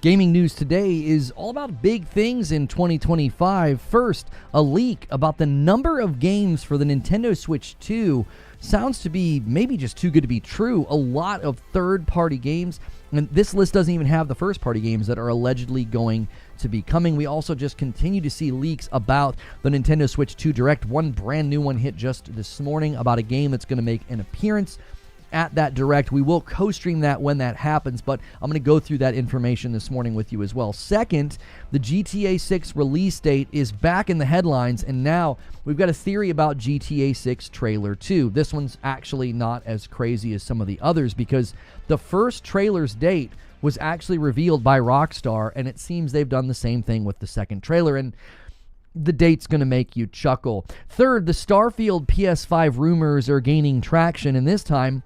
Gaming news today is all about big things in 2025. First, a leak about the number of games for the Nintendo Switch 2 sounds to be maybe just too good to be true. A lot of third-party games, and this list doesn't even have the first-party games that are allegedly going to be coming. We also just continue to see leaks about the Nintendo Switch 2 Direct. One brand new one hit just this morning about a game that's going to make an appearance at that Direct. We will co-stream that when that happens, but I'm going to go through that information this morning with you as well. Second, the GTA 6 release date is back in the headlines, and now we've got a theory about GTA 6 trailer 2. This one's actually not as crazy as some of the others because the first trailer's date was actually revealed by Rockstar, and it seems they've done the same thing with the second trailer, and the date's going to make you chuckle. Third, the Starfield PS5 rumors are gaining traction, and this time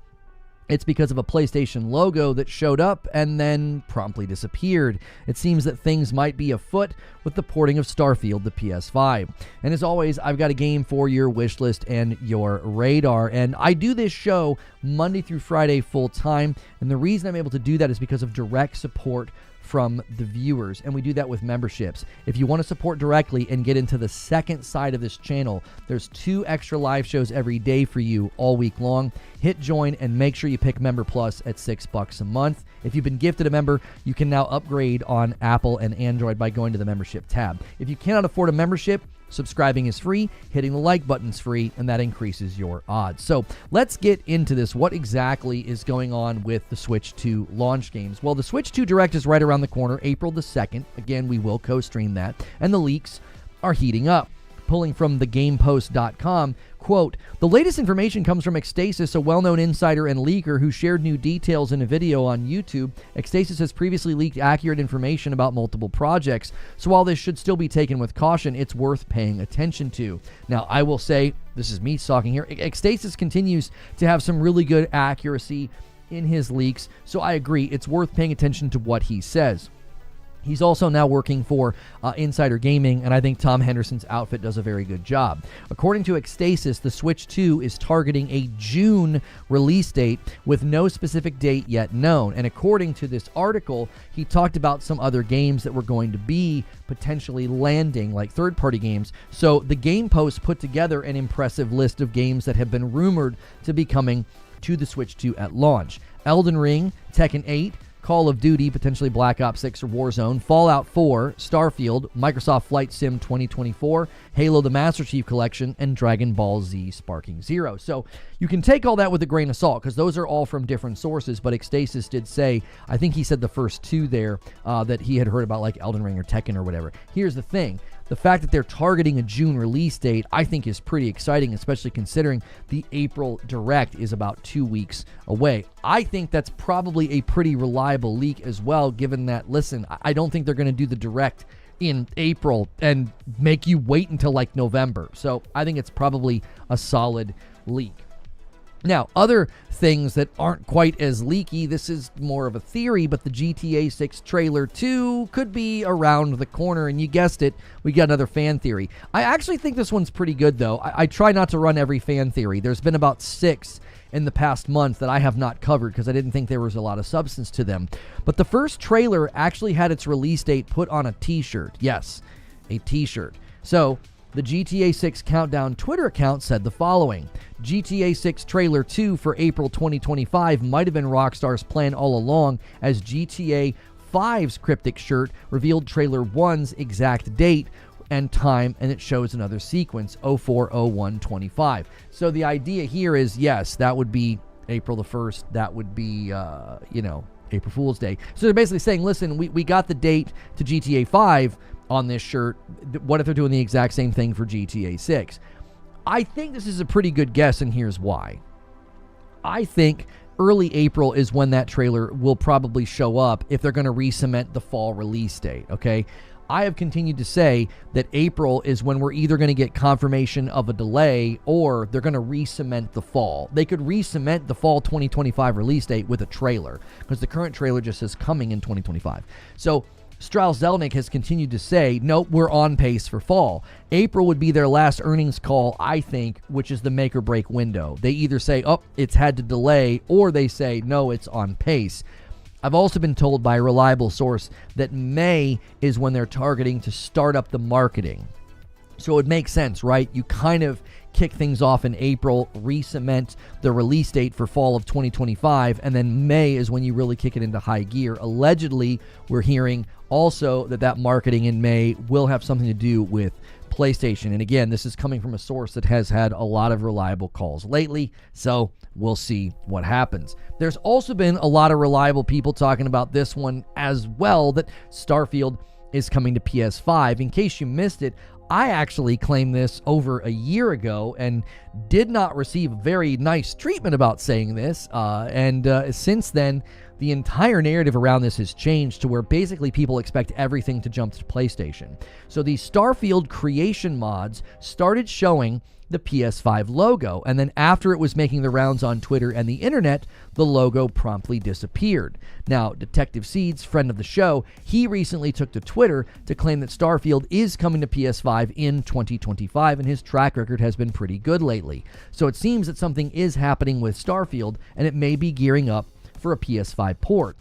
it's because of a PlayStation logo that showed up and then promptly disappeared. It seems that things might be afoot with the porting of Starfield to PS5. And as always, I've got a game for your wish list and your radar. And I do this show Monday through Friday full time. And the reason I'm able to do that is because of direct support from the viewers, and we do that with memberships. If you want to support directly and get into the second side of this channel, there's 2 extra live shows every day for you all week long. Hit join and make sure you pick Member Plus at $6 a month. If you've been gifted a member, you can now upgrade on Apple and Android by going to the membership tab. If you cannot afford a membership, subscribing is free, hitting the like button is free, and that increases your odds. So let's get into this. What exactly is going on with the Switch 2 launch games? Well, the Switch 2 Direct is right around the corner, April the 2nd. Again, we will co-stream that. And the leaks are heating up. Pulling from thegamepost.com, quote, "The latest information comes from Xtasis, a well-known insider and leaker who shared new details in a video on YouTube. Xtasis has previously leaked accurate information about multiple projects, so while this should still be taken with caution, it's worth paying attention to." Now, I will say, this is me talking here, Xtasis continues to have some really good accuracy in his leaks, so I agree, it's worth paying attention to what he says. He's also now working for Insider Gaming, and I think Tom Henderson's outfit does a very good job. According to Xtasis, the Switch 2 is targeting a June release date with no specific date yet known. And according to this article, he talked about some other games that were going to be potentially landing, like third-party games. So the Game Post put together an impressive list of games that have been rumored to be coming to the Switch 2 at launch. Elden Ring, Tekken 8, Call of Duty, potentially Black Ops 6 or Warzone, Fallout 4, Starfield, Microsoft Flight Sim 2024, Halo the Master Chief Collection, and Dragon Ball Z Sparking Zero. So you can take all that with a grain of salt because those are all from different sources, but Xtasis did say, I think he said the first 2 there, that he had heard about like Elden Ring or Tekken or whatever. Here's the thing. The fact that they're targeting a June release date, I think is pretty exciting, especially considering the April Direct is about 2 weeks away. I think that's probably a pretty reliable leak as well, given that, listen, I don't think they're going to do the Direct in April and make you wait until like November. So I think it's probably a solid leak. Now, other things that aren't quite as leaky, this is more of a theory, but the GTA 6 trailer 2 could be around the corner, and you guessed it, we got another fan theory. I actually think this one's pretty good, though. I try not to run every fan theory. There's been about 6 in the past month that I have not covered because I didn't think there was a lot of substance to them. But the first trailer actually had its release date put on a t-shirt. Yes, a t-shirt. So the GTA 6 Countdown Twitter account said the following: GTA 6 Trailer 2 for April 2025 might have been Rockstar's plan all along, as GTA 5's cryptic shirt revealed Trailer 1's exact date and time, and it shows another sequence, 04/01/25. So the idea here is, yes, that would be April the 1st. That would be, April Fool's Day. So they're basically saying, listen, we got the date to GTA 5 on this shirt. What if they're doing the exact same thing for GTA 6? I think this is a pretty good guess, and here's why. I think early April is when that trailer will probably show up if they're going to re-cement the fall release date, okay? I have continued to say that April is when we're either going to get confirmation of a delay or they're going to re-cement the fall. They could re-cement the fall 2025 release date with a trailer because the current trailer just says coming in 2025. So Strauss Zelnick has continued to say, nope, we're on pace for fall. April would be their last earnings call, I think, which is the make or break window. They either say, oh, it's had to delay, or they say, no, it's on pace. I've also been told by a reliable source that May is when they're targeting to start up the marketing. So it makes sense, right? You kind of kick things off in April, re-cement the release date for fall of 2025, and then May is when you really kick it into high gear. Allegedly, we're hearing also that marketing in May will have something to do with PlayStation. And again, this is coming from a source that has had a lot of reliable calls lately, so we'll see what happens. There's also been a lot of reliable people talking about this one as well, that Starfield is coming to PS5. In case you missed it, I actually claimed this over a year ago and did not receive very nice treatment about saying this. Since then, the entire narrative around this has changed to where basically people expect everything to jump to PlayStation. So these Starfield creation mods started showing the PS5 logo, and then after it was making the rounds on Twitter and the internet, the logo promptly disappeared. Now, Detective Seeds, friend of the show, he recently took to Twitter to claim that Starfield is coming to PS5 in 2025, and his track record has been pretty good lately. So it seems that something is happening with Starfield, and it may be gearing up for a PS5 port.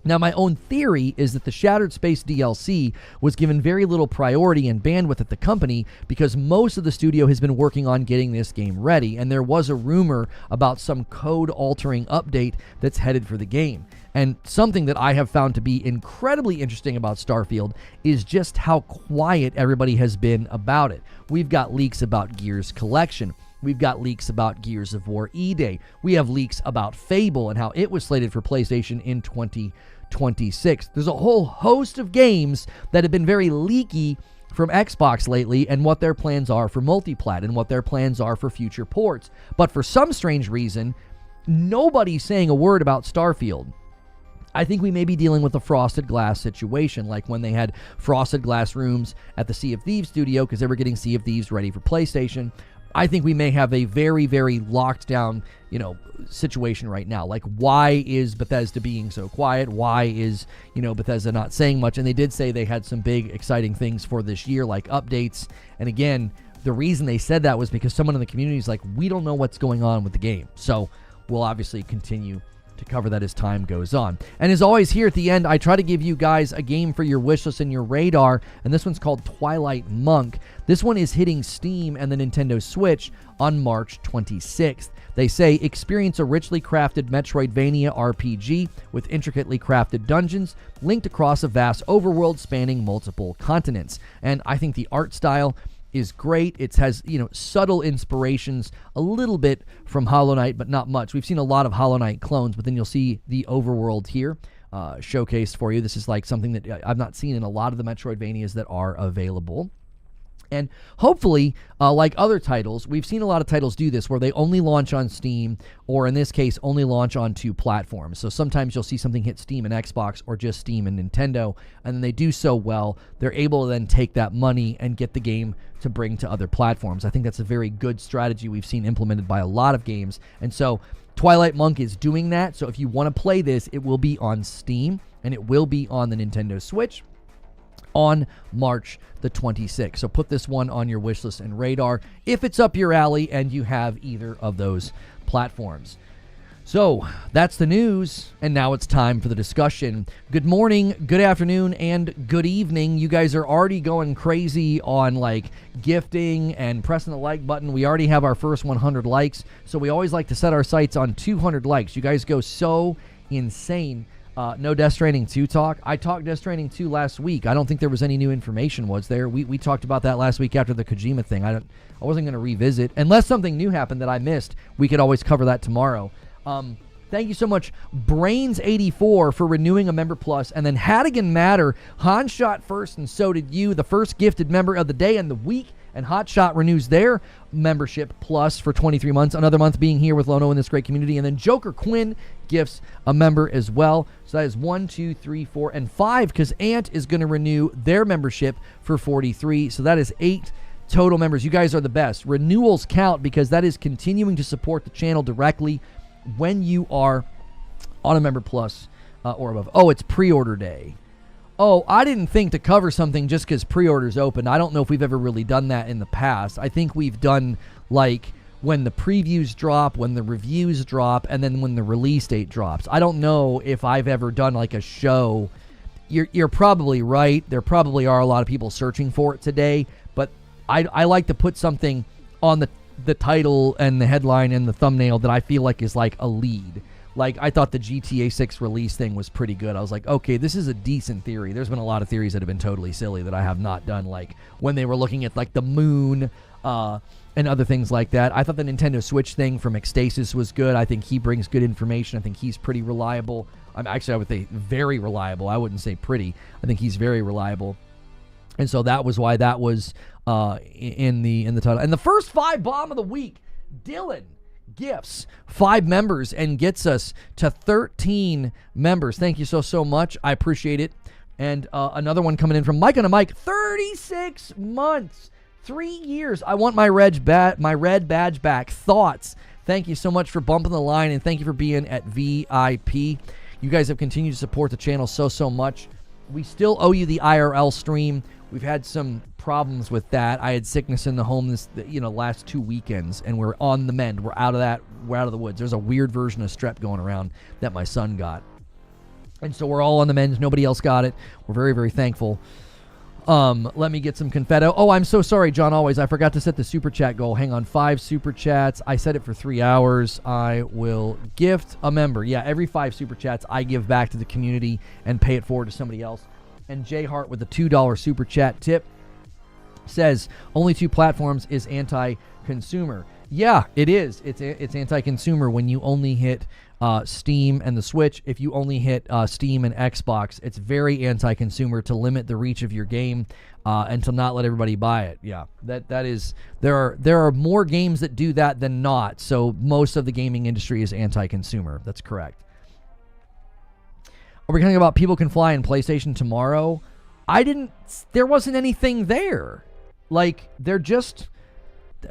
Now, my own theory is that the Shattered Space DLC was given very little priority and bandwidth at the company because most of the studio has been working on getting this game ready, and there was a rumor about some code-altering update that's headed for the game. And something that I have found to be incredibly interesting about Starfield is just how quiet everybody has been about it. We've got leaks about Gears Collection. We've got leaks about Gears of War E-Day. We have leaks about Fable and how it was slated for PlayStation in 2026. There's a whole host of games that have been very leaky from Xbox lately, and what their plans are for multiplat and what their plans are for future ports. But for some strange reason, nobody's saying a word about Starfield. I think we may be dealing with a frosted glass situation, like when they had frosted glass rooms at the Sea of Thieves studio because they were getting Sea of Thieves ready for PlayStation. I think we may have a very, very locked down, situation right now. Like, why is Bethesda being so quiet? Why is, Bethesda not saying much? And they did say they had some big, exciting things for this year, like updates. And again, the reason they said that was because someone in the community is like, we don't know what's going on with the game. So we'll obviously continue to cover that as time goes on. And as always, here at the end, I try to give you guys a game for your wishlist and your radar, and this one's called Twilight Monk. This one is hitting Steam and the Nintendo Switch on March 26th. They say, experience a richly crafted Metroidvania RPG with intricately crafted dungeons linked across a vast overworld spanning multiple continents. And I think the art style is great. It has, subtle inspirations, a little bit from Hollow Knight, but not much. We've seen a lot of Hollow Knight clones, but then you'll see the overworld here showcased for you. This is like something that I've not seen in a lot of the Metroidvanias that are available. And hopefully, like other titles, we've seen a lot of titles do this where they only launch on Steam, or in this case, only launch on 2 platforms. So sometimes you'll see something hit Steam and Xbox, or just Steam and Nintendo, and then they do so well, they're able to then take that money and get the game to bring to other platforms. I think that's a very good strategy we've seen implemented by a lot of games. And so Twilight Monk is doing that. So if you want to play this, it will be on Steam, and it will be on the Nintendo Switch on March the 26th. So put this one on your wish list and radar if it's up your alley and you have either of those platforms. So that's the news, and now it's time for the discussion. Good morning, good afternoon, and good evening. You guys are already going crazy on gifting and pressing the like button. We already have our first 100 likes, so we always like to set our sights on 200 likes. You guys go so insane. No Death Stranding 2 talk. I talked Death Stranding 2 last week. I don't think there was any new information, was there? We talked about that last week after the Kojima thing. I wasn't going to revisit. Unless something new happened that I missed, we could always cover that tomorrow. Thank you so much, Brains84, for renewing a member plus. And then Hadigan Matter, Han shot first, and so did you, the first gifted member of the day and the week. And Hotshot renews their membership plus for 23 months, another month being here with Lono in this great community. And then Joker Quinn gifts a member as well. So that is 1, 2, 3, 4, and 5, because Ant is going to renew their membership for 43. So that is 8 total members. You guys are the best. Renewals count because that is continuing to support the channel directly when you are on a member plus or above. Oh, it's pre-order day. Oh, I didn't think to cover something just because pre-orders open. I don't know if we've ever really done that in the past. I think we've done when the previews drop, when the reviews drop, and then when the release date drops. I don't know if I've ever done like a show. You're probably right. There probably are a lot of people searching for it today, but I like to put something on the title and the headline and the thumbnail that I feel like is like a lead. Like, I thought the GTA 6 release thing was pretty good. I was like, okay, this is a decent theory. There's been a lot of theories that have been totally silly that I have not done, like when they were looking at like the moon and other things like that. I thought the Nintendo Switch thing from Ecstasis was good. I think he brings good information. I think he's pretty reliable. Actually, I would say very reliable. I wouldn't say pretty. I think he's very reliable. And so that was why that was in the title. And the first 5 bomb of the week, Dylan gifts 5 members and gets us to 13 members. Thank you so much. I appreciate it. And another one coming in from Mike on a Mike, 36 months, 3 years. I want my red badge back. Thoughts? Thank you so much for bumping the line, and thank you for being at VIP. You guys have continued to support the channel so much. We still owe you the IRL stream. We've had some problems with that. I had sickness in the home last 2 weekends, and we're on the mend. We're out of that. We're out of the woods. There's a weird version of strep going around that my son got. And so we're all on the mend. Nobody else got it. We're very, very thankful. Let me get some confetto. Oh, I'm so sorry, John Always. I forgot to set the super chat goal. Hang on, 5 super chats. I set it for 3 hours. I will gift a member. Yeah, every 5 super chats I give back to the community and pay it forward to somebody else. And Jay Hart with a $2 super chat tip says only 2 platforms is anti-consumer. Yeah, it is. It's anti-consumer when you only hit Steam and the Switch. If you only hit Steam and Xbox, it's very anti-consumer to limit the reach of your game and to not let everybody buy it. Yeah, that is. There are more games that do that than not. So most of the gaming industry is anti-consumer. That's correct. Are we talking about People Can Fly in PlayStation tomorrow? There wasn't anything there. Like, they're just,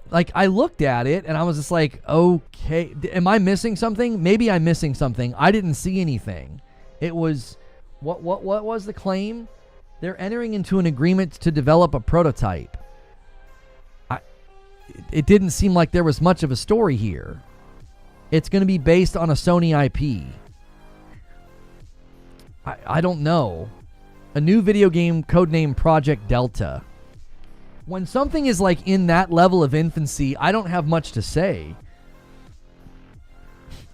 like, I looked at it and I was just like, okay, am I missing something? Maybe I'm missing something. I didn't see anything. It was, what was the claim? They're entering into an agreement to develop a prototype. It didn't seem like there was much of a story here. It's going to be based on a Sony IP. I don't know. A new video game codenamed Project Delta. When something is like in that level of infancy, I don't have much to say.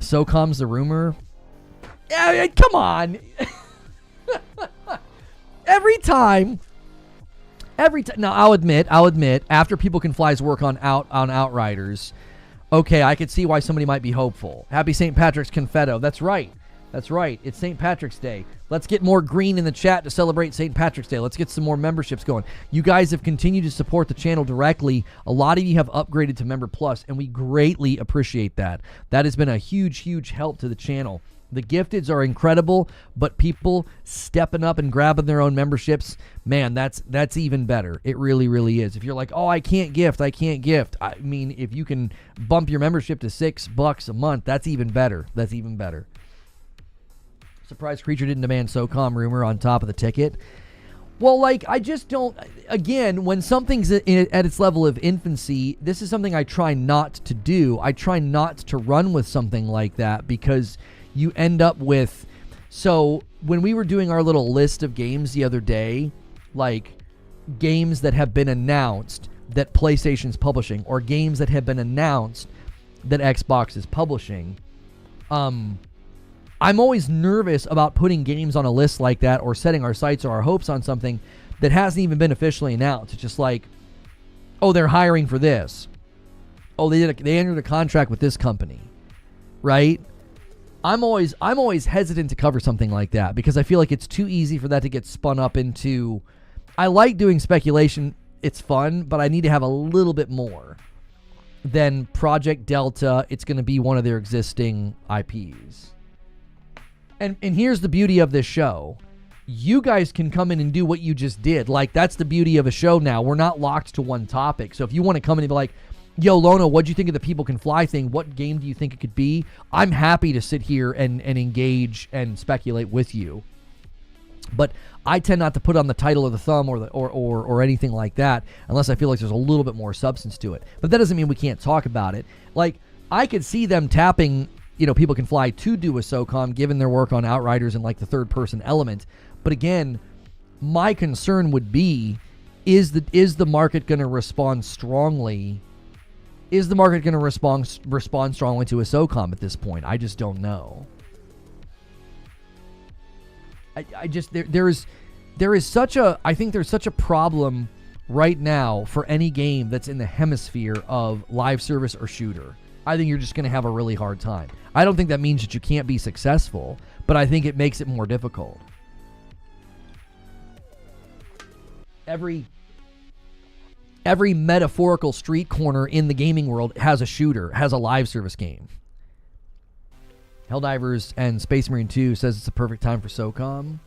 So comes the rumor. Yeah, come on. Every time. Now, I'll admit, after People Can Fly's work on Outriders, okay, I could see why somebody might be hopeful. Happy St. Patrick's Confetto. That's right. It's St. Patrick's Day. Let's get more green in the chat to celebrate St. Patrick's Day. Let's get some more memberships going. You guys have continued to support the channel directly. A lot of you have upgraded to Member Plus, and we greatly appreciate that. That has been a huge help to the channel. The gifteds are incredible, but people stepping up and grabbing their own memberships, man, that's even better. It really is. If you're like, oh, I can't gift. I mean, if you can bump your membership to $6 a month, that's even better. Surprise Creature didn't demand SOCOM rumor on top of the ticket. Well, like, I just don't, again, when something's at its level of infancy, this is something I try not to do. I try not to run with something like that because you end up with, so when we were doing our little list of games the other day, like games that have been announced that PlayStation's publishing or games that have been announced that Xbox is publishing, I'm always nervous about putting games on a list like that or setting our sights or our hopes on something that hasn't even been officially announced. It's just like, oh, they're hiring for this. Oh, they entered a contract with this company, right? I'm always hesitant to cover something like that because I feel like it's too easy for that to get spun up into. I like doing speculation. It's fun, but I need to have a little bit more than Project Delta. It's going to be one of their existing IPs. And here's the beauty of this show. You guys can come in and do what you just did. Like, that's the beauty of a show now. We're not locked to one topic. So if you want to come in and be like, yo, Lono, what'd you think of the People Can Fly thing? What game do you think it could be? I'm happy to sit here and engage and speculate with you. But I tend not to put on the title or the thumb or anything like that unless I feel like there's a little bit more substance to it. But that doesn't mean we can't talk about it. Like, I could see them tapping, People Can Fly to do a SOCOM given their work on Outriders and like the third person element. But again, my concern would be, is the market going to respond strongly? Is the market going to respond strongly to a SOCOM at this point? I just don't know. I think there's such a problem right now for any game that's in the hemisphere of live service or shooter. I think you're just going to have a really hard time. I don't think that means that you can't be successful, but I think it makes it more difficult. Every metaphorical street corner in the gaming world has a shooter, has a live service game. Helldivers and Space Marine 2 says it's the perfect time for SOCOM.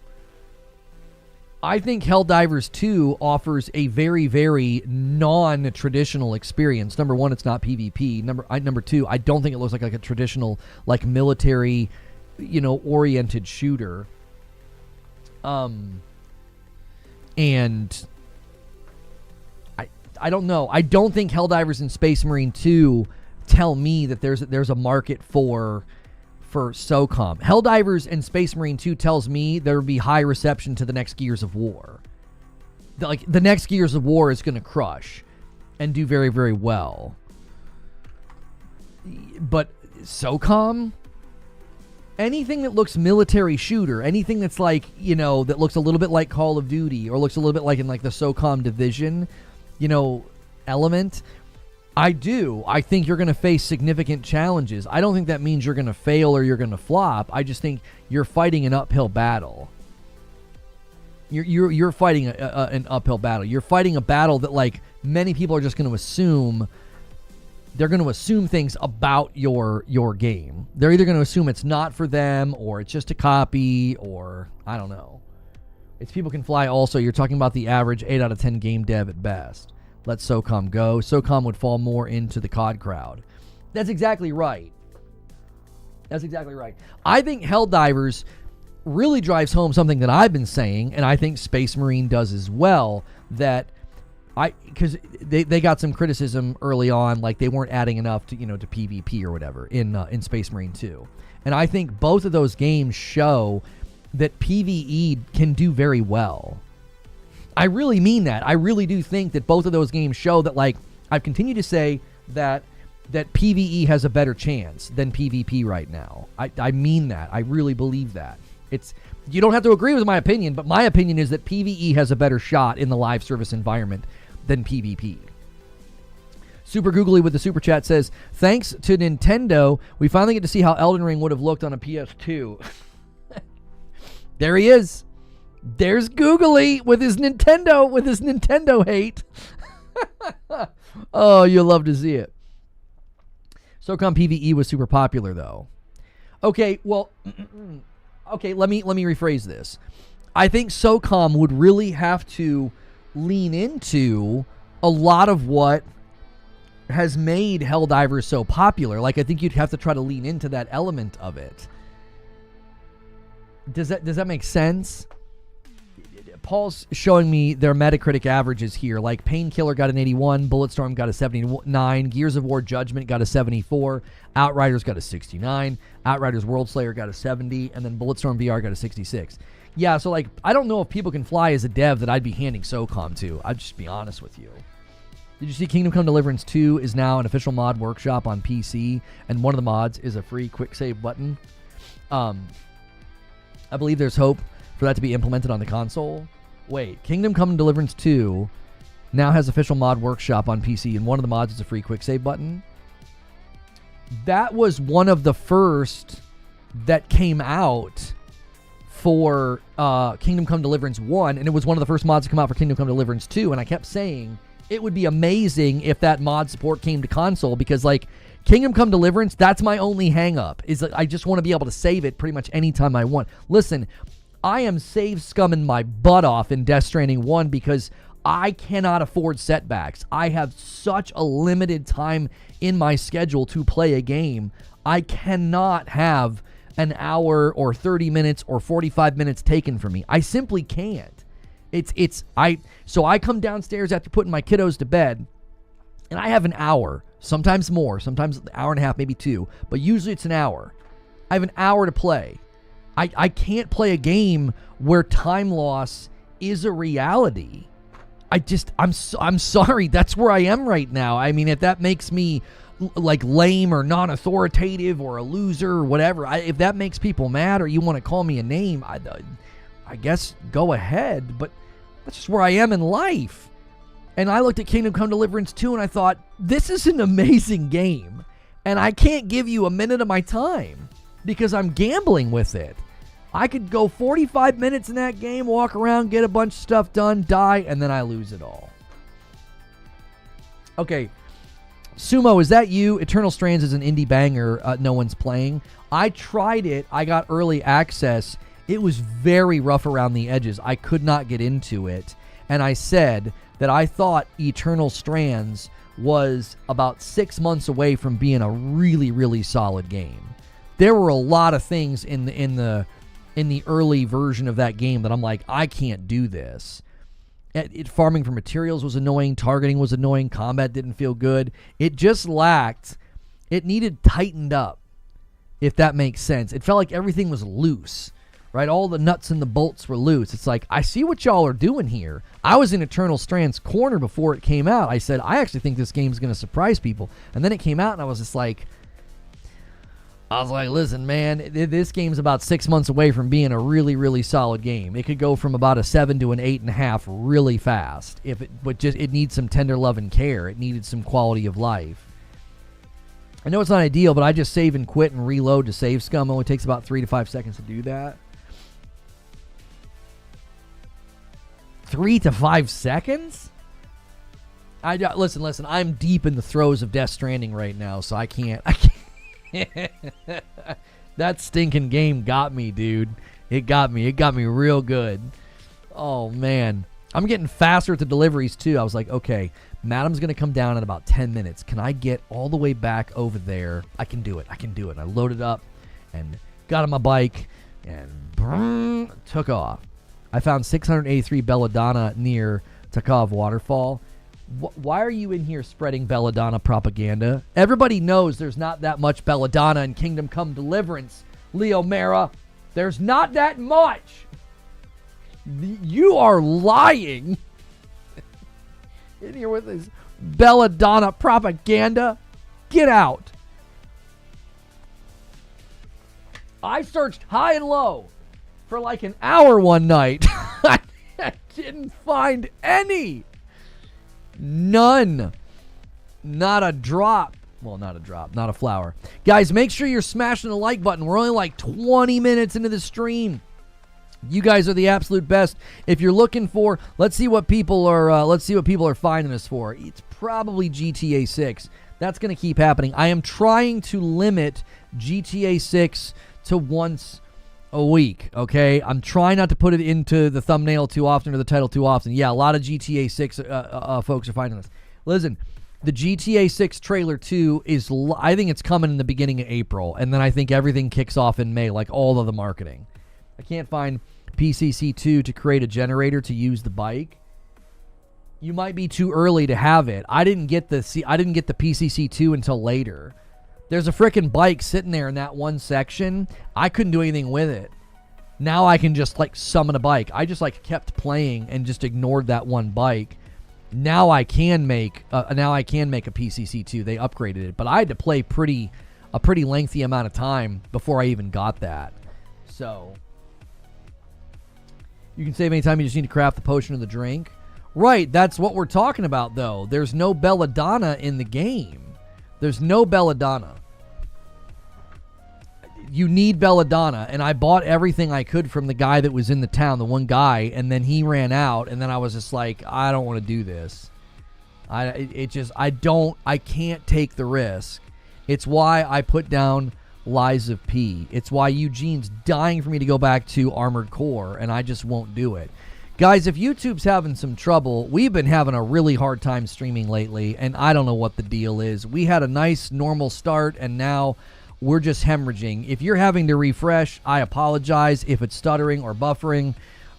I think Helldivers 2 offers a very, very non-traditional experience. Number one, it's not PvP. Number two, I don't think it looks like a traditional, like, military, oriented shooter. And I don't know. I don't think Helldivers and Space Marine 2 tell me that there's a market for SOCOM. Helldivers and Space Marine 2 tells me there would be high reception to the next Gears of War. The next Gears of War is going to crush and do very, very well. But SOCOM? Anything that looks military shooter, anything that's like, that looks a little bit like Call of Duty or looks a little bit like in like the SOCOM division, element, I think you're going to face significant challenges. I don't think that means you're going to fail or you're going to flop. I just think you're fighting an uphill battle. You're fighting an uphill battle. You're fighting a battle that, like, many people are just going to assume. They're going to assume things about your game. They're either going to assume it's not for them or it's just a copy or I don't know. It's People Can Fly also. You're talking about the average 8 out of 10 game dev at best. Let SOCOM go. SOCOM would fall more into the COD crowd. That's exactly right. I think Helldivers really drives home something that I've been saying, and I think Space Marine does as well, because they got some criticism early on, like they weren't adding enough to PvP or whatever in Space Marine 2. And I think both of those games show that PvE can do very well. I really mean that. I really do think that both of those games show that, like, I've continued to say that PvE has a better chance than PvP right now. I mean that. I really believe that. You don't have to agree with my opinion, but my opinion is that PvE has a better shot in the live service environment than PvP. Super Googly with the super chat says, thanks to Nintendo, we finally get to see how Elden Ring would have looked on a PS2. There he is. There's Googly with his Nintendo hate. Oh, you'll love to see it. SOCOM PvE was super popular, though. Okay, well, let me rephrase this. I think SOCOM would really have to lean into a lot of what has made Helldivers so popular. Like, I think you'd have to try to lean into that element of it. Does that make sense? Paul's showing me their Metacritic averages here. Like, Painkiller got an 81, Bulletstorm got a 79, Gears of War Judgment got a 74, Outriders got a 69, Outriders World Slayer got a 70, and then Bulletstorm VR got a 66. Yeah, so, like, I don't know if People Can Fly as a dev that I'd be handing SOCOM to. I'd just be honest with you. Did you see Kingdom Come Deliverance 2 is now an official mod workshop on PC, and one of the mods is a free quick save button? I believe there's hope for that to be implemented on the console. Wait, Kingdom Come Deliverance 2 now has official mod workshop on PC, and one of the mods is a free quick save button. That was one of the first that came out for Kingdom Come Deliverance 1, and it was one of the first mods to come out for Kingdom Come Deliverance 2, and I kept saying it would be amazing if that mod support came to console, because, like, Kingdom Come Deliverance, that's my only hang-up, is that I just want to be able to save it pretty much anytime I want. Listen, I am save scumming my butt off in Death Stranding 1 because I cannot afford setbacks. I have such a limited time in my schedule to play a game. I cannot have an hour or 30 minutes or 45 minutes taken from me. I simply can't. So I come downstairs after putting my kiddos to bed, and I have an hour, sometimes more, sometimes an hour and a half, maybe 2, but usually it's an hour. I have an hour to play. I can't play a game where time loss is a reality. I'm sorry, that's where I am right now. I mean, if that makes me like lame or non-authoritative or a loser or whatever, if that makes people mad or you want to call me a name, I guess go ahead, but that's just where I am in life. And I looked at Kingdom Come Deliverance 2 and I thought, this is an amazing game, and I can't give you a minute of my time because I'm gambling with it. I could go 45 minutes in that game, walk around, get a bunch of stuff done, die, and then I lose it all. Okay, Sumo, is that you? Eternal Strands is an indie banger no one's playing. I tried it. I got early access. It was very rough around the edges. I could not get into it. And I said that I thought Eternal Strands was about 6 months away from being a really, really solid game. There were a lot of things in the early version of that game that I'm like, I can't do this. Farming for materials was annoying. Targeting was annoying. Combat didn't feel good. It just lacked. It needed tightened up, if that makes sense. It felt like everything was loose, right? All the nuts and the bolts were loose. It's like, I see what y'all are doing here. I was in Eternal Strands corner before it came out. I said, I actually think this game's going to surprise people. And then it came out and I was just like, listen, man, this game's about 6 months away from being a really, really solid game. It could go from about a 7 to an 8.5 really fast. But it needs some tender love and care. It needed some quality of life. I know it's not ideal, but I just save and quit and reload to save scum. It only takes about 3 to 5 seconds to do that. 3 to 5 seconds? Listen, I'm deep in the throes of Death Stranding right now, so I can't. That stinking game got me, dude. It got me real good. Oh man, I'm getting faster at the deliveries too. I was like, okay, Madam's gonna come down in about 10 minutes. Can I get all the way back over there? I can do it. And I loaded up and got on my bike and took off. I found 683 belladonna near Takov Waterfall. Why are you in here spreading belladonna propaganda? Everybody knows there's not that much belladonna in Kingdom Come Deliverance, Leo Mara. There's not that much. You are lying. In here with this belladonna propaganda. Get out. I searched high and low for like an hour one night. I didn't find any. None. Not a drop. Well, not a drop. Not a flower. Guys, make sure you're smashing the like button. We're only like 20 minutes into the stream. You guys are the absolute best. If you're looking for, let's see what people are finding us for. It's probably GTA 6. That's going to keep happening. I am trying to limit GTA 6 to once a week, okay? I'm trying not to put it into the thumbnail too often or the title too often. Yeah, a lot of GTA 6 folks are finding this. Listen, the GTA 6 trailer 2 is, I think it's coming in the beginning of April, and then I think everything kicks off in May, like all of the marketing. I can't find PCC2 to create a generator to use the bike. You might be too early to have it. I didn't get the PCC2 until later. There's a frickin' bike sitting there in that one section. I couldn't do anything with it. Now I can just like summon a bike. I just like kept playing and just ignored that one bike. Now I can make a PCC2. They upgraded it, but I had to play a pretty lengthy amount of time before I even got that. So you can save anytime. You just need to craft the potion or the drink. Right, that's what we're talking about though. There's no belladonna in the game. There's no belladonna. You need belladonna, and I bought everything I could from the guy that was in the town, the one guy, and then he ran out, and then I was just like, I don't want to do this. I can't take the risk. It's why I put down Lies of P. It's why Eugene's dying for me to go back to Armored Core, and I just won't do it. Guys, if YouTube's having some trouble, we've been having a really hard time streaming lately, and I don't know what the deal is. We had a nice normal start, and now we're just hemorrhaging. If you're having to refresh, I apologize. If it's stuttering or buffering,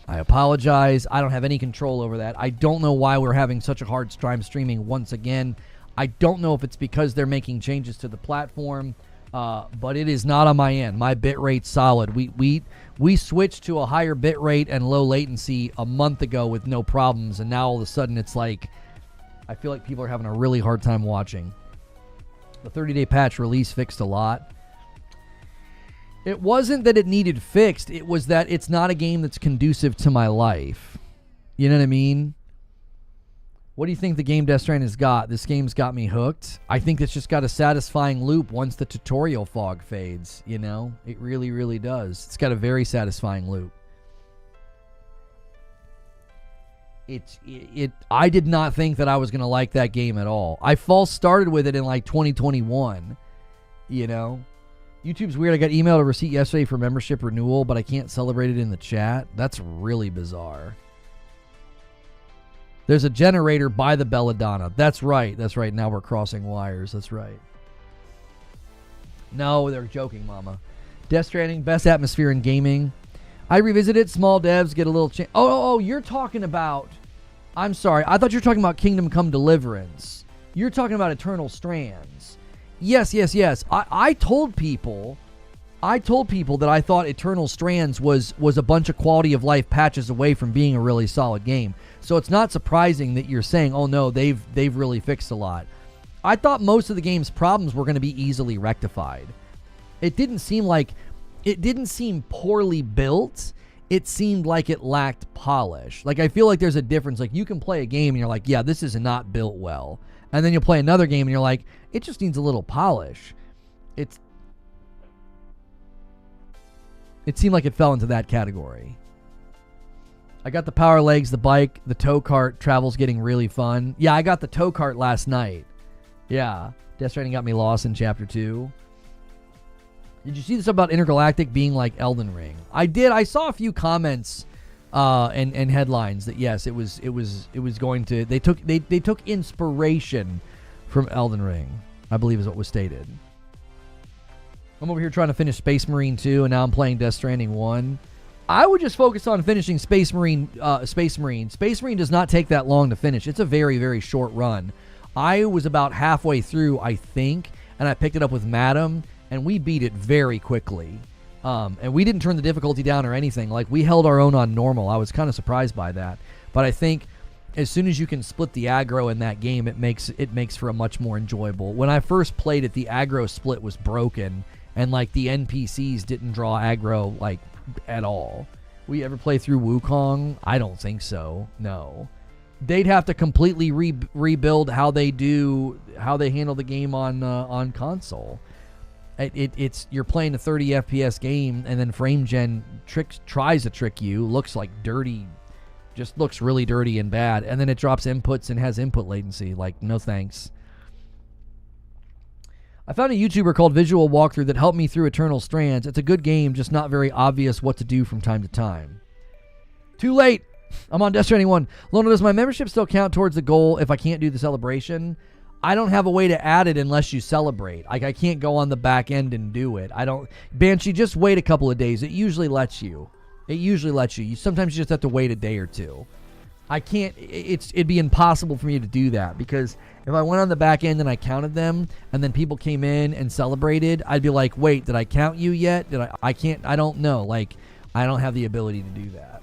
I apologize. I don't have any control over that. I don't know why we're having such a hard time streaming once again. I don't know if it's because they're making changes to the platform, but it is not on my end. My bit rate's solid. We switched to a higher bit rate and low latency a month ago with no problems, and now all of a sudden it's like, I feel like people are having a really hard time watching. The 30-day patch release fixed a lot. It wasn't that it needed fixed. It was that it's not a game that's conducive to my life. You know what I mean? What do you think the game Death Stranding has got? This game's got me hooked. I think it's just got a satisfying loop once the tutorial fog fades, you know? It really, really does. It's got a very satisfying loop. I did not think that I was going to like that game at all. I false started with it in like 2021, you know? YouTube's weird. I got emailed a receipt yesterday for membership renewal, but I can't celebrate it in the chat. That's really bizarre. There's a generator by the Belladonna. That's right. That's right. Now we're crossing wires. That's right. No, they're joking, mama. Death Stranding, best atmosphere in gaming. I revisited. Small devs get a little chance. Oh, you're talking about... I'm sorry. I thought you were talking about Kingdom Come Deliverance. You're talking about Eternal Strands. Yes. I told people that I thought Eternal Strands was a bunch of quality of life patches away from being a really solid game. So it's not surprising that you're saying, "Oh no, they've really fixed a lot." I thought most of the game's problems were going to be easily rectified. It didn't seem poorly built. It seemed like it lacked polish. Like, I feel like there's a difference. Like, you can play a game and you're like, "Yeah, this is not built well." And then you'll play another game and you're like, "It just needs a little polish." It seemed like it fell into that category. I got the power legs, the bike, the tow cart. Travel's getting really fun. Yeah, I got the tow cart last night. Yeah. Death Stranding got me lost in Chapter 2. Did you see this about Intergalactic being like Elden Ring? I did. I saw a few comments and headlines that yes, it was going to. They took inspiration from Elden Ring, I believe is what was stated. I'm over here trying to finish Space Marine 2, and now I'm playing Death Stranding 1. I would just focus on finishing Space Marine. Space Marine does not take that long to finish. It's a very, very short run. I was about halfway through, I think, and I picked it up with Madam, and we beat it very quickly. And we didn't turn the difficulty down or anything. Like, we held our own on normal. I was kind of surprised by that. But I think as soon as you can split the aggro in that game, it makes for a much more enjoyable. When I first played it, the aggro split was broken, and like the NPCs didn't draw aggro like at all. We ever play through Wukong? I don't think so. No. They'd have to completely rebuild how they handle the game on console. It's you're playing a 30 FPS game, and then frame gen tries to trick you. Looks like dirty, just looks really dirty and bad, and then it drops inputs and has input latency. Like, no thanks. I found a YouTuber called Visual Walkthrough that helped me through Eternal Strands. It's a good game, just not very obvious what to do from time to time. Too late. I'm on Death Stranding 1. Lona, does my membership still count towards the goal if I can't do the celebration? I don't have a way to add it unless you celebrate. Like, I can't go on the back end and do it. I don't. Banshee, just wait a couple of days. It usually lets you. Sometimes you just have to wait a day or two. I can't. It'd be impossible for me to do that, because if I went on the back end and I counted them, and then people came in and celebrated, I'd be like, wait, did I count you yet? I can't. I don't know. Like, I don't have the ability to do that.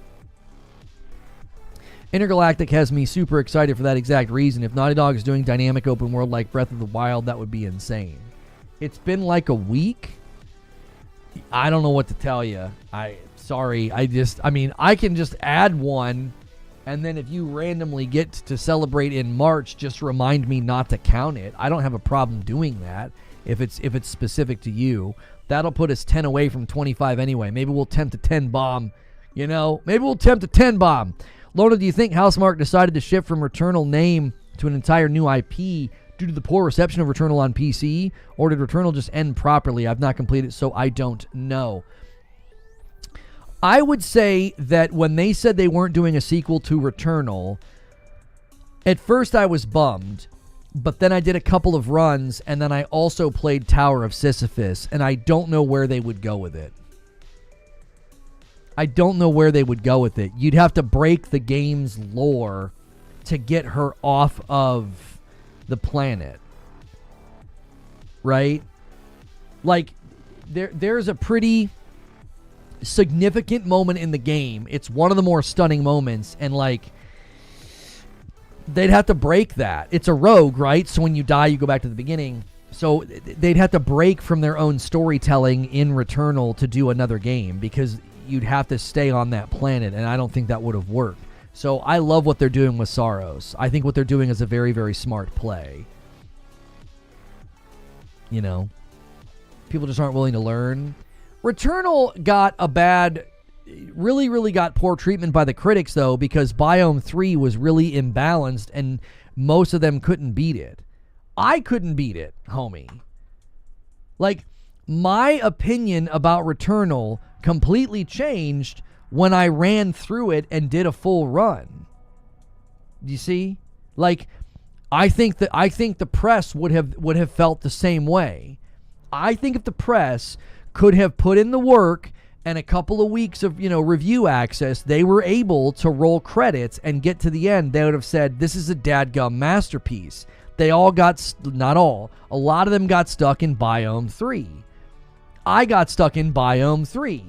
Intergalactic has me super excited for that exact reason. If Naughty Dog is doing dynamic open world like Breath of the Wild, that would be insane. It's been like a week. I don't know what to tell you. Sorry. I can just add one, and then if you randomly get to celebrate in March, just remind me not to count it. I don't have a problem doing that if it's specific to you. That'll put us 10 away from 25 anyway. Maybe we'll attempt a 10 bomb. Maybe we'll attempt a 10 bomb. Lona, do you think Housemarque decided to shift from Returnal name to an entire new IP due to the poor reception of Returnal on PC? Or did Returnal just end properly? I've not completed it, so I don't know. I would say that when they said they weren't doing a sequel to Returnal, at first I was bummed. But then I did a couple of runs, and then I also played Tower of Sisyphus, and I don't know where they would go with it. You'd have to break the game's lore to get her off of the planet. Right? Like, there's a pretty significant moment in the game. It's one of the more stunning moments, and like, they'd have to break that. It's a rogue, right? So when you die, you go back to the beginning. So they'd have to break from their own storytelling in Returnal to do another game, because you'd have to stay on that planet, and I don't think that would have worked. So I love what they're doing with Saros. I think what they're doing is a very, very smart play. You know, people just aren't willing to learn. Returnal got a bad... really, really got poor treatment by the critics, though, because Biome 3 was really imbalanced, and most of them couldn't beat it. I couldn't beat it, homie. Like, my opinion about Returnal completely changed when I ran through it and did a full run. You see? Like, I think the press would have felt the same way. I think if the press could have put in the work and a couple of weeks of, review access, they were able to roll credits and get to the end, they would have said, this is a dadgum masterpiece. They all got, not all, a lot of them got stuck in Biome 3. I got stuck in Biome 3.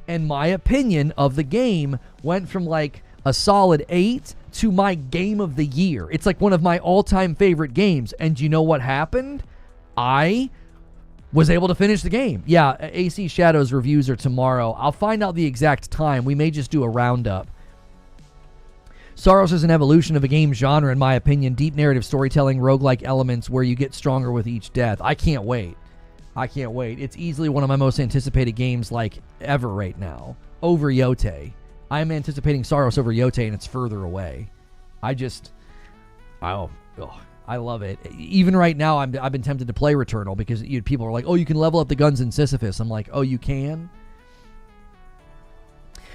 And my opinion of the game went from like a solid 8 to my game of the year. It's like one of my all-time favorite games. And you know what happened? I was able to finish the game. Yeah, AC Shadows reviews are tomorrow. I'll find out the exact time. We may just do a roundup. Saros is an evolution of a game genre, in my opinion. Deep narrative storytelling, roguelike elements where you get stronger with each death. I can't wait. It's easily one of my most anticipated games like ever right now. Over Yote. I'm anticipating Saros over Yote, and it's further away. I love it. Even right now, I've been tempted to play Returnal because people are like, oh, you can level up the guns in Sisyphus. I'm like, oh, you can?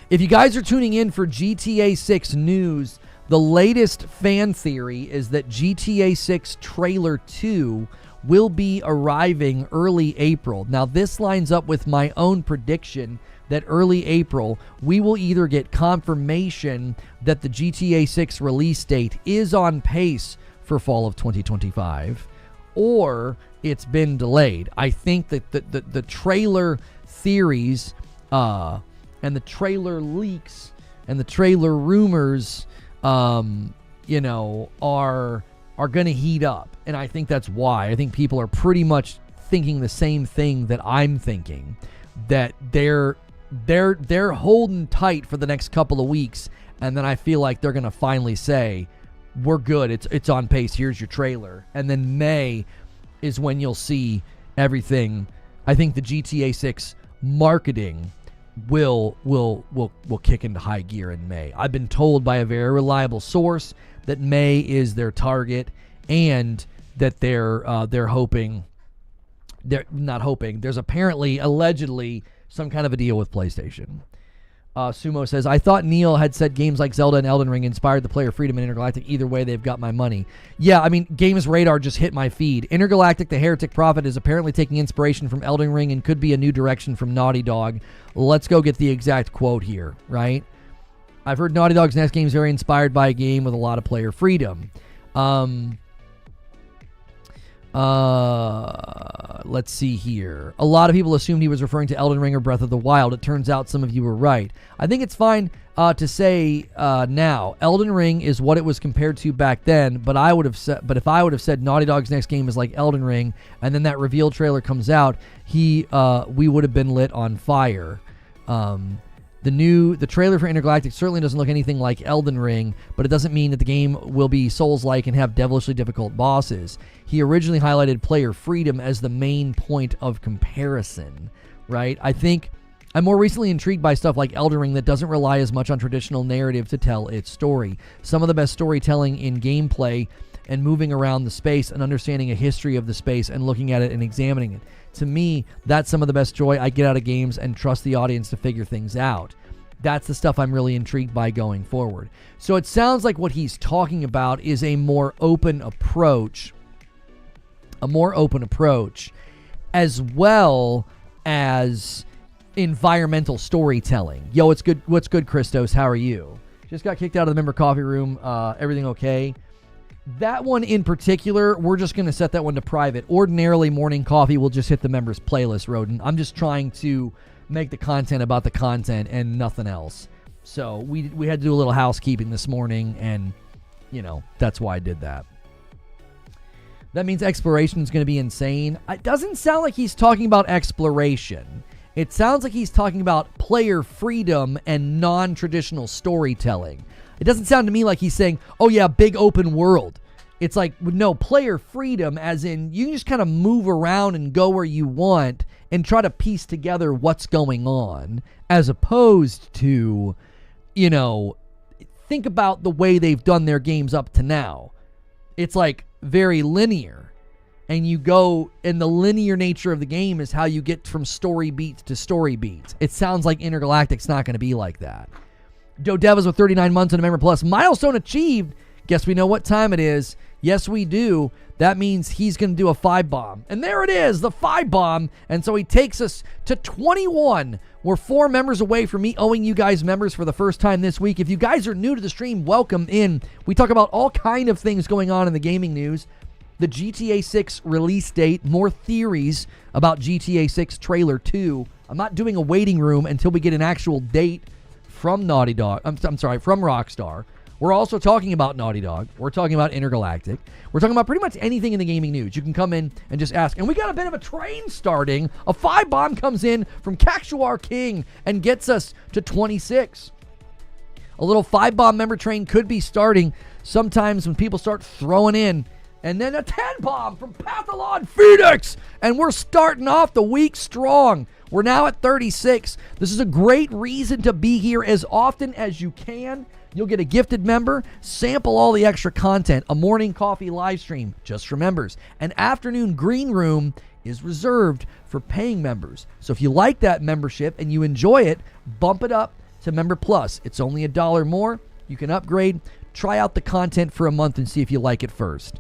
If you guys are tuning in for GTA 6 news, the latest fan theory is that GTA 6 Trailer 2 will be arriving early April. Now, this lines up with my own prediction that early April, we will either get confirmation that the GTA 6 release date is on pace for fall of 2025, or it's been delayed. I think that the trailer theories and the trailer leaks and the trailer rumors are going to heat up, and I think that's why. I think people are pretty much thinking the same thing that I'm thinking, that they're holding tight for the next couple of weeks, and then I feel like they're going to finally say, we're good. It's on pace. Here's your trailer. And then May is when you'll see everything. I think the GTA 6 marketing will kick into high gear in May. I've been told by a very reliable source that May is their target, and that they're hoping. They're not hoping. There's allegedly some kind of a deal with PlayStation. Sumo says, I thought Neil had said games like Zelda and Elden Ring inspired the player freedom in Intergalactic. Either way, they've got my money. Yeah, I mean, Games Radar just hit my feed. Intergalactic, the Heretic Prophet, is apparently taking inspiration from Elden Ring and could be a new direction from Naughty Dog. Let's go get the exact quote here, right? I've heard Naughty Dog's next game is very inspired by a game with a lot of player freedom. Let's see here. A lot of people assumed he was referring to Elden Ring or Breath of the Wild. It turns out some of you were right. I think it's fine to say now Elden Ring is what it was compared to back then, but if I would have said Naughty Dog's next game is like Elden Ring, and then that reveal trailer comes out, we would have been lit on fire. The trailer for Intergalactic certainly doesn't look anything like Elden Ring, but it doesn't mean that the game will be Souls-like and have devilishly difficult bosses. He originally highlighted player freedom as the main point of comparison, right? I think I'm more recently intrigued by stuff like Elden Ring that doesn't rely as much on traditional narrative to tell its story. Some of the best storytelling in gameplay and moving around the space and understanding a history of the space and looking at it and examining it. To me, that's some of the best joy I get out of games, and trust the audience to figure things out. That's the stuff I'm really intrigued by going forward. So it sounds like what he's talking about is a more open approach a more open approach, as well as environmental storytelling. Yo, it's good. What's good, Christos? How are you? Just got kicked out of the member coffee room. Everything okay? That one in particular, we're just going to set that one to private. Ordinarily, morning coffee will just hit the members playlist, Rodent. I'm just trying to make the content about the content and nothing else. So we had to do a little housekeeping this morning, and, you know, that's why I did that. That means exploration is going to be insane. It doesn't sound like he's talking about exploration. It sounds like he's talking about player freedom and non-traditional storytelling. It doesn't sound to me like he's saying, oh yeah, big open world. It's like, no, player freedom as in you can just kind of move around and go where you want and try to piece together what's going on, as opposed to, you know, think about the way they've done their games up to now. It's like very linear, and you go, and the linear nature of the game is how you get from story beats to story beats. It sounds like Intergalactic's not going to be like that. Joe Devas with 39 months and a member plus. Milestone achieved. Guess we know what time it is. Yes, we do. That means he's going to do a 5-bomb. And there it is, the 5-bomb. And so he takes us to 21. We're 4 members away from me owing you guys members for the first time this week. If you guys are new to the stream, welcome in. We talk about all kind of things going on in the gaming news. The GTA 6 release date, more theories about GTA 6 trailer 2. I'm not doing a waiting room until we get an actual date from Naughty Dog. I'm sorry, from Rockstar. We're also talking about Naughty Dog. We're talking about Intergalactic. We're talking about pretty much anything in the gaming news. You can come in and just ask. And we got a bit of a train starting. A 5-bomb comes in from Caxuar King and gets us to 26. A little 5-bomb member train could be starting sometimes when people start throwing in. And then a 10-bomb from Pathalon Phoenix. And we're starting off the week strong. We're now at 36. This is a great reason to be here as often as you can. You'll get a gifted member, sample all the extra content, a morning coffee live stream just for members. An afternoon green room is reserved for paying members. So if you like that membership and you enjoy it, bump it up to Member Plus. It's only $1 more. You can upgrade. Try out the content for a month and see if you like it first.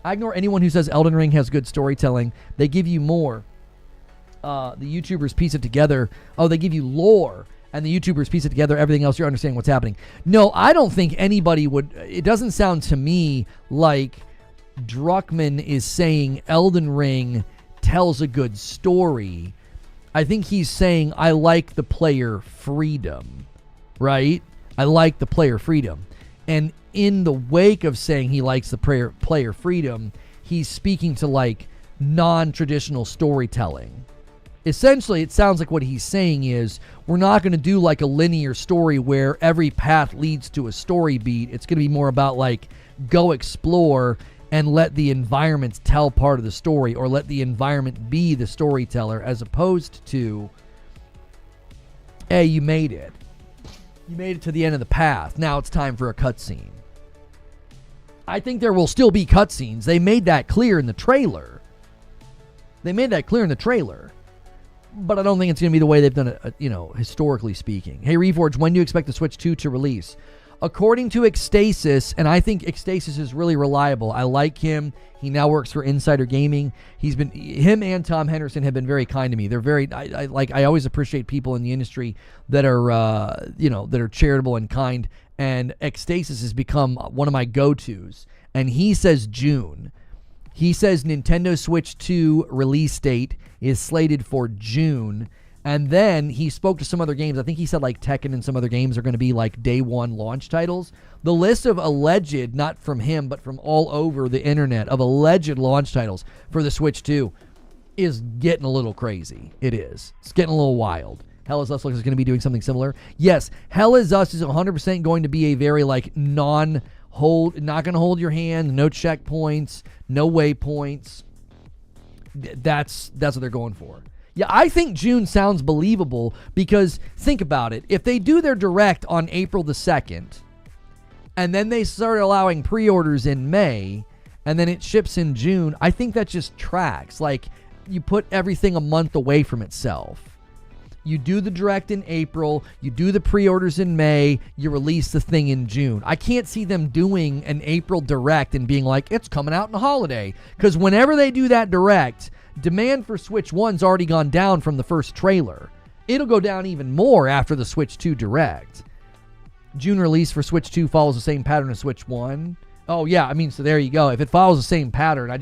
I ignore anyone who says Elden Ring has good storytelling. They give you more. The YouTubers piece it together. Oh, they give you lore, and the YouTubers piece it together. Everything else, you're understanding what's happening. No, I don't think anybody would. It doesn't sound to me like Druckmann is saying Elden Ring tells a good story. I think he's saying, I like the player freedom, right? I like the player freedom. And in the wake of saying he likes the player freedom, he's speaking to like non-traditional storytelling. Essentially, it sounds like what he's saying is we're not going to do like a linear story where every path leads to a story beat. It's going to be more about like go explore and let the environment tell part of the story, or let the environment be the storyteller, as opposed to, hey, you made it. You made it to the end of the path. Now it's time for a cutscene. I think there will still be cutscenes. They made that clear in the trailer. But I don't think it's going to be the way they've done it, historically speaking. Hey, Reforge, when do you expect the Switch 2 to release? According to Ecstasis, and I think Ecstasis is really reliable. I like him. He now works for Insider Gaming. Him and Tom Henderson have been very kind to me. They're very, I always appreciate people in the industry that are, that are charitable and kind. And Ecstasis has become one of my go-tos. And he says June. He says Nintendo Switch 2 release date is slated for June. And then he spoke to some other games. I think he said like Tekken and some other games are going to be like day one launch titles. The list of alleged, not from him, but from all over the internet, of alleged launch titles for the Switch 2 is getting a little crazy. It is. It's getting a little wild. Hell Is Us looks like it's going to be doing something similar. Yes, Hell Is Us is 100% going to be a very like not going to hold your hand, no checkpoints, no waypoints. That's what they're going for. Yeah, I think June sounds believable because think about it. If they do their direct on April the 2nd, and then they start allowing pre-orders in May, and then it ships in June, I think that just tracks. Like, you put everything a month away from itself. You do the direct in April, you do the pre-orders in May, you release the thing in June. I can't see them doing an April direct and being like, it's coming out in the holiday. Because whenever they do that direct, demand for Switch 1's already gone down from the first trailer. It'll go down even more after the Switch 2 direct. June release for Switch 2 follows the same pattern as Switch 1. Oh, yeah, I mean, so there you go. If it follows the same pattern,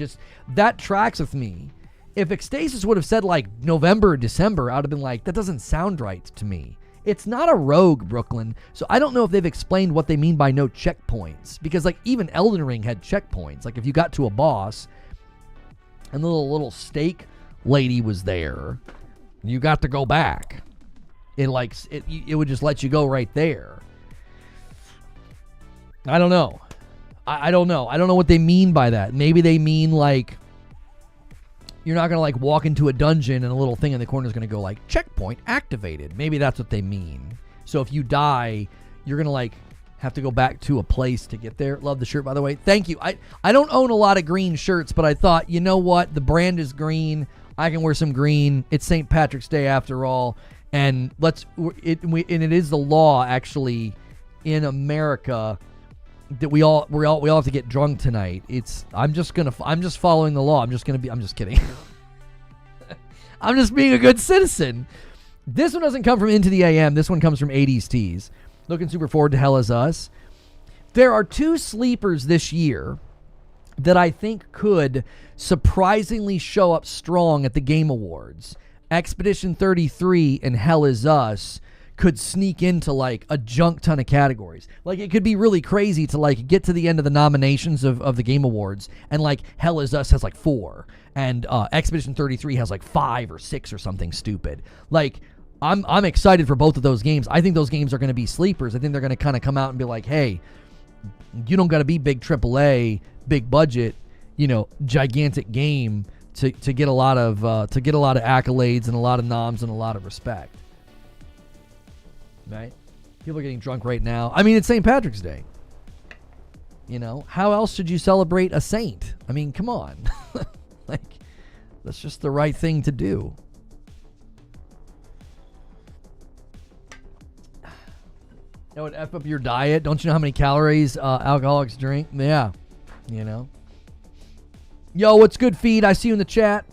that tracks with me. If Ecstasis would have said, like, November or December, I would have been like, that doesn't sound right to me. It's not a rogue, Brooklyn, so I don't know if they've explained what they mean by no checkpoints. Because, like, even Elden Ring had checkpoints. Like, if you got to a boss and the little steak lady was there, you got to go back. It would just let you go right there. I don't know. I don't know. I don't know what they mean by that. Maybe they mean, like, you're not going to, like, walk into a dungeon and a little thing in the corner is going to go, like, checkpoint activated. Maybe that's what they mean. So if you die, you're going to, like, have to go back to a place to get there. Love the shirt, by the way. Thank you. I don't own a lot of green shirts, but I thought, you know what? The brand is green. I can wear some green. It's St. Patrick's Day after all. And it is the law, actually, in America that we all have to get drunk tonight. I'm just following the law. I'm just kidding. I'm just being a good citizen. This one doesn't come from Into the AM. This one comes from 80s Tees. Looking super forward to Hell Is Us. There are two sleepers this year that I think could surprisingly show up strong at the Game Awards. Expedition 33 and Hell Is Us could sneak into, like, a junk ton of categories. Like, it could be really crazy to, like, get to the end of the nominations of the Game Awards and, like, Hell Is Us has, like, 4 and Expedition 33 has, like, 5 or 6 or something stupid. Like, I'm excited for both of those games. I think those games are going to be sleepers. I think they're going to kind of come out and be like, hey, you don't got to be big AAA, big budget, gigantic game to get a lot of accolades and a lot of noms and a lot of respect. Right? People are getting drunk right now. I mean, it's St. Patrick's Day. How else should you celebrate a saint? I mean, come on. Like, that's just the right thing to do. That would F up your diet. Don't you know how many calories alcoholics drink? Yeah. Yo, what's good, Feed? I see you in the chat.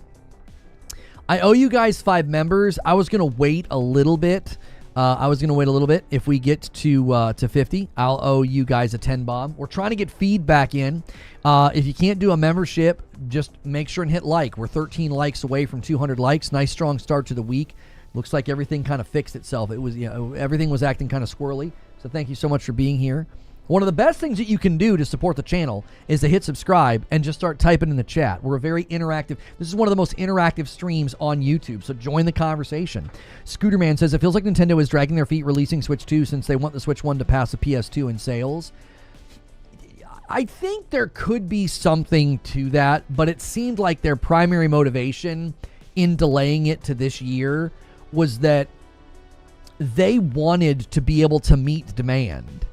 I owe you guys 5 members. I was going to wait a little bit. If we get to 50, I'll owe you guys a 10 bomb. We're trying to get feedback in. If you can't do a membership, just make sure and hit like. We're 13 likes away from 200 likes. Nice strong start to the week. Looks like everything kind of fixed itself. It was, everything was acting kind of squirrely. So thank you so much for being here. One of the best things that you can do to support the channel is to hit subscribe and just start typing in the chat. We're very interactive. This is one of the most interactive streams on YouTube, so join the conversation. Scooterman says, it feels like Nintendo is dragging their feet releasing Switch 2 since they want the Switch 1 to pass the PS2 in sales. I think there could be something to that, but it seemed like their primary motivation in delaying it to this year was that they wanted to be able to meet demand.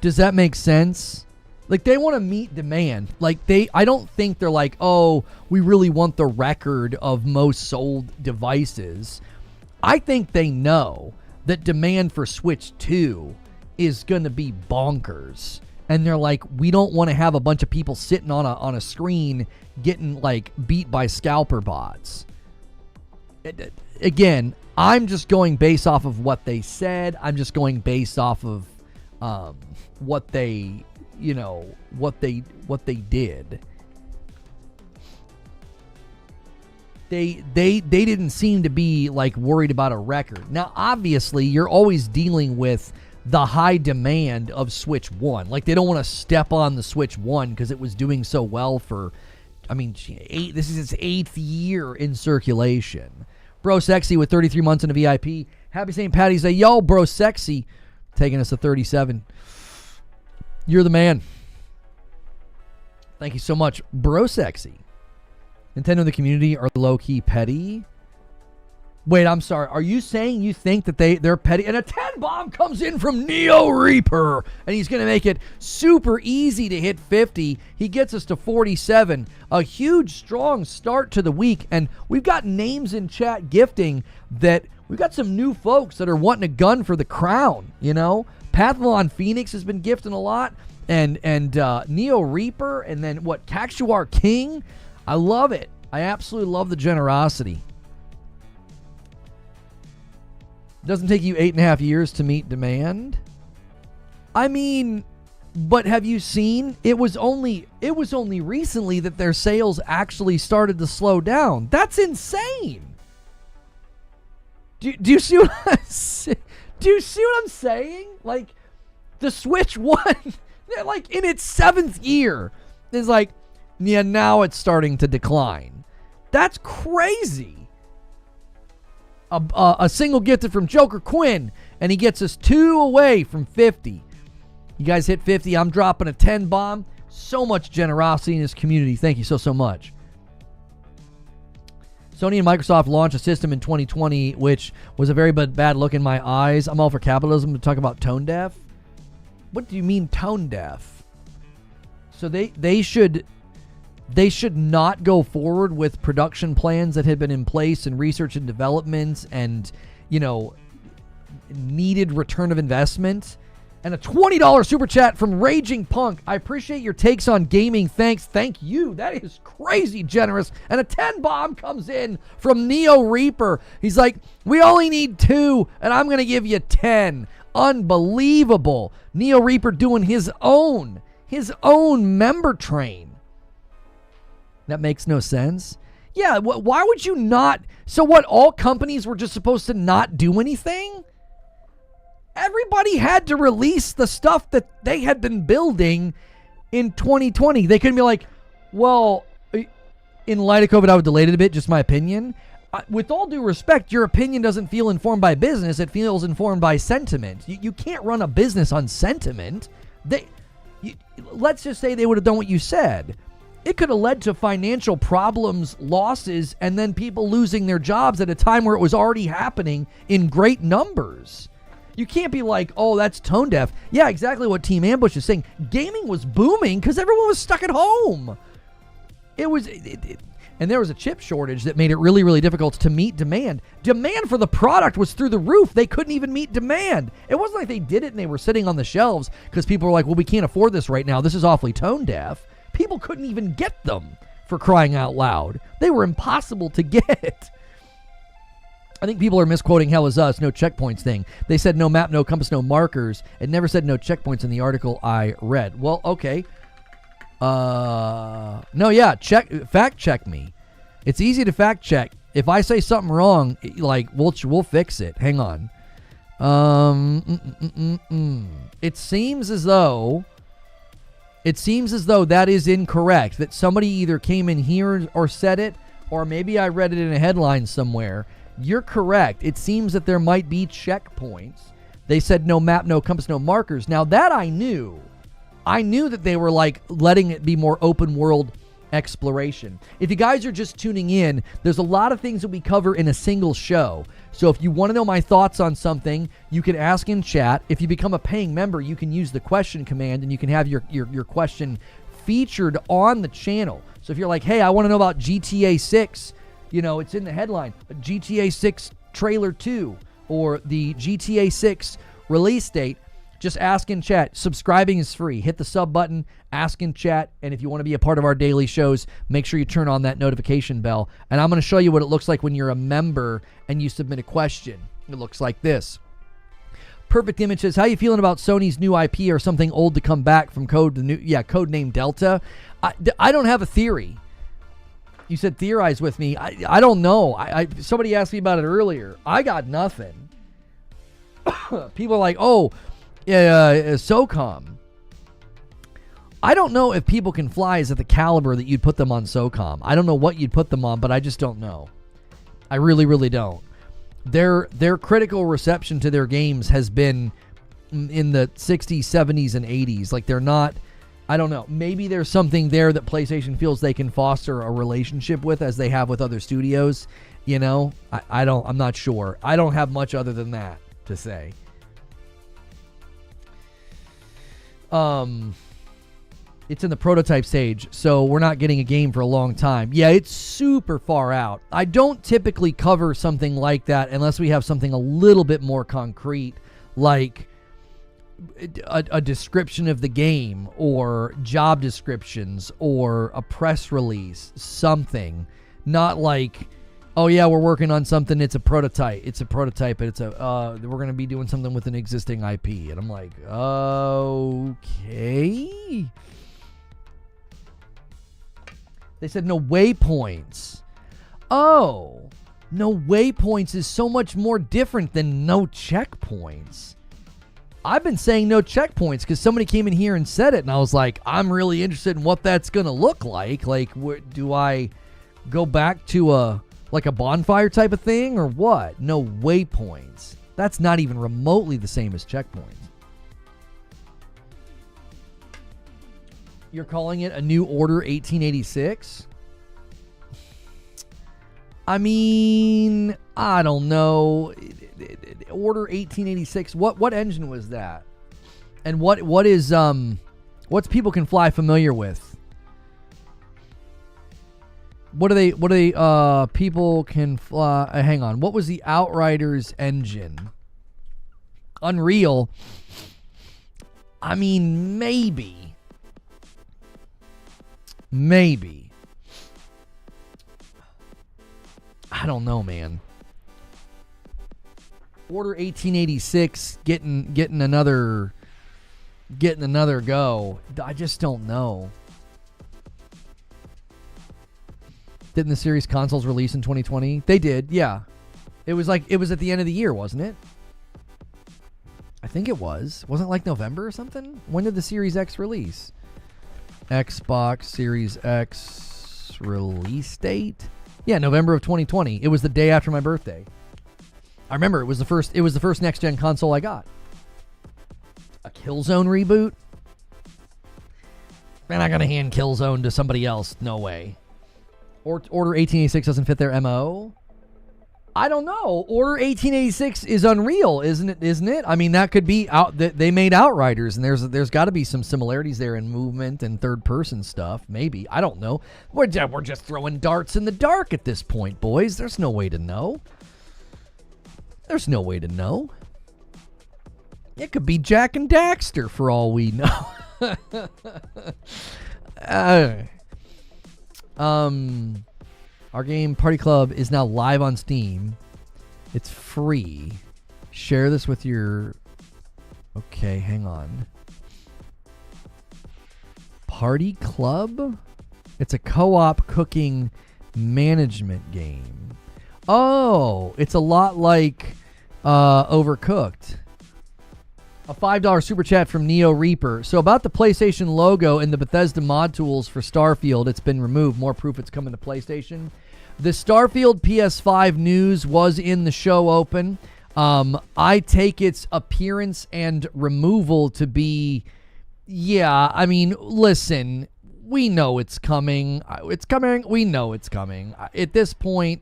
Does that make sense? Like, they want to meet demand. Like, I don't think they're like, oh, we really want the record of most sold devices. I think they know that demand for Switch 2 is going to be bonkers. And they're like, we don't want to have a bunch of people sitting on a screen getting, like, beat by scalper bots. Again, I'm just going based off of what they said. I'm just going based off of what they did. They didn't seem to be, like, worried about a record. Now, obviously, you're always dealing with the high demand of Switch 1. Like, they don't want to step on the Switch 1 because it was doing so well for, this is its 8th year in circulation. Bro Sexy with 33 months in a VIP. Happy St. Patty's Day. Yo, Bro Sexy. Taking us to 37. You're the man. Thank you so much, Bro Sexy. Nintendo and the community are low-key petty. Wait, I'm sorry. Are you saying you think that they're petty? And a 10 bomb comes in from Neo Reaper, and he's going to make it super easy to hit 50. He gets us to 47. A huge, strong start to the week, and we've got names in chat gifting that we've got some new folks that are wanting a gun for the crown, you know? Pathlon Phoenix has been gifting a lot, and Neo Reaper, and then Caxuar King. I love it. I absolutely love the generosity. Doesn't take you 8.5 years to meet demand. I mean, but have you seen? It was only recently that their sales actually started to slow down. That's insane. Do you see what do you see what I'm saying? Like, the Switch One, like in its 7th year, is like, yeah, now it's starting to decline. That's crazy. A single gifted from Joker Quinn, and he gets us 2 away from 50. You guys hit 50. I'm dropping a 10 bomb. So much generosity in this community. Thank you so much. Sony and Microsoft launched a system in 2020, which was a very bad look in my eyes. I'm all for capitalism to talk about tone deaf. What do you mean tone deaf? So they should not go forward with production plans that had been in place and research and development and, you know, needed return of investment. And a $20 super chat from Raging Punk. I appreciate your takes on gaming. Thanks. Thank you. That is crazy generous. And a 10 bomb comes in from Neo Reaper. He's like, we only need 2, and I'm going to give you 10. Unbelievable. Neo Reaper doing his own member train. That makes no sense. Yeah, why would you not? So what, all companies were just supposed to not do anything? Everybody had to release the stuff that they had been building in 2020. They couldn't be like, well, in light of COVID, I would delay it a bit, just my opinion. With all due respect, your opinion doesn't feel informed by business. It feels informed by sentiment. You can't run a business on sentiment. Let's just say they would have done what you said. It could have led to financial problems, losses, and then people losing their jobs at a time where it was already happening in great numbers. You can't be like, oh, that's tone deaf. Yeah, exactly what Team Ambush is saying. Gaming was booming because everyone was stuck at home. And there was a chip shortage that made it really, really difficult to meet demand. Demand for the product was through the roof. They couldn't even meet demand. It wasn't like they did it and they were sitting on the shelves because people were like, well, we can't afford this right now. This is awfully tone deaf. People couldn't even get them, for crying out loud. They were impossible to get. I think people are misquoting Hell Is Us, no checkpoints thing. They said no map, no compass, no markers. It never said no checkpoints in the article I read. Well, okay. No, yeah, fact check me. It's easy to fact check. If I say something wrong, like, we'll fix it. Hang on. It seems as though that is incorrect, that somebody either came in here or said it, or maybe I read it in a headline somewhere. You're correct. It seems that there might be checkpoints. They said no map, no compass, no markers. Now that I knew that they were like letting it be more open world exploration. If you guys are just tuning in, there's a lot of things that we cover in a single show. So if you want to know my thoughts on something, you can ask in chat. If you become a paying member, you can use the question command and you can have your question featured on the channel. So if you're like, hey, I want to know about GTA 6, you know, it's in the headline, GTA 6 trailer 2 or the GTA 6 release date, just ask in chat. Subscribing is free. Hit the sub button, ask in chat, and if you want to be a part of our daily shows, make sure you turn on that notification bell. And I'm going to show you what it looks like when you're a member and you submit a question. It looks like this. Perfect Image says, how you feeling about Sony's new IP or something old to come back from Codename Delta? I don't have a theory. You said theorize with me. I don't know. Somebody asked me about it earlier. I got nothing. People are like, oh, SOCOM. I don't know if people can fly at the caliber that you'd put them on SOCOM. I don't know what you'd put them on, but I just don't know. I really, really don't. Their critical reception to their games has been in the 60s, 70s, and 80s. Like, they're not I don't know. Maybe there's something there that PlayStation feels they can foster a relationship with, as they have with other studios. You know, I'm not sure. I don't have much other than that to say. It's in the prototype stage, so we're not getting a game for a long time. Yeah, it's super far out. I don't typically cover something like that unless we have something a little bit more concrete, like a description of the game or job descriptions or a press release, something. Not like, oh yeah, we're working on something, it's a prototype, we're going to be doing something with an existing IP. And I'm like, okay. They said no waypoints. Oh, no waypoints is so much more different than no checkpoints. I've been saying no checkpoints because somebody came in here and said it, and I was like, I'm really interested in what that's going to look like. Like, do I go back to a bonfire type of thing or what? No waypoints. That's not even remotely the same as checkpoints. You're calling it a new Order 1886? I mean, I don't know. Order 1886. What engine was that? And what is what's People Can Fly familiar with? What are they People Can Fly? Hang on. What was the Outriders engine? Unreal. I mean, maybe. I don't know, man. Order 1886 getting another go. I just don't know. Didn't the series consoles release in 2020? They did, yeah. It was at the end of the year, wasn't it? I think it was. Wasn't it like November or something? When did the Series X release? Xbox Series X release date? Yeah, November of 2020. It was the day after my birthday. I remember it was the first next gen console I got. A Killzone reboot? Man, I'm not gonna hand Killzone to somebody else. No way. Order 1886 doesn't fit their MO. I don't know. Order 1886 is Unreal, isn't it? I mean, that could be out. They made Outriders, and there's got to be some similarities there in movement and third person stuff. Maybe, I don't know. We're just throwing darts in the dark at this point, boys. There's no way to know. It could be Jack and Daxter for all we know. Our game Party Club is now live on Steam. It's free. Share this with your... Okay, hang on. Party Club? It's a co-op cooking management game. Oh, it's a lot like Overcooked. A $5 super chat from Neo Reaper. So about the PlayStation logo and the Bethesda mod tools for Starfield, it's been removed. More proof it's coming to PlayStation. The Starfield PS5 news was in the show open. I take its appearance and removal to be, yeah, I mean, listen, we know it's coming. We know it's coming. At this point,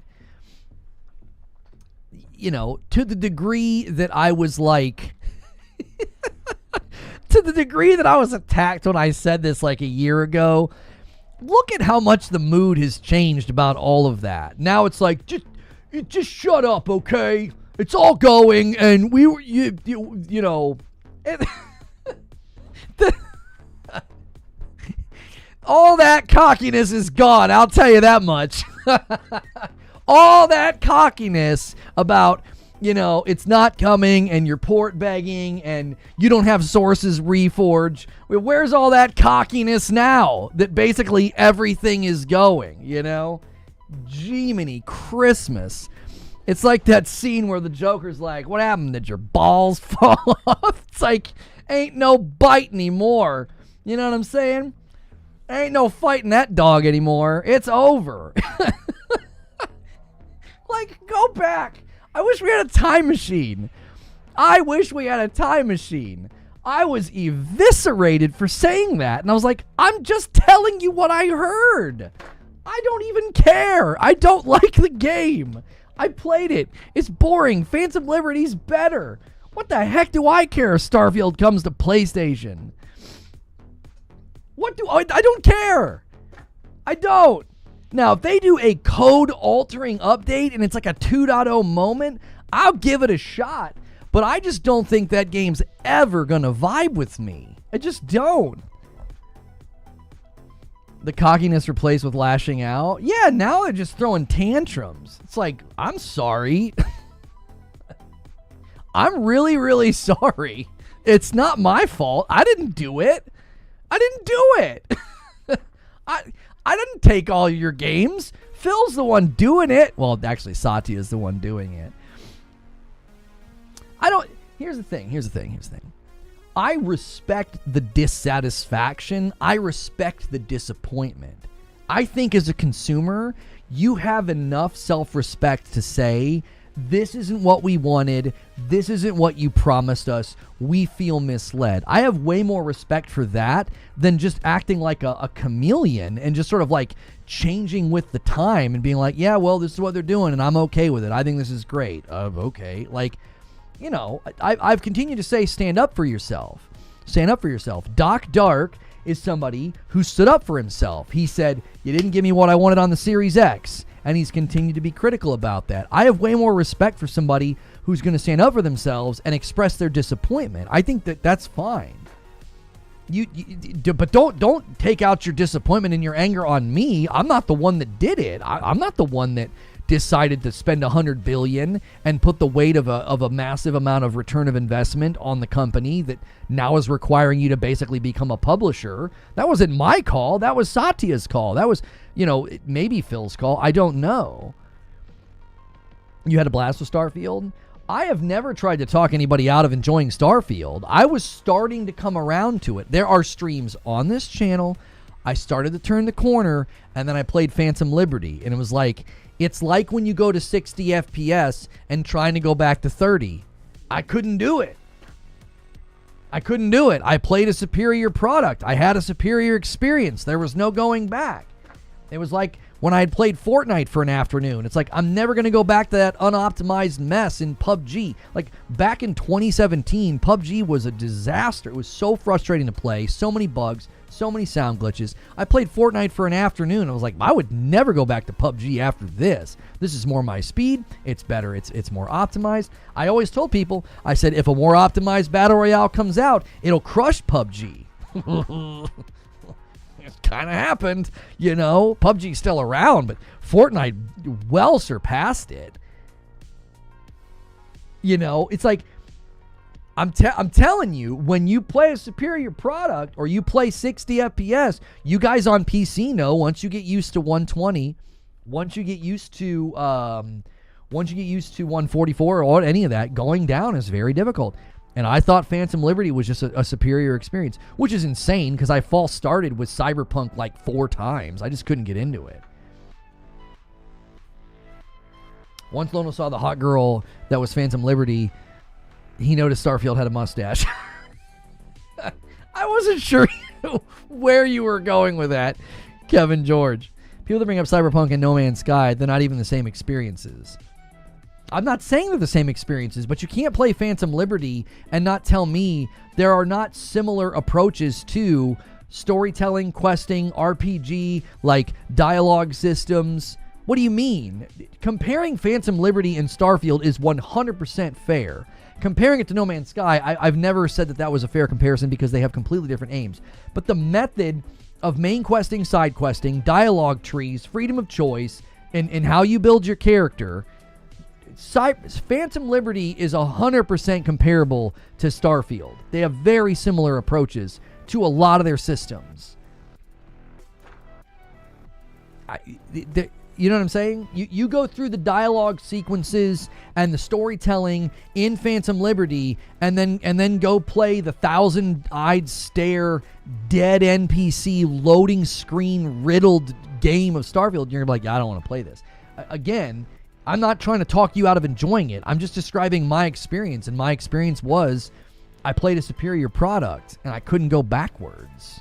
you know, to the degree that I was like... to the degree that I was attacked when I said this like a year ago, look at how much the mood has changed about all of that. Now it's like, just shut up, okay? It's all going, and we were, you know, all that cockiness is gone, I'll tell you that much. All that cockiness about... You know, it's not coming, and you're port begging, and you don't have sources, Reforge. Where's all that cockiness now that basically everything is going, you know? Jiminy Christmas. It's like that scene where the Joker's like, what happened? Did your balls fall off? It's like, ain't no bite anymore. You know what I'm saying? Ain't no fighting that dog anymore. It's over. Like, go back. I wish we had a time machine. I was eviscerated for saying that. And I was like, I'm just telling you what I heard. I don't even care. I don't like the game. I played it. It's boring. Phantom Liberty's better. What the heck do I care if Starfield comes to PlayStation? I don't care. I don't. Now, if they do a code-altering update and it's like a 2.0 moment, I'll give it a shot. But I just don't think that game's ever going to vibe with me. I just don't. The cockiness replaced with lashing out. Yeah, now they're just throwing tantrums. It's like, I'm sorry. I'm really, really sorry. It's not my fault. I didn't do it. I didn't do it. I didn't take all your games. Phil's the one doing it. Well, actually, Satya is the one doing it. Here's the thing. I respect the dissatisfaction. I respect the disappointment. I think as a consumer, you have enough self-respect to say, this isn't what we wanted. This isn't what you promised us. We feel misled. I have way more respect for that than just acting like a chameleon and just sort of like changing with the time and being like, yeah, well, this is what they're doing and I'm okay with it. I think this is great. Okay. Like, you know, I've continued to say, stand up for yourself. Stand up for yourself. Doc Dark is somebody who stood up for himself. He said, you didn't give me what I wanted on the Series X. And he's continued to be critical about that. I have way more respect for somebody who's going to stand up for themselves and express their disappointment. I think that that's fine. But don't take out your disappointment and your anger on me. I'm not the one that did it. I'm not the one that decided to spend $100 billion and put the weight of a massive amount of return of investment on the company that now is requiring you to basically become a publisher. That wasn't my call. That was Satya's call. That was, maybe Phil's call. I don't know. You had a blast with Starfield? I have never tried to talk anybody out of enjoying Starfield. I was starting to come around to it. There are streams on this channel. I started to turn the corner, and then I played Phantom Liberty, and it was like, it's like when you go to 60 FPS and trying to go back to 30. I couldn't do it. I played a superior product. I had a superior experience. There was no going back. It was like when I had played Fortnite for an afternoon. It's like, I'm never going to go back to that unoptimized mess in PUBG. Like, back in 2017, PUBG was a disaster. It was so frustrating to play. So many bugs. So many sound glitches. I played Fortnite for an afternoon. I was like, I would never go back to PUBG after this. This is more my speed. It's better. It's more optimized. I always told people, I said, if a more optimized Battle Royale comes out, it'll crush PUBG. It kind of happened, PUBG's still around, but Fortnite well surpassed it. It's like, I'm telling you, when you play a superior product or you play 60 FPS, you guys on PC know once you get used to 120, once you get used to 144 or any of that, going down is very difficult. And I thought Phantom Liberty was just a superior experience, which is insane because I false started with Cyberpunk like 4 times. I just couldn't get into it. Once Lono saw the hot girl that was Phantom Liberty, he noticed Starfield had a mustache. I wasn't sure where you were going with that, Kevin George. People that bring up Cyberpunk and No Man's Sky, they're not even the same experiences. I'm not saying they're the same experiences, but you can't play Phantom Liberty and not tell me there are not similar approaches to storytelling, questing, RPG, like dialogue systems. What do you mean? Comparing Phantom Liberty and Starfield is 100% fair. Comparing it to No Man's Sky, I've never said that was a fair comparison because they have completely different aims. But the method of main questing, side questing, dialogue trees, freedom of choice, and how you build your character, Phantom Liberty is 100% comparable to Starfield. They have very similar approaches to a lot of their systems. You know what I'm saying? You go through the dialogue sequences and the storytelling in Phantom Liberty and then go play the 1,000-eyed stare, dead NPC, loading screen, riddled game of Starfield. You're like, I don't want to play this. Again, I'm not trying to talk you out of enjoying it. I'm just describing my experience, and my experience was I played a superior product, and I couldn't go backwards.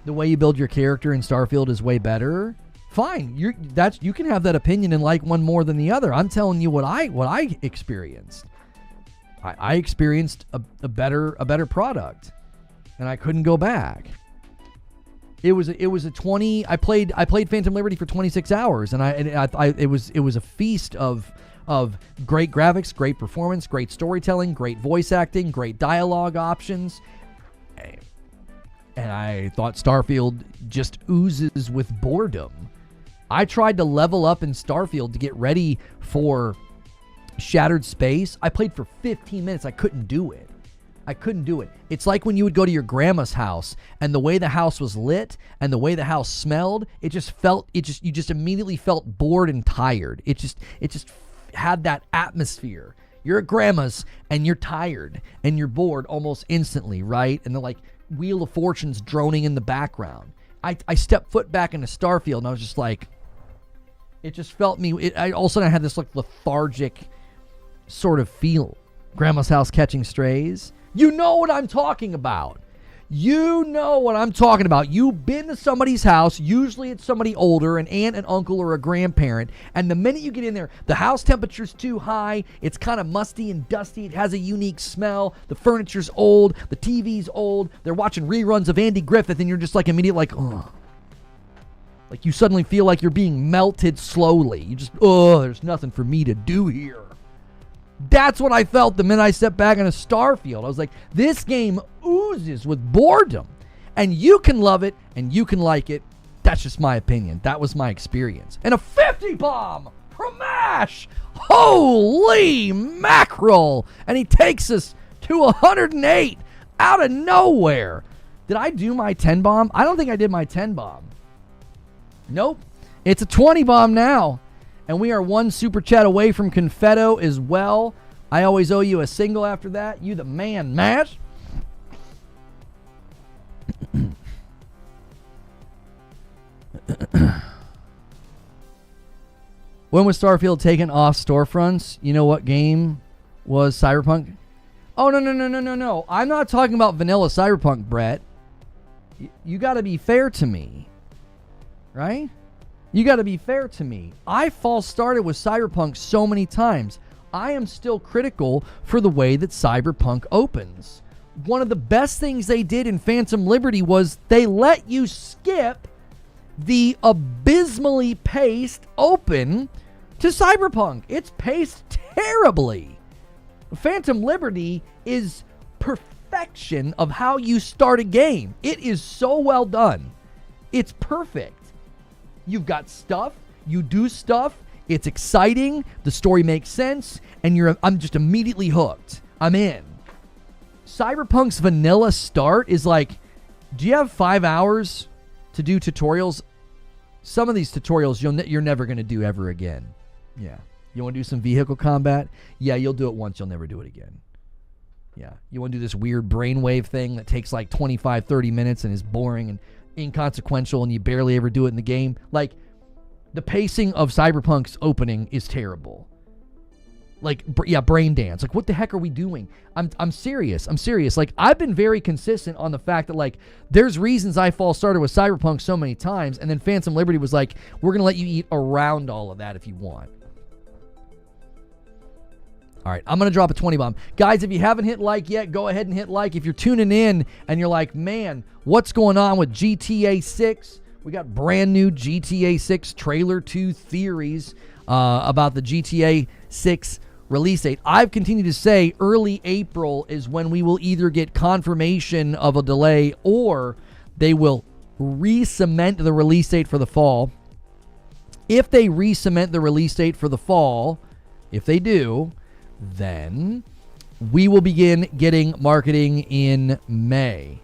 The way you build your character in Starfield is way better. Fine, you can have that opinion and like one more than the other. I'm telling you what I experienced. I experienced a better product, and I couldn't go back. It was a 20. I played Phantom Liberty for 26 hours, and it was a feast of great graphics, great performance, great storytelling, great voice acting, great dialogue options. And I thought Starfield just oozes with boredom. I tried to level up in Starfield to get ready for Shattered Space. I played for 15 minutes. I couldn't do it. It's like when you would go to your grandma's house, and the way the house was lit and the way the house smelled, you just immediately felt bored and tired. It just had that atmosphere. You're at grandma's and you're tired and you're bored almost instantly, right? And the Wheel of Fortune's droning in the background. I stepped foot back into Starfield, and I was just like, it just felt me. I all of a sudden I had this lethargic sort of feel. Grandma's house catching strays. You know what I'm talking about. You've been to somebody's house. Usually it's somebody older, an aunt, an uncle, or a grandparent. And the minute you get in there, the house temperature's too high. It's kind of musty and dusty. It has a unique smell. The furniture's old. The TV's old. They're watching reruns of Andy Griffith, and you're just immediately ugh. Like you suddenly feel like you're being melted slowly. You just, there's nothing for me to do here. That's what I felt the minute I stepped back into Starfield. I was like, this game oozes with boredom. And you can love it, and you can like it. That's just my opinion. That was my experience. And a 50 bomb from Ash. Holy mackerel. And he takes us to 108 out of nowhere. Did I do my 10 bomb? I don't think I did my 10 bomb. Nope. It's a 20 bomb now. And we are one super chat away from Confetto as well. I always owe you a single after that. You the man, Matt. When was Starfield taken off storefronts? You know what game was Cyberpunk? Oh, no. I'm not talking about vanilla Cyberpunk, Brett. You got to be fair to me. Right? You got to be fair to me. I false started with Cyberpunk so many times. I am still critical for the way that Cyberpunk opens. One of the best things they did in Phantom Liberty was they let you skip the abysmally paced open to Cyberpunk. It's paced terribly. Phantom Liberty is perfection of how you start a game. It is so well done. It's perfect. You've got stuff, you do stuff, it's exciting, the story makes sense, and I'm just immediately hooked. I'm in. Cyberpunk's vanilla start is like, do you have 5 hours to do tutorials? Some of these tutorials you're never going to do ever again. Yeah. You want to do some vehicle combat? Yeah, you'll do it once, you'll never do it again. Yeah. You want to do this weird brainwave thing that takes like 25, 30 minutes and is boring and inconsequential, and you barely ever do it in the game. Like, the pacing of Cyberpunk's opening is terrible. Like, brain dance. Like, what the heck are we doing? I'm serious. Like, I've been very consistent on the fact that, like, there's reasons I false started with Cyberpunk so many times, and then Phantom Liberty was like, we're gonna let you eat around all of that if you want. All right, I'm going to drop a 20 bomb. Guys, if you haven't hit like yet, go ahead and hit like. If you're tuning in and you're like, man, what's going on with GTA 6? We got brand new GTA 6 trailer 2 theories about the GTA 6 release date. I've continued to say early April is when we will either get confirmation of a delay or they will re-cement the release date for the fall. If they re-cement the release date for the fall, if they do, then we will begin getting marketing in May.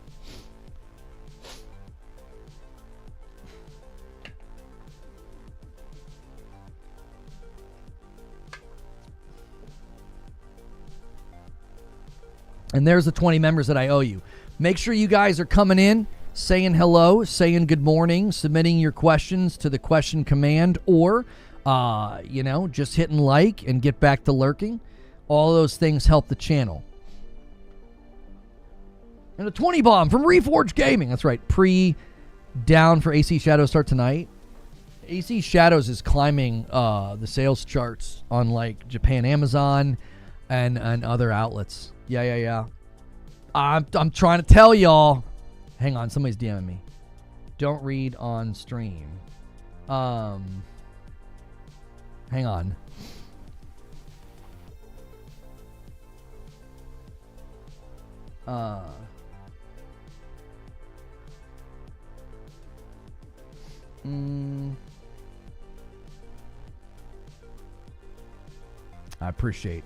And there's the 20 members that I owe you. Make sure you guys are coming in, saying hello, saying good morning, submitting your questions to the question command, or, just hitting like and get back to lurking. All those things help the channel. And a 20 bomb from Reforge Gaming. That's right. Down for AC Shadows start tonight. AC Shadows is climbing the sales charts on like Japan Amazon and other outlets. Yeah. I'm trying to tell y'all. Hang on, somebody's DMing me. Don't read on stream. Hang on. I appreciate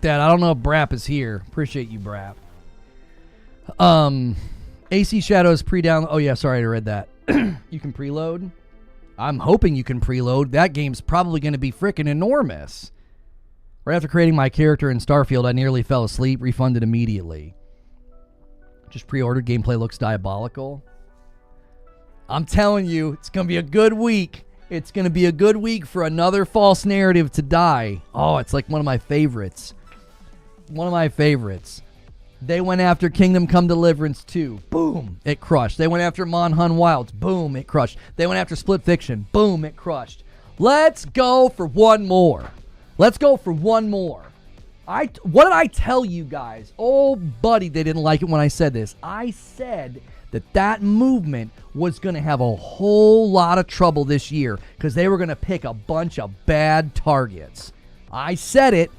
that. I don't know if Brap is here. Appreciate you, Brap. AC Shadows pre-down. Oh yeah, sorry, I read that. You can preload. I'm hoping you can preload. That game's probably going to be freaking enormous. Right after creating my character in Starfield, I nearly fell asleep. Refunded immediately. Just pre-ordered. Gameplay looks diabolical. I'm telling you, it's going to be a good week. It's going to be a good week for another false narrative to die. Oh, it's like one of my favorites. They went after Kingdom Come Deliverance 2. Boom, it crushed. They went after Monhun Wilds. Boom, it crushed. They went after Split Fiction. Boom, it crushed. Let's go for one more. What did I tell you guys? Oh, buddy, they didn't like it when I said this. I said that movement was going to have a whole lot of trouble this year because they were going to pick a bunch of bad targets. I said it.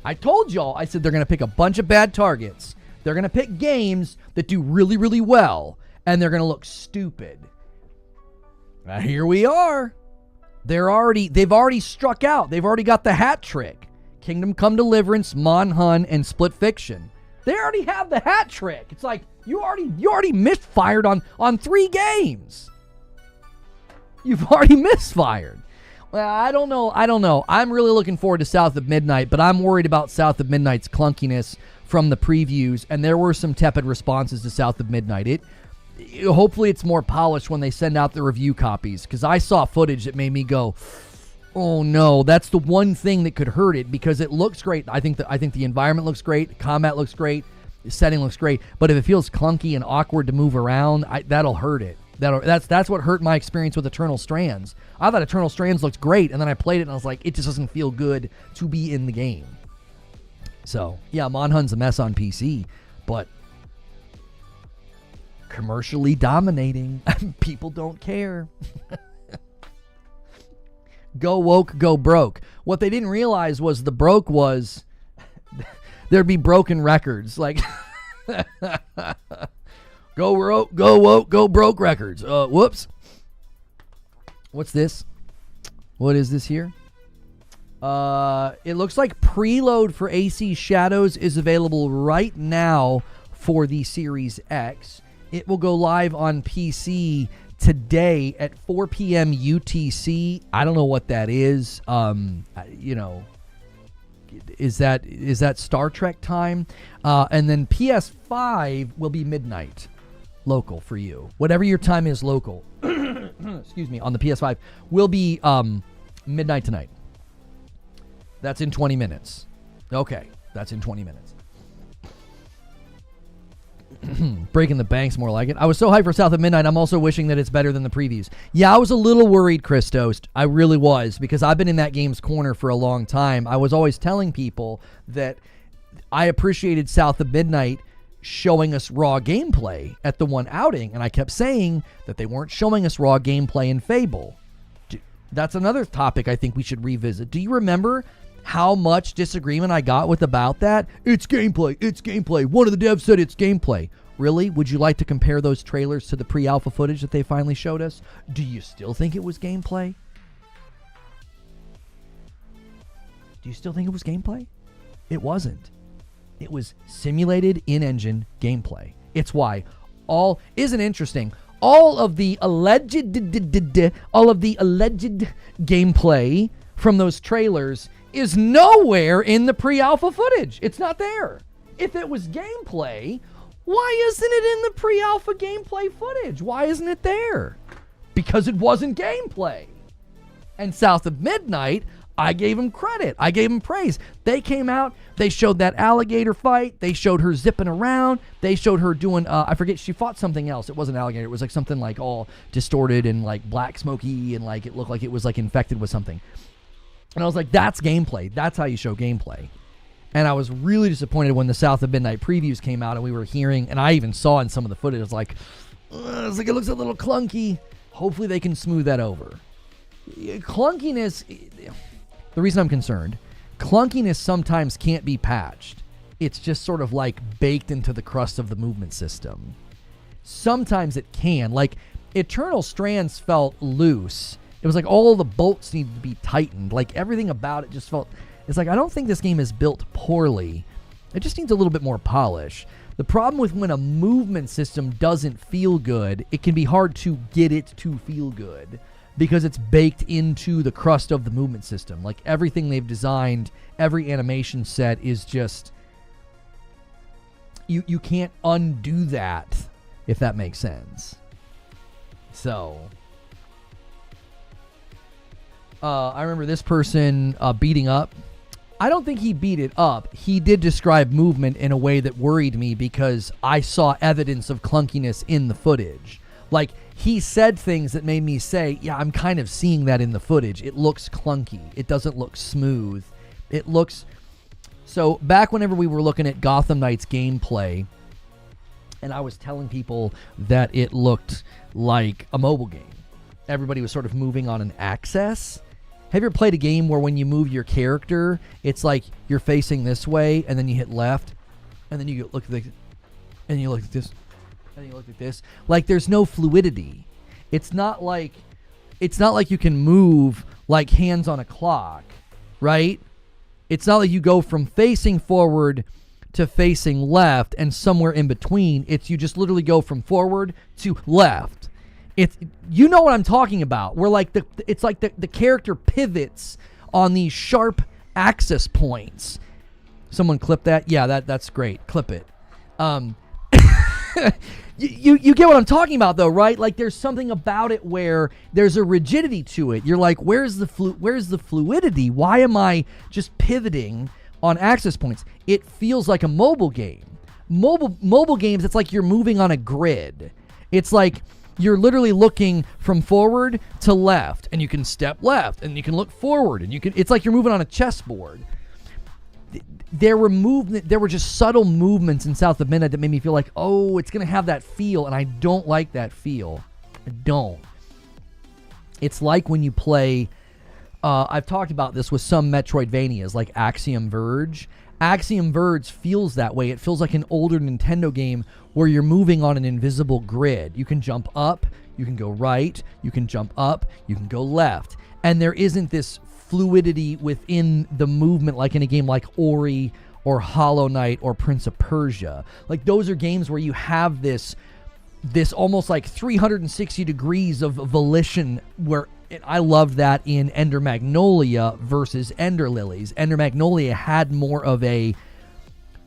I told y'all. I said they're going to pick a bunch of bad targets. They're going to pick games that do really, really well, and they're going to look stupid. Now, here we are. They've already struck out. They've already got the hat trick. Kingdom Come Deliverance, Monhun, and Split Fiction. They already have the hat trick. It's like, you already misfired on 3 games. You've already misfired. Well, I don't know. I'm really looking forward to South of Midnight, but I'm worried about South of Midnight's clunkiness from the previews, and there were some tepid responses to South of Midnight. Hopefully it's more polished when they send out the review copies, because I saw footage that made me go, oh no, that's the one thing that could hurt it, because it looks great. I think the environment looks great, the combat looks great, the setting looks great, but if it feels clunky and awkward to move around, that'll hurt it. That's what hurt my experience with Eternal Strands. I thought Eternal Strands looked great, and then I played it and I was like, it just doesn't feel good to be in the game. So yeah, Monhun's a mess on PC, but commercially dominating. People don't care. Go woke, go broke. What they didn't realize was the broke was there'd be broken records. Like, go woke, go broke records. Whoops. What's this? What is this here? It looks like preload for AC Shadows is available right now for the Series X. It will go live on PC today at 4 p.m. UTC. I don't know what that is. Is that Star Trek time? And then PS5 will be midnight local for you. Whatever your time is local, excuse me, on the PS5 will be midnight tonight. That's in 20 minutes. Okay, that's in 20 minutes. Breaking the bank's more like it. I was so hyped for South of Midnight, I'm also wishing that it's better than the previews. Yeah, I was a little worried, Chris Toast. I really was, because I've been in that game's corner for a long time. I was always telling people that I appreciated South of Midnight showing us raw gameplay at the one outing, and I kept saying that they weren't showing us raw gameplay in Fable. That's another topic I think we should revisit. Do you remember how much disagreement I got with about that? It's gameplay. One of the devs said it's gameplay. Really? Would you like to compare those trailers to the pre-alpha footage that they finally showed us? Do you still think it was gameplay? Do you still think it was gameplay? It wasn't. It was simulated in-engine gameplay. It's why isn't interesting? All of the alleged gameplay from those trailers is nowhere in the pre-alpha footage. It's not there. If it was gameplay, why isn't it in the pre-alpha gameplay footage? Why isn't it there? Because it wasn't gameplay. And South of Midnight, I gave them credit. I gave them praise. They came out. They showed that alligator fight. They showed her zipping around. They showed her doing, I forget, she fought something else. It wasn't alligator. It was like something like all distorted and like black smoky and like it looked like it was like infected with something. And I was like, that's gameplay. That's how you show gameplay. And I was really disappointed when the South of Midnight previews came out and we were hearing, and I even saw in some of the footage, it was like, it looks a little clunky. Hopefully they can smooth that over. Clunkiness, the reason I'm concerned, clunkiness sometimes can't be patched. It's just sort of like baked into the crust of the movement system. Sometimes it can. Like, Eternal Strands felt loose. It was like all the bolts needed to be tightened. Like, everything about it just felt... It's like, I don't think this game is built poorly. It just needs a little bit more polish. The problem with when a movement system doesn't feel good, it can be hard to get it to feel good because it's baked into the crust of the movement system. Like, everything they've designed, every animation set is just... You can't undo that, if that makes sense. So... I remember this person beating up. I don't think he beat it up. He did describe movement in a way that worried me because I saw evidence of clunkiness in the footage. Like, he said things that made me say, yeah, I'm kind of seeing that in the footage. It looks clunky. It doesn't look smooth. It looks... So, back whenever we were looking at Gotham Knights gameplay, and I was telling people that it looked like a mobile game. Everybody was sort of moving on an axis. Have you ever played a game where when you move your character, it's like you're facing this way, and then you hit left, and then you look at this, and you look at this, and you look at this. Like, there's no fluidity. It's not like you can move like hands on a clock, right? It's not like you go from facing forward to facing left and somewhere in between. It's you just literally go from forward to left. It's, you know what I'm talking about. Where like it's like the character pivots on these sharp axis points. Someone clip that? Yeah, that's great. Clip it. You get what I'm talking about though, right? Like there's something about it where there's a rigidity to it. You're like, where's the fluidity? Why am I just pivoting on axis points? It feels like a mobile game. Mobile games, it's like you're moving on a grid. It's like you're literally looking from forward to left, and you can step left, and you can look forward, and it's like you're moving on a chessboard. There were just subtle movements in South of Midnight that made me feel like, oh, it's going to have that feel, and I don't like that feel. I don't. It's like when you play, I've talked about this with some Metroidvanias, like Axiom Verge. Axiom Verge feels that way. It feels like an older Nintendo game where you're moving on an invisible grid. You can jump up, you can go right, you can jump up, you can go left. And there isn't this fluidity within the movement like in a game like Ori or Hollow Knight or Prince of Persia. Like those are games where you have this almost like 360 degrees of volition where I loved that in Ender Magnolia versus Ender Lilies. Ender Magnolia had more of a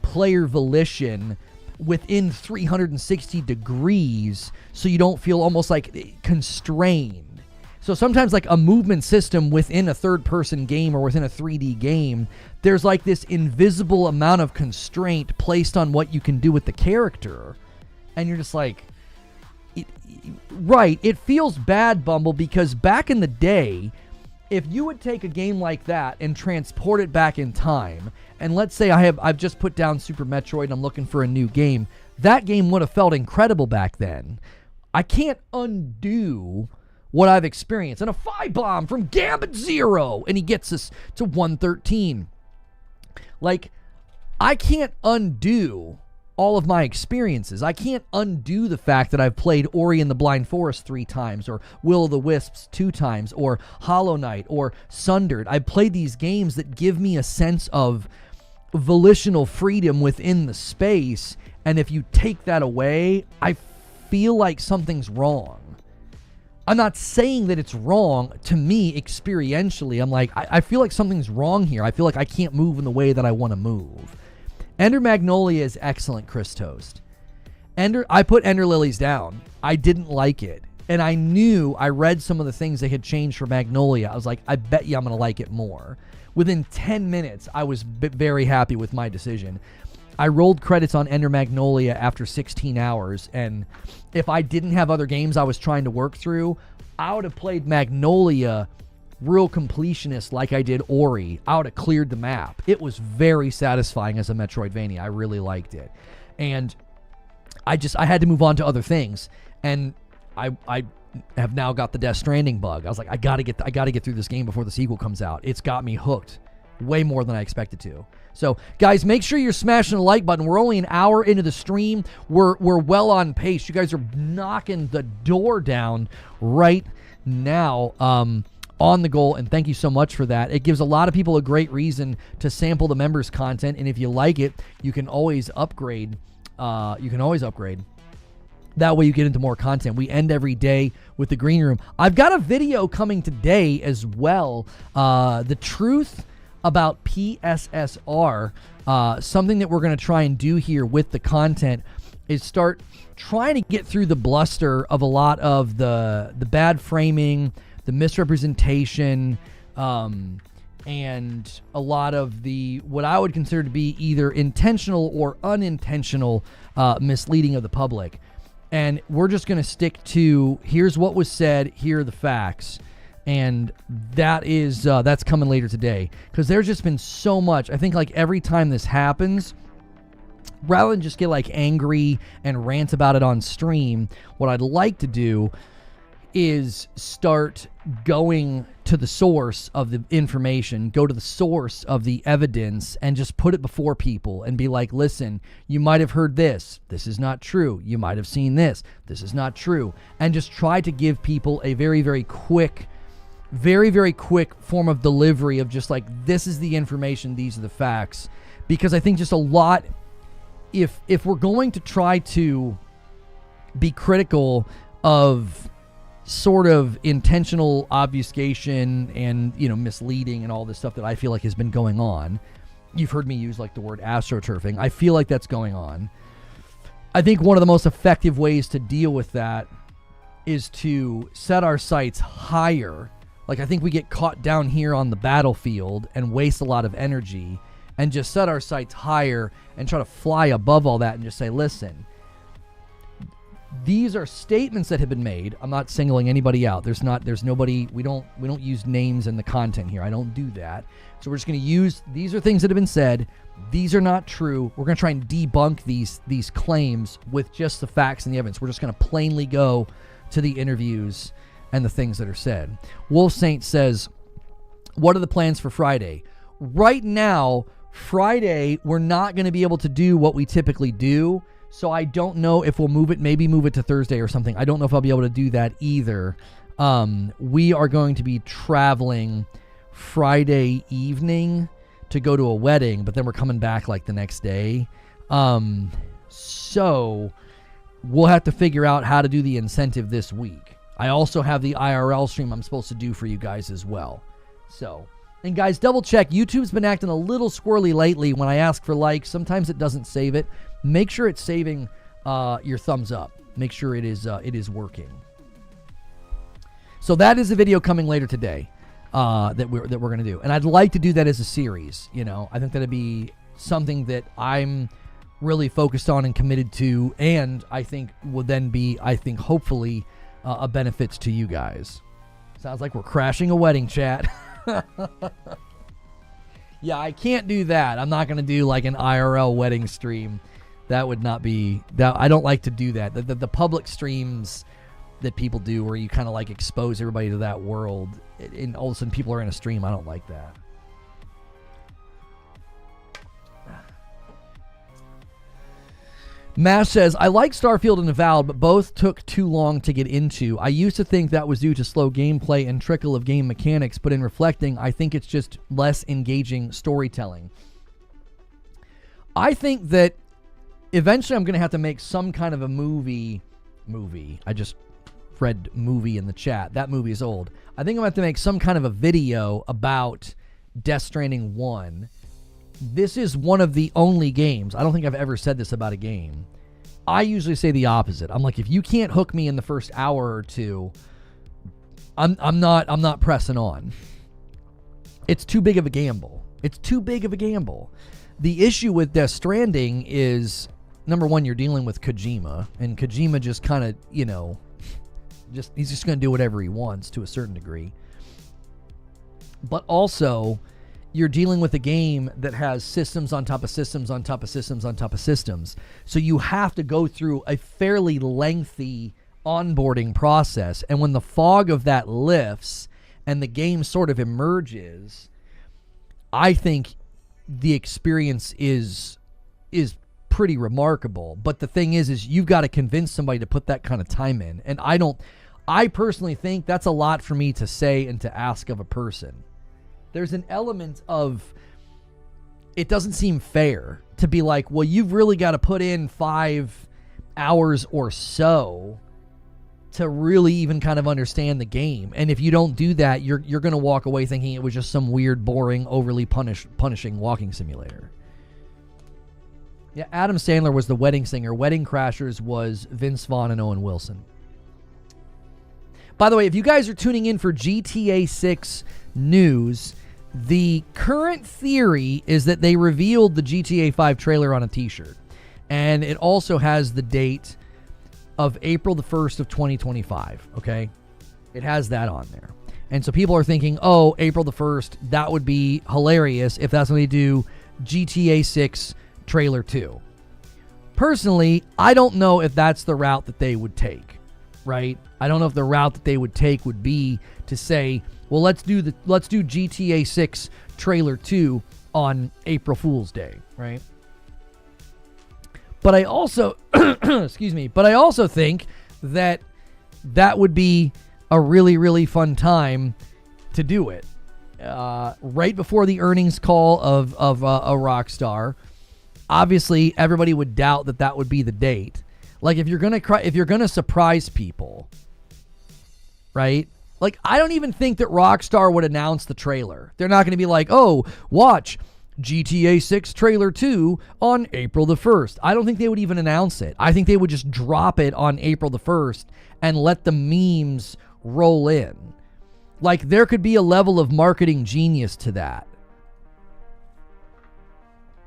player volition within 360 degrees, so you don't feel almost like constrained. So sometimes like a movement system within a third-person game or within a 3D game, there's like this invisible amount of constraint placed on what you can do with the character. And you're just like... Right, it feels bad, Bumble, because back in the day, if you would take a game like that and transport it back in time, and let's say I've just put down Super Metroid and I'm looking for a new game, that game would have felt incredible back then. I can't undo what I've experienced. And a 5-bomb from Gambit Zero, and he gets us to 113. Like, I can't undo all of my experiences. I can't undo the fact that I've played Ori and the Blind Forest 3 times, or Will o' the Wisps 2 times, or Hollow Knight, or Sundered. I've played these games that give me a sense of volitional freedom within the space, and if you take that away, I feel like something's wrong. I'm not saying that it's wrong. To me, experientially, I'm like, I feel like something's wrong here. I feel like I can't move in the way that I want to move. Ender Magnolia is excellent, Chris Toast. I put Ender Lilies down. I didn't like it. And I read some of the things they had changed for Magnolia. I was like, I bet you I'm going to like it more. Within 10 minutes, I was very happy with my decision. I rolled credits on Ender Magnolia after 16 hours, and if I didn't have other games I was trying to work through, I would have played Magnolia real completionist like I did Ori. I would have cleared the map. It was very satisfying as a Metroidvania. I really liked it. And I had to move on to other things. And I have now got the Death Stranding bug. I was like, I gotta get through this game before the sequel comes out. It's got me hooked way more than I expected to. So, guys, make sure you're smashing the like button. We're only an hour into the stream. We're well on pace. You guys are knocking the door down right now on the goal, and thank you so much for that. It gives a lot of people a great reason to sample the members' content, and if you like it, you can always upgrade. That way you get into more content. We end every day with the green room. I've got a video coming today as well. The truth about PSSR, something that we're going to try and do here with the content is start trying to get through the bluster of a lot of the bad framing, the misrepresentation, and a lot of the what I would consider to be either intentional or unintentional misleading of the public. And we're just going to stick to here's what was said, here are the facts. And that's coming later today, because there's just been so much. I think like every time this happens, rather than just get like angry and rant about it on stream, what I'd like to do is start going to the source of the information, go to the source of the evidence, and just put it before people and be like, listen, you might have heard this. This is not true. You might have seen this. This is not true. And just try to give people a very, very quick form of delivery of just like, this is the information, these are the facts. Because I think just a lot, if we're going to try to be critical of sort of intentional obfuscation and, misleading and all this stuff that I feel like has been going on, you've heard me use like the word astroturfing. I feel like that's going on. I think one of the most effective ways to deal with that is to set our sights higher. Like, I think we get caught down here on the battlefield and waste a lot of energy, and just set our sights higher and try to fly above all that and just say, listen, these are statements that have been made. I'm not singling anybody out. There's nobody, we don't use names in the content here. I don't do that. So we're just going to use, these are things that have been said. These are not true. We're going to try and debunk these claims with just the facts and the evidence. We're just going to plainly go to the interviews and the things that are said. Wolf Saint says, what are the plans for Friday? Right now, Friday, we're not going to be able to do what we typically do. So I don't know if we'll maybe move it to Thursday or something. I don't know if I'll be able to do that either. We are going to be traveling Friday evening to go to a wedding, but then we're coming back like the next day. So we'll have to figure out how to do the incentive this week. I also have the IRL stream I'm supposed to do for you guys as well. So, and guys, double check. YouTube's been acting a little squirrely lately when I ask for likes. Sometimes it doesn't save it. Make sure it's saving your thumbs up. Make sure it is working. So that is a video coming later today that we're going to do. And I'd like to do that as a series. I think that'd be something that I'm really focused on and committed to, and I think will then be, hopefully, a benefit to you guys. Sounds like we're crashing a wedding, chat. Yeah, I can't do that. I'm not going to do like an IRL wedding stream. That would not be that. I don't like to do that. The public streams that people do where you kind of like expose everybody to that world, and all of a sudden people are in a stream. I don't like that. Mash says, I like Starfield and Avowed, but both took too long to get into. I used to think that was due to slow gameplay and trickle of game mechanics, but in reflecting, I think it's just less engaging storytelling. I think that eventually I'm going to have to make some kind of a movie. I just read movie in the chat. That movie is old. I think I'm going to have to make some kind of a video about Death Stranding 1. This is one of the only games, I don't think I've ever said this about a game, I usually say the opposite. I'm like, if you can't hook me in the first hour or two, I'm not pressing on. It's too big of a gamble. It's too big of a gamble. The issue with Death Stranding is, number one, you're dealing with Kojima, and Kojima just kind of, he's just going to do whatever he wants to a certain degree. But also, you're dealing with a game that has systems on top of systems on top of systems on top of systems. So you have to go through a fairly lengthy onboarding process. And when the fog of that lifts and the game sort of emerges, I think the experience is pretty remarkable. But the thing is you've got to convince somebody to put that kind of time in. And I personally think that's a lot for me to say and to ask of a person. There's an element of, it doesn't seem fair to be like, well, you've really got to put in 5 hours or so to really even kind of understand the game. And if you don't do that, you're going to walk away thinking it was just some weird, boring, overly punishing walking simulator. Yeah, Adam Sandler was the wedding singer. Wedding Crashers was Vince Vaughn and Owen Wilson. By the way, if you guys are tuning in for GTA 6 news, the current theory is that they revealed the GTA 5 trailer on a t-shirt. And it also has the date of April the 1st of 2025, okay? It has that on there. And so people are thinking, oh, April the 1st, that would be hilarious if that's when they do GTA 6 trailer 2. Personally, I don't know if that's the route that they would take, right? I don't know if the route that they would take would be to say, well, let's do GTA 6 trailer 2 on April Fool's Day, right? But I also, but I also think that would be a really, really fun time to do it. Right before the earnings call of a Rockstar, obviously everybody would doubt that would be the date. Like if you're gonna surprise people, right? Like I don't even think that Rockstar would announce the trailer. They're not going to be like, oh, watch GTA 6 trailer 2 on April the 1st. I don't think they would even announce it. I think they would just drop it on April the 1st and let the memes roll in. Like there could be a level of marketing genius to that.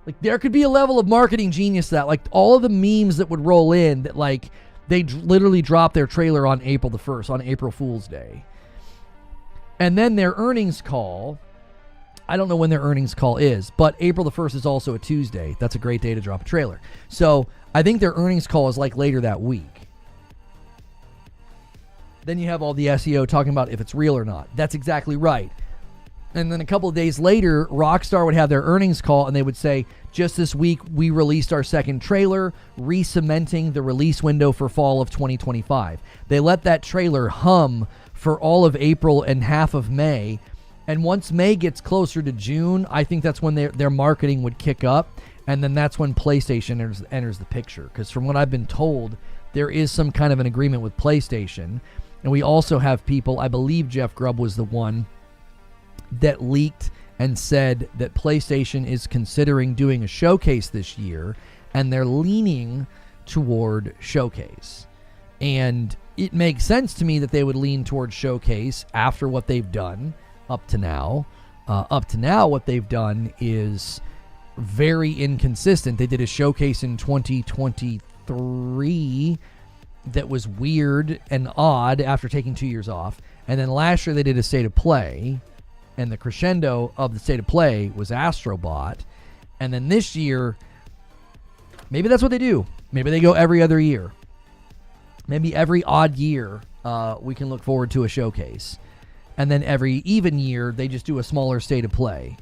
Like there could be a level of marketing genius to that. Like all of the memes that would roll in that like they literally drop their trailer on April the 1st, on April Fool's Day. And then their earnings call, I don't know when their earnings call is, but April the 1st is also a Tuesday. That's a great day to drop a trailer. So I think their earnings call is like later that week. Then you have all the SEO talking about if it's real or not. That's exactly right. And then a couple of days later, Rockstar would have their earnings call and they would say, just this week, we released our second trailer, re-cementing the release window for fall of 2025. They let that trailer hum for all of April and half of May. And once May gets closer to June, I think that's when their marketing would kick up. And then that's when PlayStation enters the picture. Because from what I've been told, there is some kind of an agreement with PlayStation. And we also have people, I believe Jeff Grubb was the one that leaked and said that PlayStation is considering doing a showcase this year. And they're leaning toward showcase. And it makes sense to me that they would lean towards showcase after what they've done up to now. What they've done is very inconsistent. They did a showcase in 2023 that was weird and odd after taking 2 years off. And then last year they did a state of play. And the crescendo of the state of play was Astrobot. And then this year, maybe that's what they do. Maybe they go every other year. Maybe every odd year, we can look forward to a showcase. And then every even year, they just do a smaller state of play.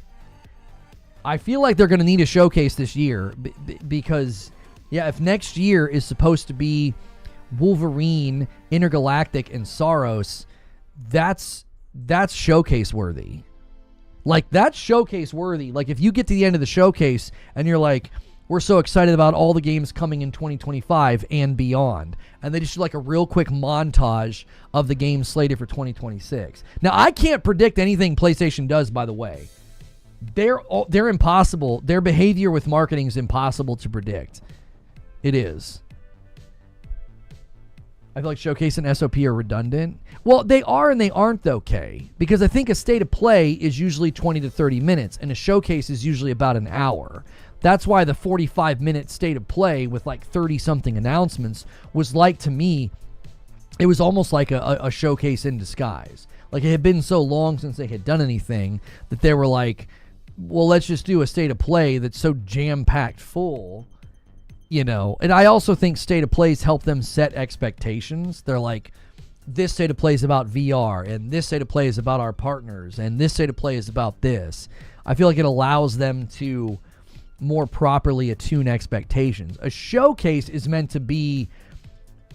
I feel like they're going to need a showcase this year because, yeah, if next year is supposed to be Wolverine, Intergalactic, and Saros, that's showcase worthy. Like, that's showcase worthy. Like, if you get to the end of the showcase and you're like, we're so excited about all the games coming in 2025 and beyond. And they just do like a real quick montage of the games slated for 2026. Now, I can't predict anything PlayStation does, by the way. They're impossible. Their behavior with marketing is impossible to predict. It is. I feel like Showcase and SOP are redundant. Well, they are and they aren't, though, Kay. Because I think a state of play is usually 20 to 30 minutes, and a showcase is usually about an hour. That's why the 45-minute state of play with like 30-something announcements was like, to me, it was almost like a showcase in disguise. Like, it had been so long since they had done anything that they were like, well, let's just do a state of play that's so jam-packed full. You know, and I also think state of plays help them set expectations. They're like, this state of play is about VR, and this state of play is about our partners, and this state of play is about this. I feel like it allows them to more properly attune expectations. A showcase is meant to be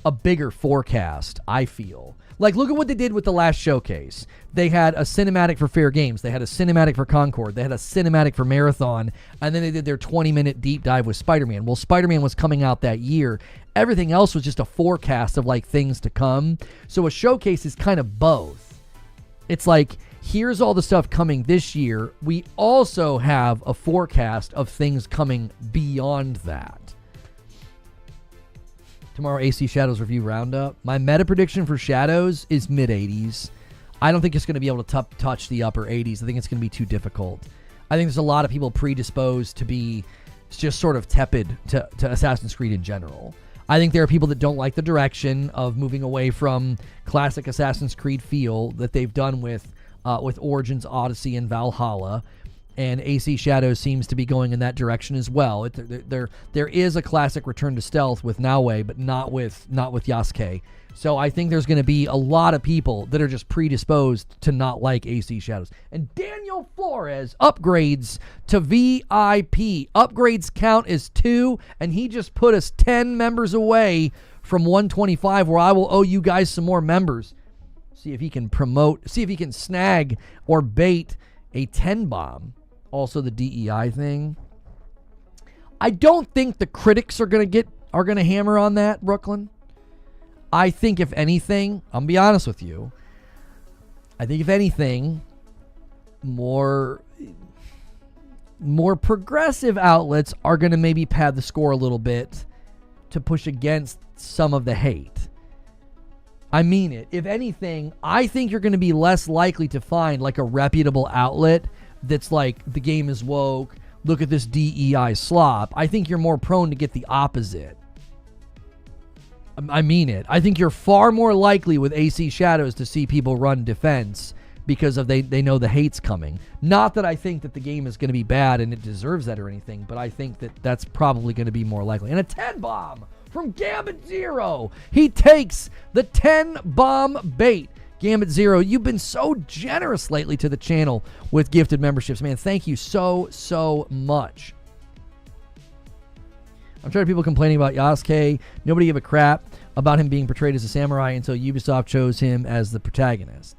a bigger forecast, I feel. Like, look at what they did with the last showcase. They had a cinematic for Fair Games. They had a cinematic for Concord. They had a cinematic for Marathon. And then they did their 20-minute deep dive with Spider-Man. Well, Spider-Man was coming out that year. Everything else was just a forecast of, like, things to come. So a showcase is kind of both. It's like, here's all the stuff coming this year. We also have a forecast of things coming beyond that. Tomorrow, AC Shadows review roundup. My meta prediction for Shadows is mid-80s. I don't think it's going to be able to touch the upper 80s. I think it's going to be too difficult. I think there's a lot of people predisposed to be just sort of tepid to Assassin's Creed in general. I think there are people that don't like the direction of moving away from classic Assassin's Creed feel that they've done with Origins, Odyssey, and Valhalla. And AC Shadows seems to be going in that direction as well. There is a classic return to stealth with Naue, but not with Yasuke. So I think there's going to be a lot of people that are just predisposed to not like AC Shadows. And Daniel Flores upgrades to VIP. Upgrades count as 2, and he just put us 10 members away from 125, where I will owe you guys some more members. See if he can snag or bait a 10 bomb. Also the DEI thing. I don't think the critics are gonna hammer on that, Brooklyn. I think if anything, I'm gonna be honest with you, I think if anything, more progressive outlets are gonna maybe pad the score a little bit to push against some of the hate. I mean it. If anything, I think you're gonna be less likely to find like a reputable outlet that's like, the game is woke, look at this DEI slop. I think you're more prone to get the opposite. I mean it. I think you're far more likely with AC Shadows to see people run defense because of they know the hate's coming. Not that I think that the game is going to be bad and it deserves that or anything, but I think that that's probably going to be more likely. And a 10 bomb from Gambit Zero. He takes the 10 bomb bait. Gambit Zero, you've been so generous lately to the channel with gifted memberships, man. Thank you so much. I'm tired of people complaining about Yasuke. Nobody gave a crap about him being portrayed as a samurai until Ubisoft chose him as the protagonist.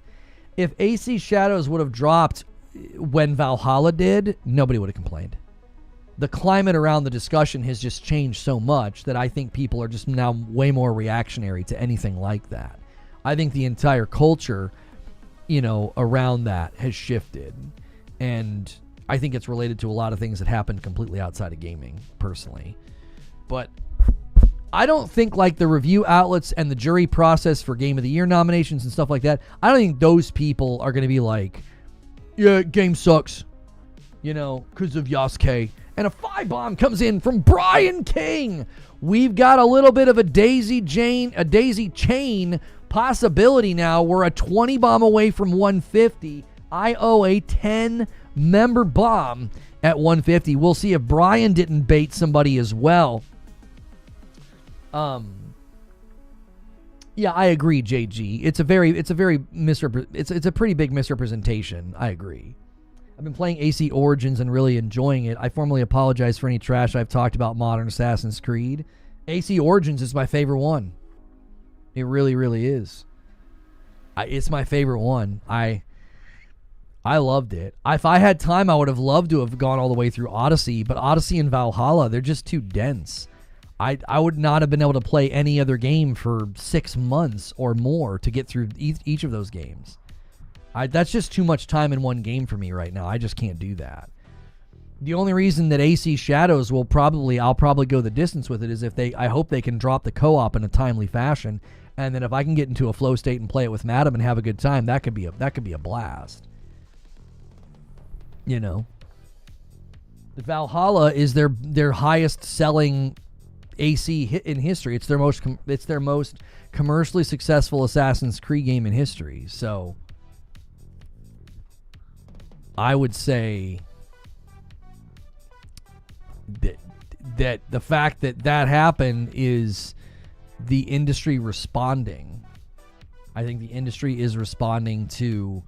If AC Shadows would have dropped when Valhalla did, nobody would have complained. The climate around the discussion has just changed so much that I think people are just now way more reactionary to anything like that. I think the entire culture, around that has shifted. And I think it's related to a lot of things that happened completely outside of gaming, personally. But I don't think like the review outlets and the jury process for Game of the Year nominations and stuff like that, I don't think those people are going to be like, yeah, game sucks, because of Yasuke. And a 5 bomb comes in from Brian King. We've got a little bit of a daisy chain possibility now. We're a 20 bomb away from 150. I owe a 10 member bomb at 150. We'll see if Brian didn't bait somebody as well. Yeah, I agree, JG. It's a pretty big misrepresentation. I agree. I've been playing AC Origins and really enjoying it. I formally apologize for any trash I've talked about modern Assassin's Creed. AC Origins is my favorite one. It really, really is. It's my favorite one. I loved it. If I had time, I would have loved to have gone all the way through Odyssey, but Odyssey and Valhalla, they're just too dense. I would not have been able to play any other game for 6 months or more to get through each of those games. That's just too much time in one game for me right now. I just can't do that. The only reason that AC Shadows I'll probably go the distance with it is if I hope they can drop the co-op in a timely fashion And then if I can get into a flow state and play it with Madam and have a good time, that could be a blast. You know, the Valhalla is their highest selling AC hit in history. It's their most commercially successful Assassin's Creed game in history. So I would say that the fact that happened is the industry responding. I think the industry is responding to,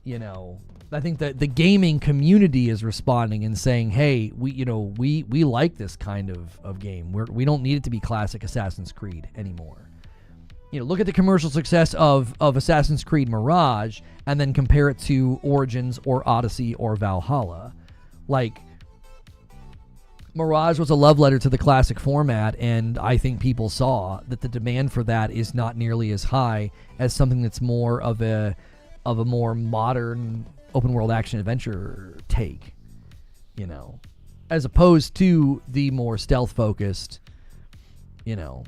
you know, I think that the gaming community is responding and saying, hey, we like this kind of game. We don't need it to be classic Assassin's Creed anymore. You know, look at the commercial success of Assassin's Creed Mirage and then compare it to Origins or Odyssey or Valhalla. Like, Mirage was a love letter to the classic format, and I think people saw that the demand for that is not nearly as high as something that's more of a more modern open world action adventure take, you know, as opposed to the more stealth focused, you know,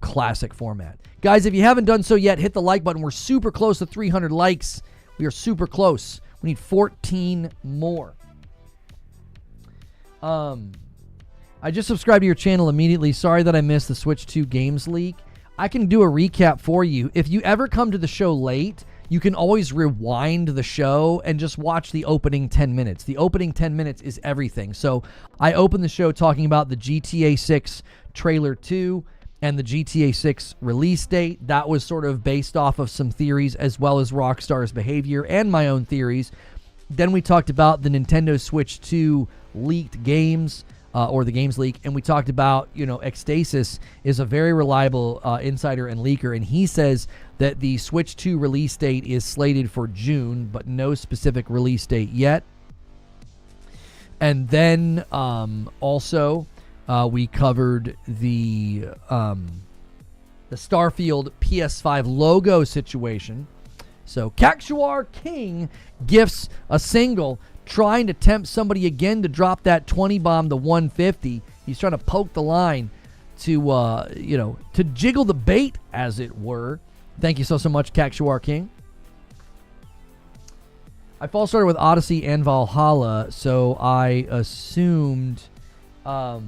classic format. Guys, if you haven't done so yet, hit the like button. We're super close to 300 likes. We are super close. We need 14 more. I just subscribed to your channel immediately. Sorry that I missed the Switch 2 games leak. I can do a recap for you. If you ever come to the show late, you can always rewind the show and just watch the opening 10 minutes. The opening 10 minutes is everything. So I opened the show talking about the GTA 6 trailer 2 and the GTA 6 release date. That was sort of based off of some theories as well as Rockstar's behavior and my own theories. Then we talked about the Nintendo Switch 2 leaked games, or the games leak, and we talked about, Ecstasis is a very reliable insider and leaker, and he says that the Switch 2 release date is slated for June, but no specific release date yet. And then also we covered the Starfield PS5 logo situation. So Cactuar King gifts a single, trying to tempt somebody again to drop that 20 bomb to 150. He's trying to poke the line to jiggle the bait, as it were. Thank you so much, Cactuar King. I false started with Odyssey and Valhalla, so I assumed that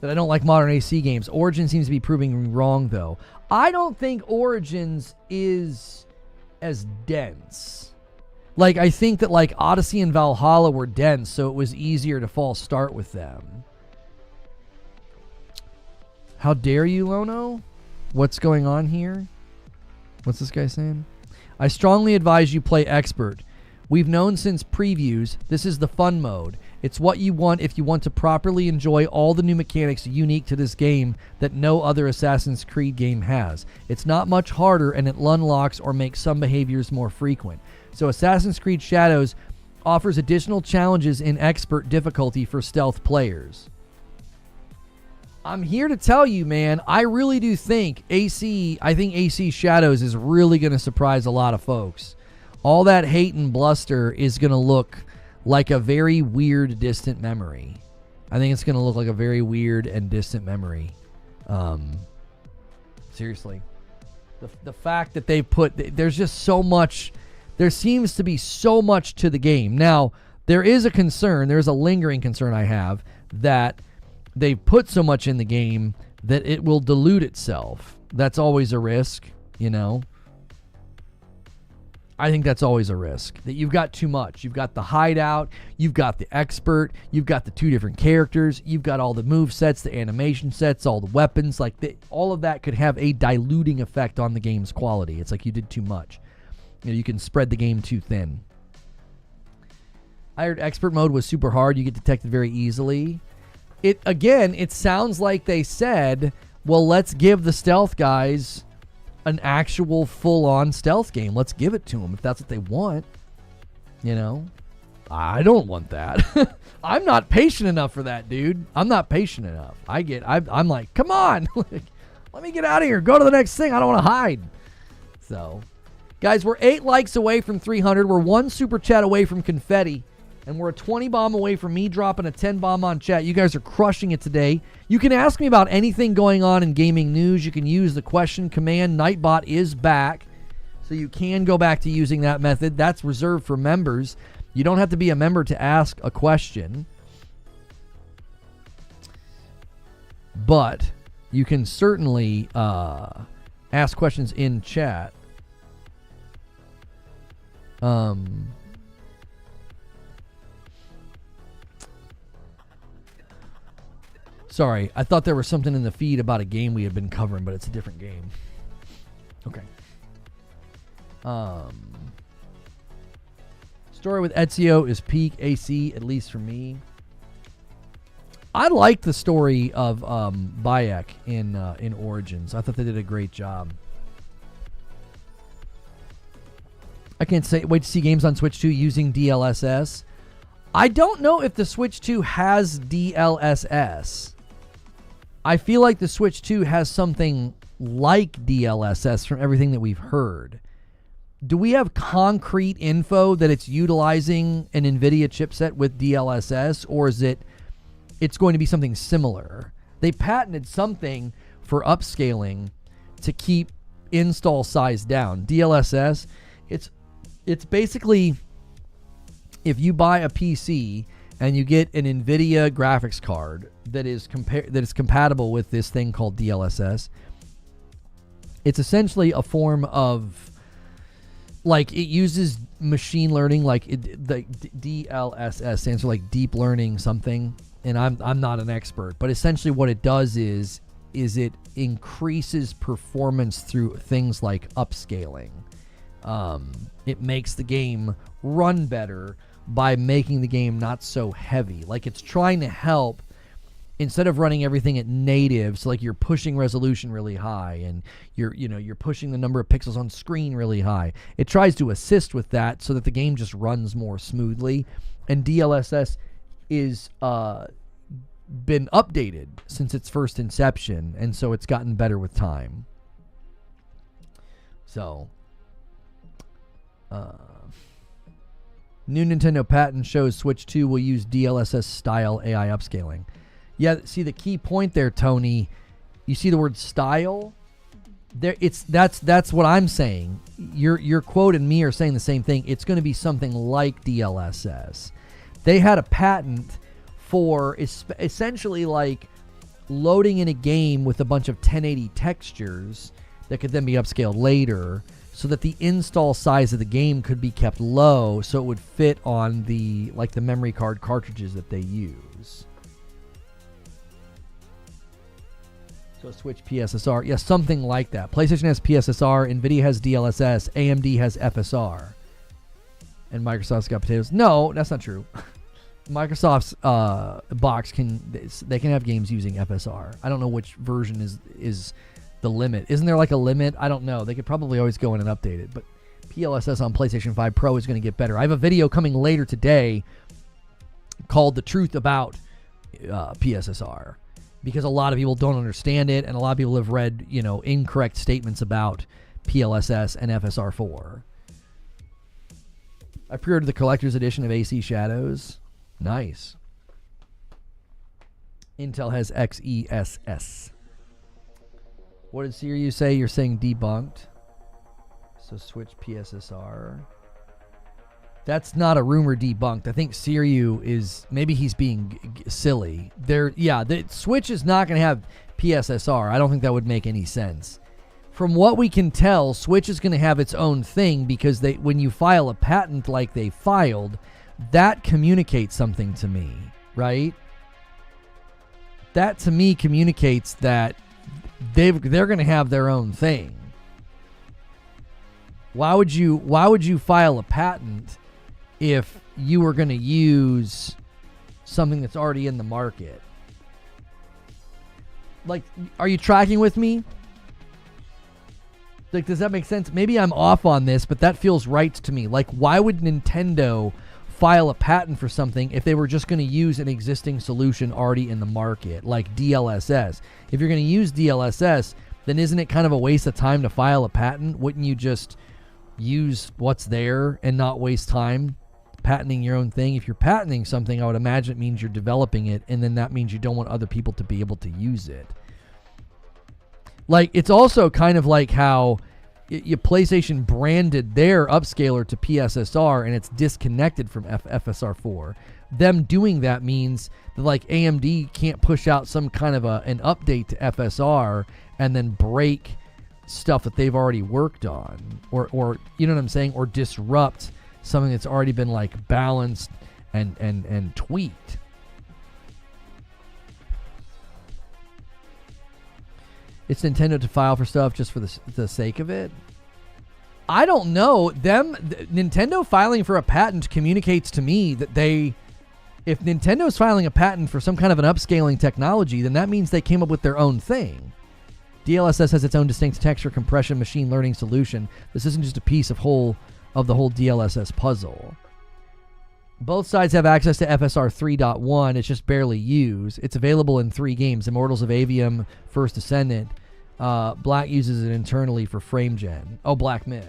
I don't like modern AC games. Origins seems to be proving wrong, though. I don't think Origins is as dense. Like, I think that, like, Odyssey and Valhalla were dense, so it was easier to false start with them. How dare you, Lono? What's going on here? What's this guy saying? I strongly advise you play Expert. We've known since previews, this is the fun mode. It's what you want if you want to properly enjoy all the new mechanics unique to this game that no other Assassin's Creed game has. It's not much harder, and it unlocks or makes some behaviors more frequent. So Assassin's Creed Shadows offers additional challenges in expert difficulty for stealth players. I'm here to tell you, man, I really do think AC Shadows is really going to surprise a lot of folks. All that hate and bluster is going to look like a very weird, distant memory. I think it's going to look like a very weird and distant memory. Seriously. The fact that they there's just so much... There seems to be so much to the game. Now, there is a concern, there's a lingering concern I have, that they put so much in the game that it will dilute itself. That's always a risk, I think that's always a risk, that you've got too much. You've got the hideout, you've got the expert, you've got the two different characters, you've got all the move sets, the animation sets, all the weapons. All of that could have a diluting effect on the game's quality. It's like you did too much. You can spread the game too thin. I heard expert mode was super hard. You get detected very easily. It sounds like they said, well, let's give the stealth guys an actual full-on stealth game. Let's give it to them if that's what they want. I don't want that. I'm not patient enough for that, dude. I'm not patient enough. I'm like, come on. Let me get out of here. Go to the next thing. I don't want to hide. So... Guys, we're 8 likes away from 300. We're 1 super chat away from confetti. And we're a 20 bomb away from me dropping a 10 bomb on chat. You guys are crushing it today. You can ask me about anything going on in gaming news. You can use the question command. Nightbot is back. So you can go back to using that method. That's reserved for members. You don't have to be a member to ask a question. But you can certainly ask questions in chat. Sorry, I thought there was something in the feed about a game we had been covering, but it's a different game. Okay. Story with Ezio is peak AC, at least for me. I liked the story of Bayek in Origins. I thought they did a great job. I can't wait to see games on Switch 2 using DLSS. I don't know if the Switch 2 has DLSS. I feel like the Switch 2 has something like DLSS from everything that we've heard. Do we have concrete info that it's utilizing an NVIDIA chipset with DLSS, or is it's going to be something similar? They patented something for upscaling to keep install size down. DLSS, it's basically if you buy a PC and you get an NVIDIA graphics card that is compatible with this thing called DLSS, it's essentially a form of, like, it uses machine learning, like the DLSS stands for like deep learning something, and I'm not an expert, but essentially what it does is it increases performance through things like upscaling. It makes the game run better by making the game not so heavy. Like, it's trying to help, instead of running everything at native, so like you're pushing resolution really high and you're pushing the number of pixels on screen really high. It tries to assist with that so that the game just runs more smoothly. And DLSS is been updated since its first inception, and so it's gotten better with time. So new Nintendo patent shows Switch 2 will use DLSS style AI upscaling. Yeah, see the key point there, Tony. You see the word style? There, that's what I'm saying. Your quote and me are saying the same thing. It's going to be something like DLSS. They had a patent for essentially like loading in a game with a bunch of 1080 textures that could then be upscaled later, so that the install size of the game could be kept low, so it would fit on the memory card cartridges that they use. So Switch PSSR, yeah, something like that. PlayStation has PSSR, NVIDIA has DLSS, AMD has FSR, and Microsoft's got potatoes. No, that's not true. Microsoft's box can have games using FSR. I don't know which version is the limit. Isn't there like a limit? I don't know. They could probably always go in and update it, but PLSS on PlayStation 5 Pro is going to get better. I have a video coming later today called The Truth About PSSR, because a lot of people don't understand it, and a lot of people have read, incorrect statements about PLSS and FSR4. I pre-ordered the collector's edition of AC Shadows. Nice. Intel has XESS. What did Sirius say? You're saying debunked. So Switch PSSR. That's not a rumor debunked. I think Sirius is, maybe he's being silly. The Switch is not going to have PSSR. I don't think that would make any sense. From what we can tell, Switch is going to have its own thing, because when you file a patent like they filed, that communicates something to me, right? That to me communicates that they're going to have their own thing. Why would you file a patent if you were going to use something that's already in the market? Like, are you tracking with me? Like, does that make sense? Maybe I'm off on this, but that feels right to me. Like, why would Nintendo file a patent for something if they were just going to use an existing solution already in the market, like DLSS? If you're going to use DLSS, then isn't it kind of a waste of time to file a patent? Wouldn't you just use what's there and not waste time? patenting your own thing. If you're patenting something, I would imagine it means you're developing it, and then that means you don't want other people to be able to use it. Like, it's also kind of like how PlayStation branded their upscaler to PSSR, and it's disconnected from FSR4. Them doing that means that, like, AMD can't push out some kind of an update to FSR and then break stuff that they've already worked on, or you know what I'm saying, or disrupt something that's already been, like, balanced and tweaked. It's Nintendo to file for stuff just for the sake of it. I don't know. Nintendo filing for a patent communicates to me that if Nintendo's filing a patent for some kind of an upscaling technology, then that means they came up with their own thing. DLSS has its own distinct texture compression machine learning solution. This isn't just a piece of the whole DLSS puzzle. Both sides have access to FSR 3.1. It's just barely used. It's available in 3 games: Immortals of Avium, First Descendant. Black uses it internally for frame gen. Oh, Black Myth.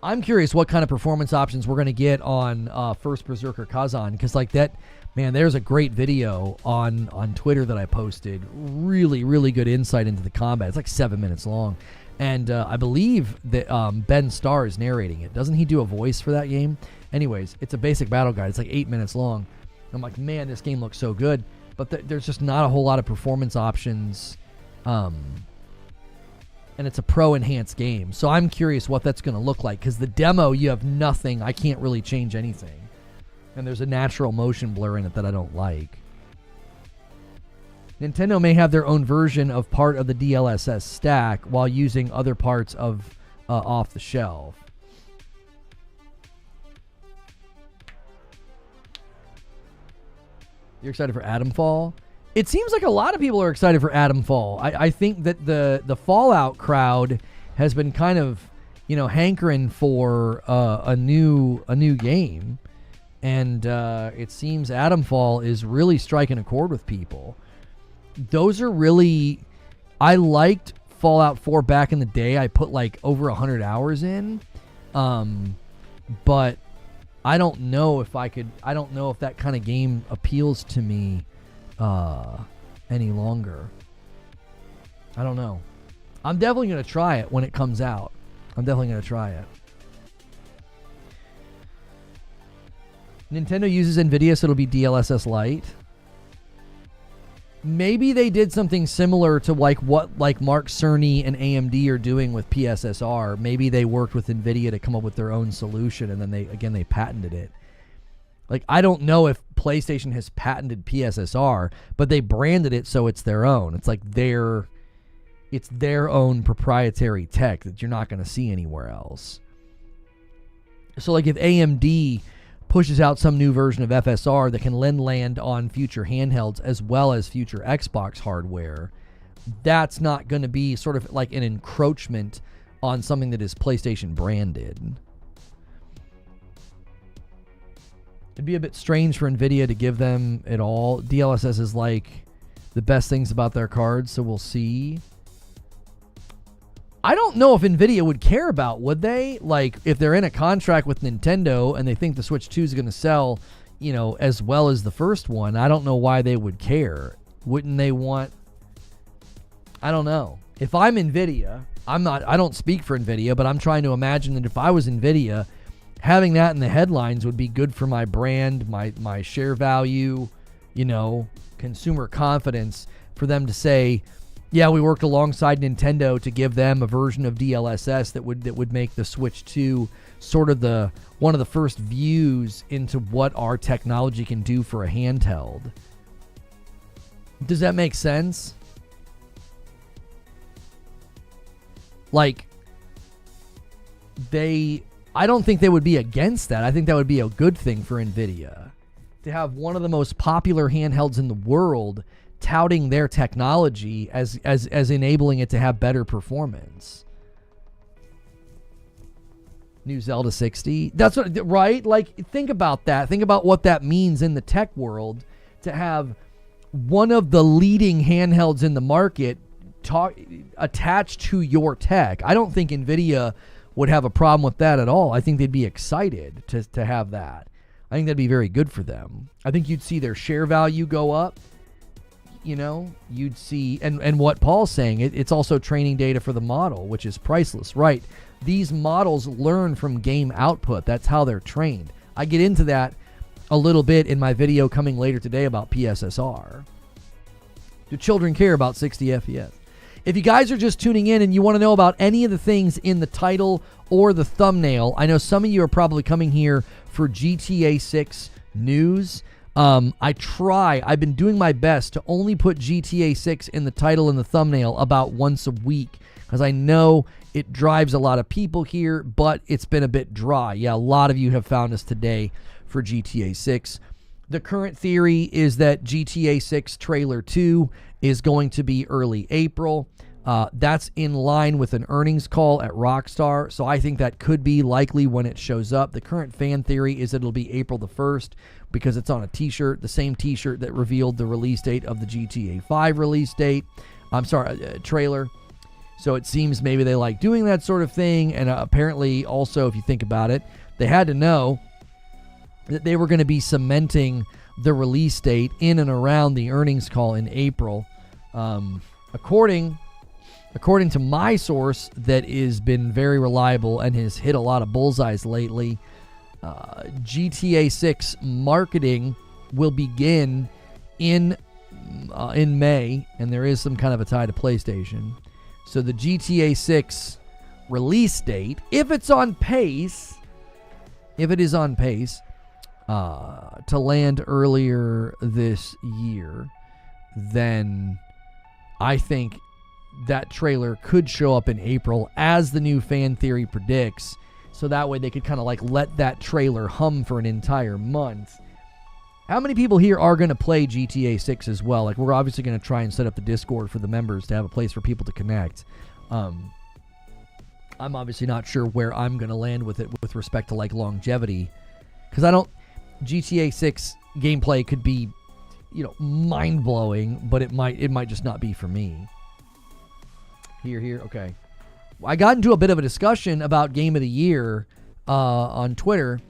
I'm curious what kind of performance options we're going to get on First Berserker Kazan, because, like, that, man, there's a great video on Twitter that I posted. Really, really good insight into the combat. It's like 7 minutes long. And I believe that Ben Starr is narrating it. Doesn't he do a voice for that game? Anyways, it's a basic battle guide. It's like 8 minutes long. I'm like, man, this game looks so good. But there's just not a whole lot of performance options. And it's a pro-enhanced game. So I'm curious what that's going to look like. Because the demo, you have nothing. I can't really change anything. And there's a natural motion blur in it that I don't like. Nintendo may have their own version of part of the DLSS stack while using other parts of off the shelf. You're excited for Atomfall? It seems like a lot of people are excited for Atomfall. I think that the Fallout crowd has been kind of, hankering for a new game, and it seems Atomfall is really striking a chord with people. Those are really... I liked Fallout 4 back in the day. I put like over 100 hours in. But I don't know if I could... I don't know if that kind of game appeals to me any longer. I don't know. I'm definitely going to try it when it comes out. I'm definitely going to try it. Nintendo uses NVIDIA, so it'll be DLSS Lite. Maybe they did something similar to what Mark Cerny and AMD are doing with PSSR. Maybe they worked with NVIDIA to come up with their own solution, and then they patented it. Like, I don't know if PlayStation has patented PSSR, but they branded it so it's their own. It's like their own proprietary tech that you're not going to see anywhere else. So, like, if AMD pushes out some new version of FSR that can land on future handhelds as well as future Xbox hardware, that's not going to be sort of like an encroachment on something that is PlayStation branded. It'd be a bit strange for NVIDIA to give them it all. DLSS is like the best things about their cards, so we'll see. I don't know if NVIDIA would care about, would they? Like, if they're in a contract with Nintendo and they think the Switch 2 is going to sell, as well as the first one, I don't know why they would care. Wouldn't they want... I don't know. If I'm NVIDIA, I don't speak for NVIDIA, but I'm trying to imagine that if I was NVIDIA, having that in the headlines would be good for my brand, my share value, consumer confidence, for them to say, yeah, we worked alongside Nintendo to give them a version of DLSS that would make the Switch 2 sort of one of the first views into what our technology can do for a handheld. Does that make sense? Like, I don't think they would be against that. I think that would be a good thing for NVIDIA to have one of the most popular handhelds in the world touting their technology as enabling it to have better performance. New Zelda 60. That's what, right? Like, think about that. Think about what that means in the tech world to have one of the leading handhelds in the market attached to your tech. I don't think NVIDIA would have a problem with that at all. I think they'd be excited to have that. I think that'd be very good for them. I think you'd see their share value go up. You'd see, and what Paul's saying, it's also training data for the model, which is priceless, right? These models learn from game output. That's how they're trained. I get into that a little bit in my video coming later today about PSSR. Do children care about 60 FPS? If you guys are just tuning in and you want to know about any of the things in the title or the thumbnail, I know some of you are probably coming here for GTA 6 news. I've been doing my best to only put GTA 6 in the title and the thumbnail about once a week, because I know it drives a lot of people here, but it's been a bit dry. Yeah, a lot of you have found us today for GTA 6. The current theory is that GTA 6 Trailer 2 is going to be early April. That's in line with an earnings call at Rockstar, so I think that could be likely when it shows up. The current fan theory is that it'll be April the 1st because it's on a t-shirt, the same t-shirt that revealed the release date of the GTA 5 release date. Trailer. So it seems maybe they like doing that sort of thing, and apparently also, if you think about it, they had to know that they were going to be cementing the release date in and around the earnings call in April. According to my source that has been very reliable and has hit a lot of bullseyes lately, GTA 6 marketing will begin in May, and there is some kind of a tie to PlayStation. So the GTA 6 release date, if it is on pace to land earlier this year, then I think that trailer could show up in April as the new fan theory predicts, so that way they could kind of like let that trailer hum for an entire month. How many people here are going to play GTA 6 as well? Like, we're obviously going to try and set up the Discord for the members to have a place for people to connect. I'm obviously not sure where I'm going to land with it with respect to like longevity, because GTA 6 gameplay could be, mind-blowing, but it might just not be for me. Here, okay. I got into a bit of a discussion about Game of the Year on Twitter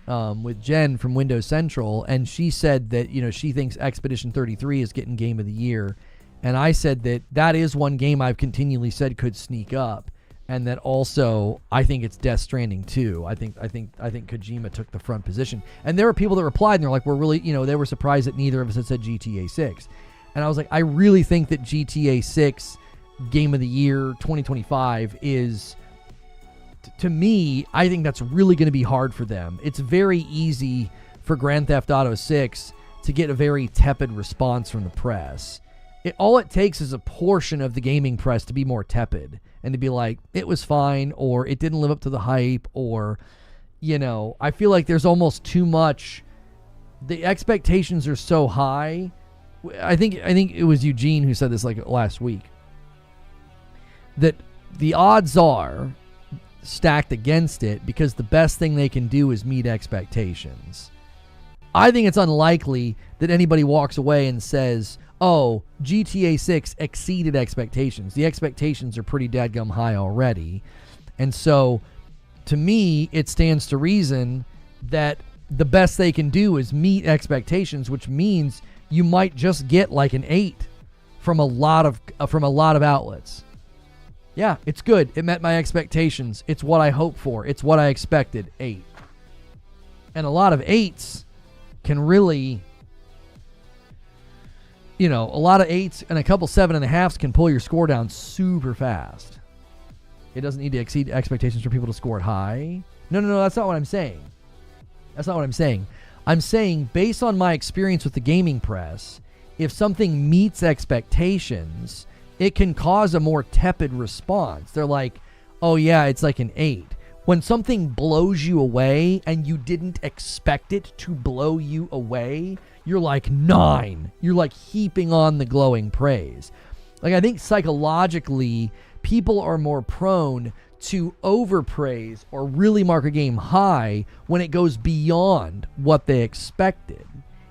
with Jen from Windows Central, and she said that, she thinks Expedition 33 is getting Game of the Year, and I said that is one game I've continually said could sneak up, and that also I think it's Death Stranding 2. I think Kojima took the front position, and there were people that replied, and they're like, we're really, they were surprised that neither of us had said GTA 6, and I was like, I really think that GTA 6 Game of the Year 2025 is, to me, I think that's really going to be hard for them. It's very easy for Grand Theft Auto 6 to get a very tepid response from the press. All it takes is a portion of the gaming press to be more tepid and to be like, it was fine, or it didn't live up to the hype, or, I feel like there's almost too much. The expectations are so high. I think it was Eugene who said this like last week, that the odds are stacked against it because the best thing they can do is meet expectations. I think it's unlikely that anybody walks away and says, oh, GTA 6 exceeded expectations. The expectations are pretty dadgum high already. And so, to me, it stands to reason that the best they can do is meet expectations, which means you might just get like an 8 from a lot of outlets. Yeah, it's good. It met my expectations. It's what I hoped for. It's what I expected. 8. And a lot of 8s can really, a lot of 8s and a couple 7.5s can pull your score down super fast. It doesn't need to exceed expectations for people to score it high. No, that's not what I'm saying. I'm saying, based on my experience with the gaming press, if something meets expectations, it can cause a more tepid response. They're like, oh yeah, it's like an 8. When something blows you away and you didn't expect it to blow you away, you're like 9. You're like heaping on the glowing praise. Like, I think psychologically, people are more prone to overpraise or really mark a game high when it goes beyond what they expected.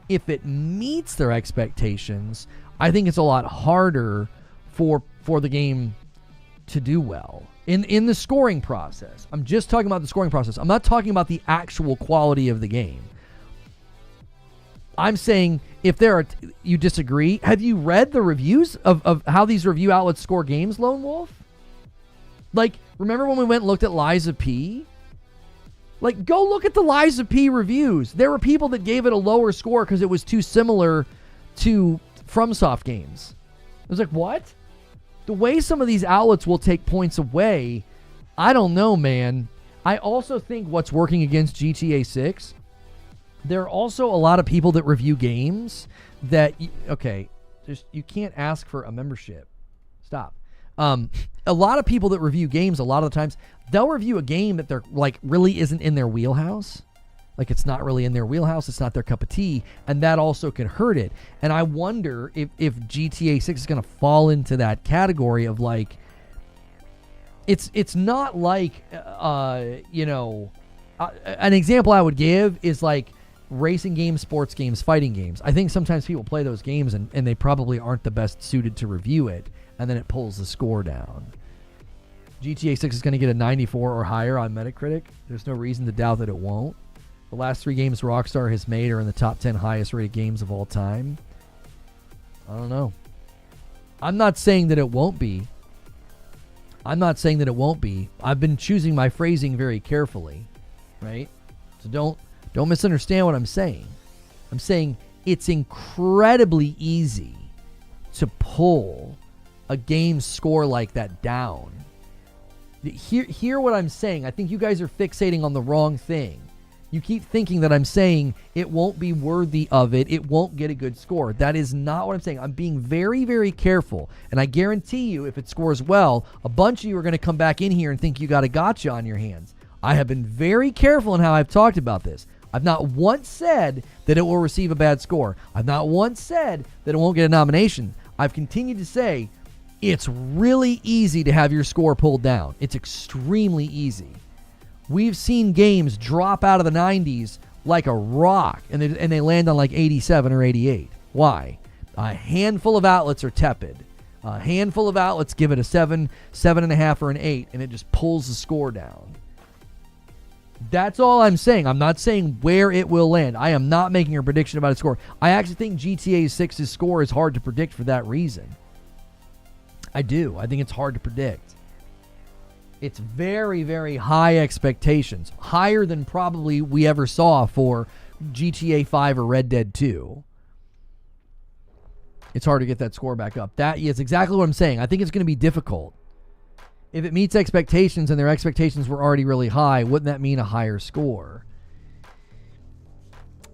If it meets their expectations, I think it's a lot harder for the game to do well in the scoring process. I'm just talking about the scoring process. I'm not talking about the actual quality of the game. I'm saying if you disagree, have you read the reviews of how these review outlets score games, Lone Wolf? Like, remember when we went and looked at Liza P? Like, go look at the Liza P reviews. There were people that gave it a lower score because it was too similar to FromSoft games. I was like, what? The way some of these outlets will take points away, I don't know, man. I also think what's working against GTA 6, there are also a lot of people that review games that, you can't ask for a membership. Stop. A lot of people that review games, a lot of the times, they'll review a game that they're like really isn't in their wheelhouse. Like, it's not really in their wheelhouse. It's not their cup of tea. And that also can hurt it. And I wonder if GTA 6 is going to fall into that category of like, it's not like, an example I would give is like racing games, sports games, fighting games. I think sometimes people play those games and they probably aren't the best suited to review it. And then it pulls the score down. GTA 6 is going to get a 94 or higher on Metacritic. There's no reason to doubt that it won't. The last 3 games Rockstar has made are in the top 10 highest rated games of all time. I don't know. I'm not saying that it won't be. I've been choosing my phrasing very carefully, right? So don't misunderstand what I'm saying. I'm saying it's incredibly easy to pull a game score like that down. Hear what I'm saying. I think you guys are fixating on the wrong thing. You keep thinking that I'm saying it won't be worthy of it. It won't get a good score. That is not what I'm saying. I'm being very, very careful. And I guarantee you, if it scores well, a bunch of you are going to come back in here and think you got a gotcha on your hands. I have been very careful in how I've talked about this. I've not once said that it will receive a bad score. I've not once said that it won't get a nomination. I've continued to say it's really easy to have your score pulled down. It's extremely easy. We've seen games drop out of the 90s like a rock, and they land on like 87 or 88. Why? A handful of outlets are tepid. A handful of outlets give it a 7, 7.5, or an 8, and it just pulls the score down. That's all I'm saying. I'm not saying where it will land. I am not making a prediction about its score. I actually think GTA 6's score is hard to predict for that reason. I do. I think it's hard to predict. It's very, very high expectations. Higher than probably we ever saw for GTA 5 or Red Dead 2. It's hard to get that score back up. That is exactly what I'm saying. I think it's going to be difficult. If it meets expectations and their expectations were already really high, wouldn't that mean a higher score?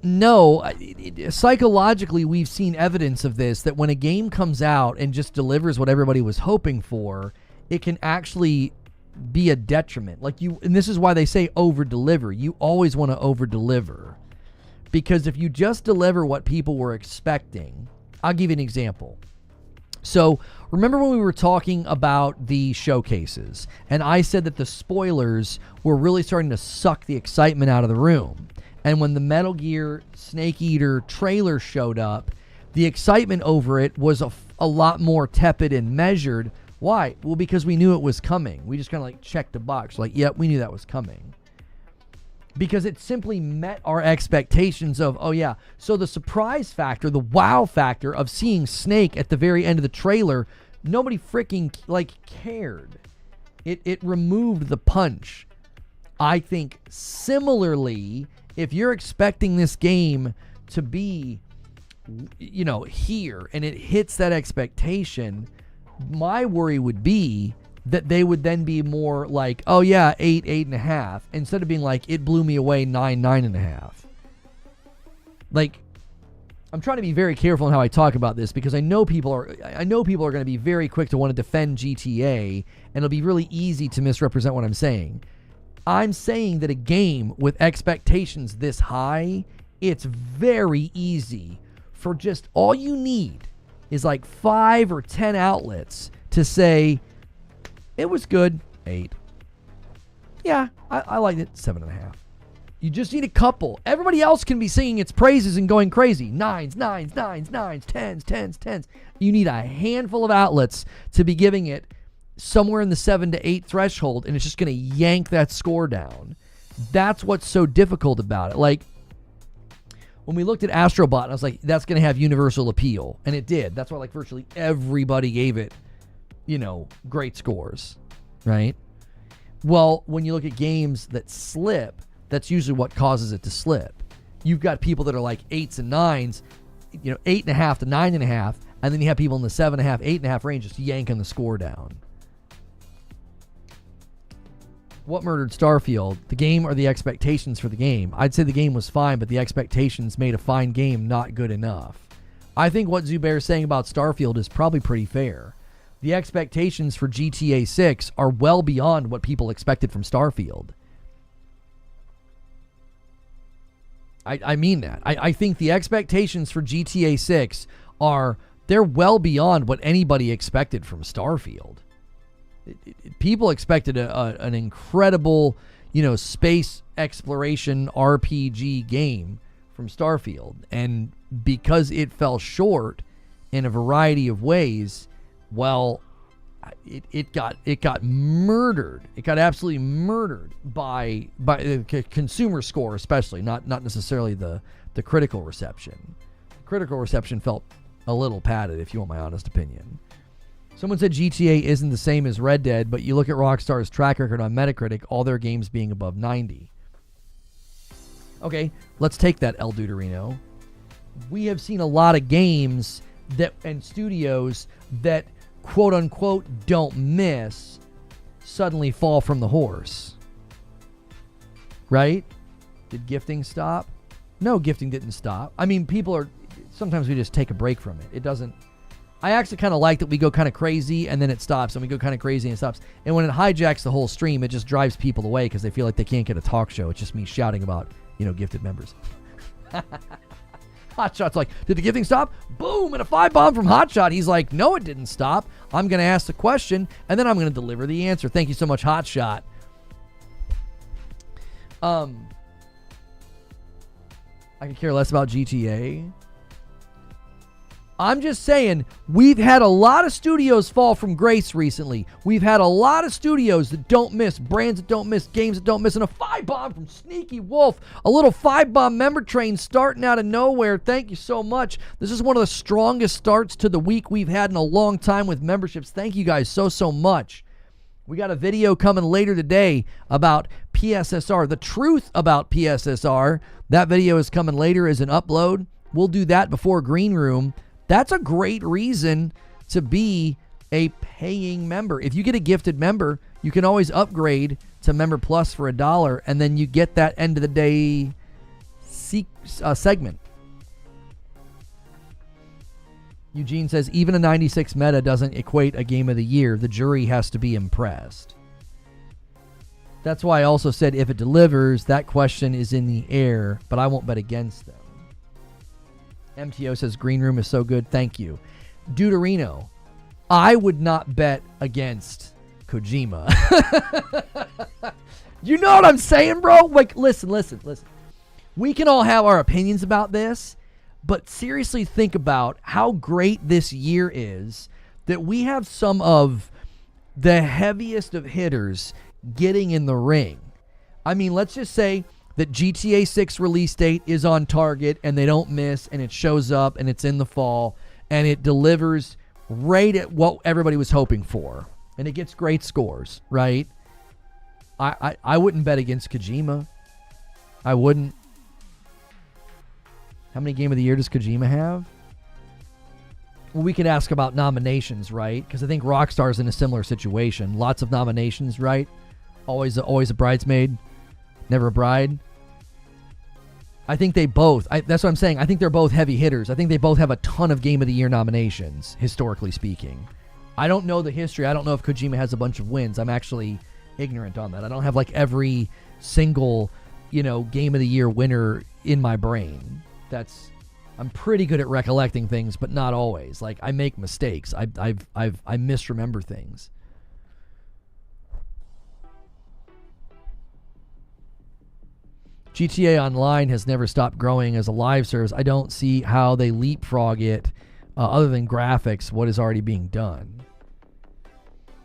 No. Psychologically, we've seen evidence of this, that when a game comes out and just delivers what everybody was hoping for, it can actually be a detriment. And this is why they say over-deliver. You always want to over-deliver. Because if you just deliver what people were expecting, I'll give you an example. So, remember when we were talking about the showcases, and I said that the spoilers were really starting to suck the excitement out of the room. And when the Metal Gear Snake Eater trailer showed up, the excitement over it was a lot more tepid and measured. Why? Well, because we knew it was coming. We just kind of like checked the box. Like, yep, we knew that was coming. Because it simply met our expectations of, oh yeah. So the surprise factor, the wow factor of seeing Snake at the very end of the trailer, nobody freaking cared. It removed the punch. I think similarly, if you're expecting this game to be, here, and it hits that expectation, my worry would be that they would then be more like, oh yeah, 8, 8.5, instead of being like, it blew me away, 9, 9.5. Like, I'm trying to be very careful in how I talk about this, because I know people are going to be very quick to want to defend GTA, and it'll be really easy to misrepresent what I'm saying. I'm saying that a game with expectations this high, it's very easy for just all you need is like 5 or 10 outlets to say, it was good, 8. Yeah, I liked it, 7.5. You just need a couple. Everybody else can be singing its praises and going crazy. 9s, 9s, 9s, 9s, 10s, 10s, 10s. You need a handful of outlets to be giving it somewhere in the 7 to 8 threshold, and it's just going to yank that score down. That's what's so difficult about it. Like, when we looked at Astrobot, I was like, that's going to have universal appeal. And it did. That's why, like, virtually everybody gave it, great scores, right? Well, when you look at games that slip, that's usually what causes it to slip. You've got people that are like 8s and 9s, 8.5 to 9.5, and then you have people in the 7.5, 8.5 range just yanking the score down. What murdered Starfield? The game or the expectations for the game? I'd say the game was fine, but the expectations made a fine game not good enough. I think what Zubair is saying about Starfield is probably pretty fair. The expectations for GTA 6 are well beyond what people expected from Starfield. I mean that. I think the expectations for GTA 6 they're well beyond what anybody expected from Starfield. People expected an incredible, space exploration RPG game from Starfield, and because it fell short in a variety of ways, well, it got murdered. It got absolutely murdered by the consumer score, especially not necessarily the critical reception. Critical reception felt a little padded, if you want my honest opinion. Someone said GTA isn't the same as Red Dead, but you look at Rockstar's track record on Metacritic, all their games being above 90. Okay, let's take that, El Duderino. We have seen a lot of games and studios that, quote-unquote, don't miss, suddenly fall from the horse. Right? Did gifting stop? No, gifting didn't stop. I mean, sometimes we just take a break from it. It doesn't... I actually kind of like that we go kind of crazy and then it stops, and we go kind of crazy and it stops. And when it hijacks the whole stream, it just drives people away because they feel like they can't get a talk show. It's just me shouting about, gifted members. Hotshot's like, did the gifting stop? Boom! And a 5-bomb from Hotshot. He's like, no, it didn't stop. I'm going to ask the question, and then I'm going to deliver the answer. Thank you so much, Hotshot. I could care less about GTA. I'm just saying, we've had a lot of studios fall from grace recently. We've had a lot of studios that don't miss, brands that don't miss, games that don't miss, and a 5-bomb from Sneaky Wolf. A little 5-bomb member train starting out of nowhere. Thank you so much. This is one of the strongest starts to the week we've had in a long time with memberships. Thank you guys so much. We got a video coming later today about PSSR, the truth about PSSR. That video is coming later as an upload. We'll do that before Green Room. That's a great reason to be a paying member. If you get a gifted member, you can always upgrade to Member Plus for $1, and then you get that end of the day segment. Eugene says, even a 96 meta doesn't equate a game of the year. The jury has to be impressed. That's why I also said if it delivers, that question is in the air, but I won't bet against them. MTO says Green Room is so good. Thank you. Duderino, I would not bet against Kojima. You know what I'm saying, bro? Like, listen. We can all have our opinions about this, but seriously think about how great this year is that we have some of the heaviest of hitters getting in the ring. I mean, let's just say that GTA 6 release date is on target and they don't miss, and it shows up and it's in the fall and it delivers right at what everybody was hoping for, and it gets great scores, right? I wouldn't bet against Kojima. I wouldn't. How many Game of the Year does Kojima have? Well, we could ask about nominations, right? Because I think Rockstar's in a similar situation. Lots of nominations, right? Always a bridesmaid, never a bride. I think they both, that's what I'm saying. I think they're both heavy hitters. I think they both have a ton of Game of the Year nominations, historically speaking. I don't know the history. I don't know if Kojima has a bunch of wins. I'm actually ignorant on that. I don't have like every single, Game of the Year winner in my brain. I'm pretty good at recollecting things, but not always. Like, I make mistakes. I misremember things. GTA Online has never stopped growing as a live service. I don't see how they leapfrog it other than graphics, what is already being done.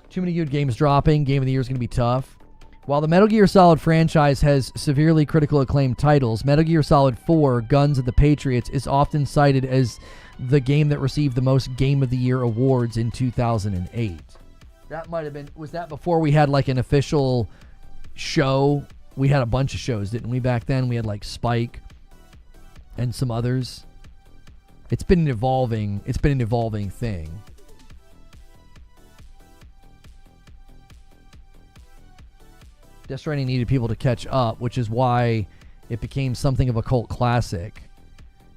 Too many good games dropping. Game of the year is going to be tough. While the Metal Gear Solid franchise has severely critical acclaimed titles, Metal Gear Solid 4, Guns of the Patriots, is often cited as the game that received the most Game of the Year awards in 2008. That might have been, was that before we had like an official show? We had a bunch of shows, didn't we, back then? We had like Spike and some others. It's been an evolving thing. Death Stranding needed people to catch up, which is why it became something of a cult classic.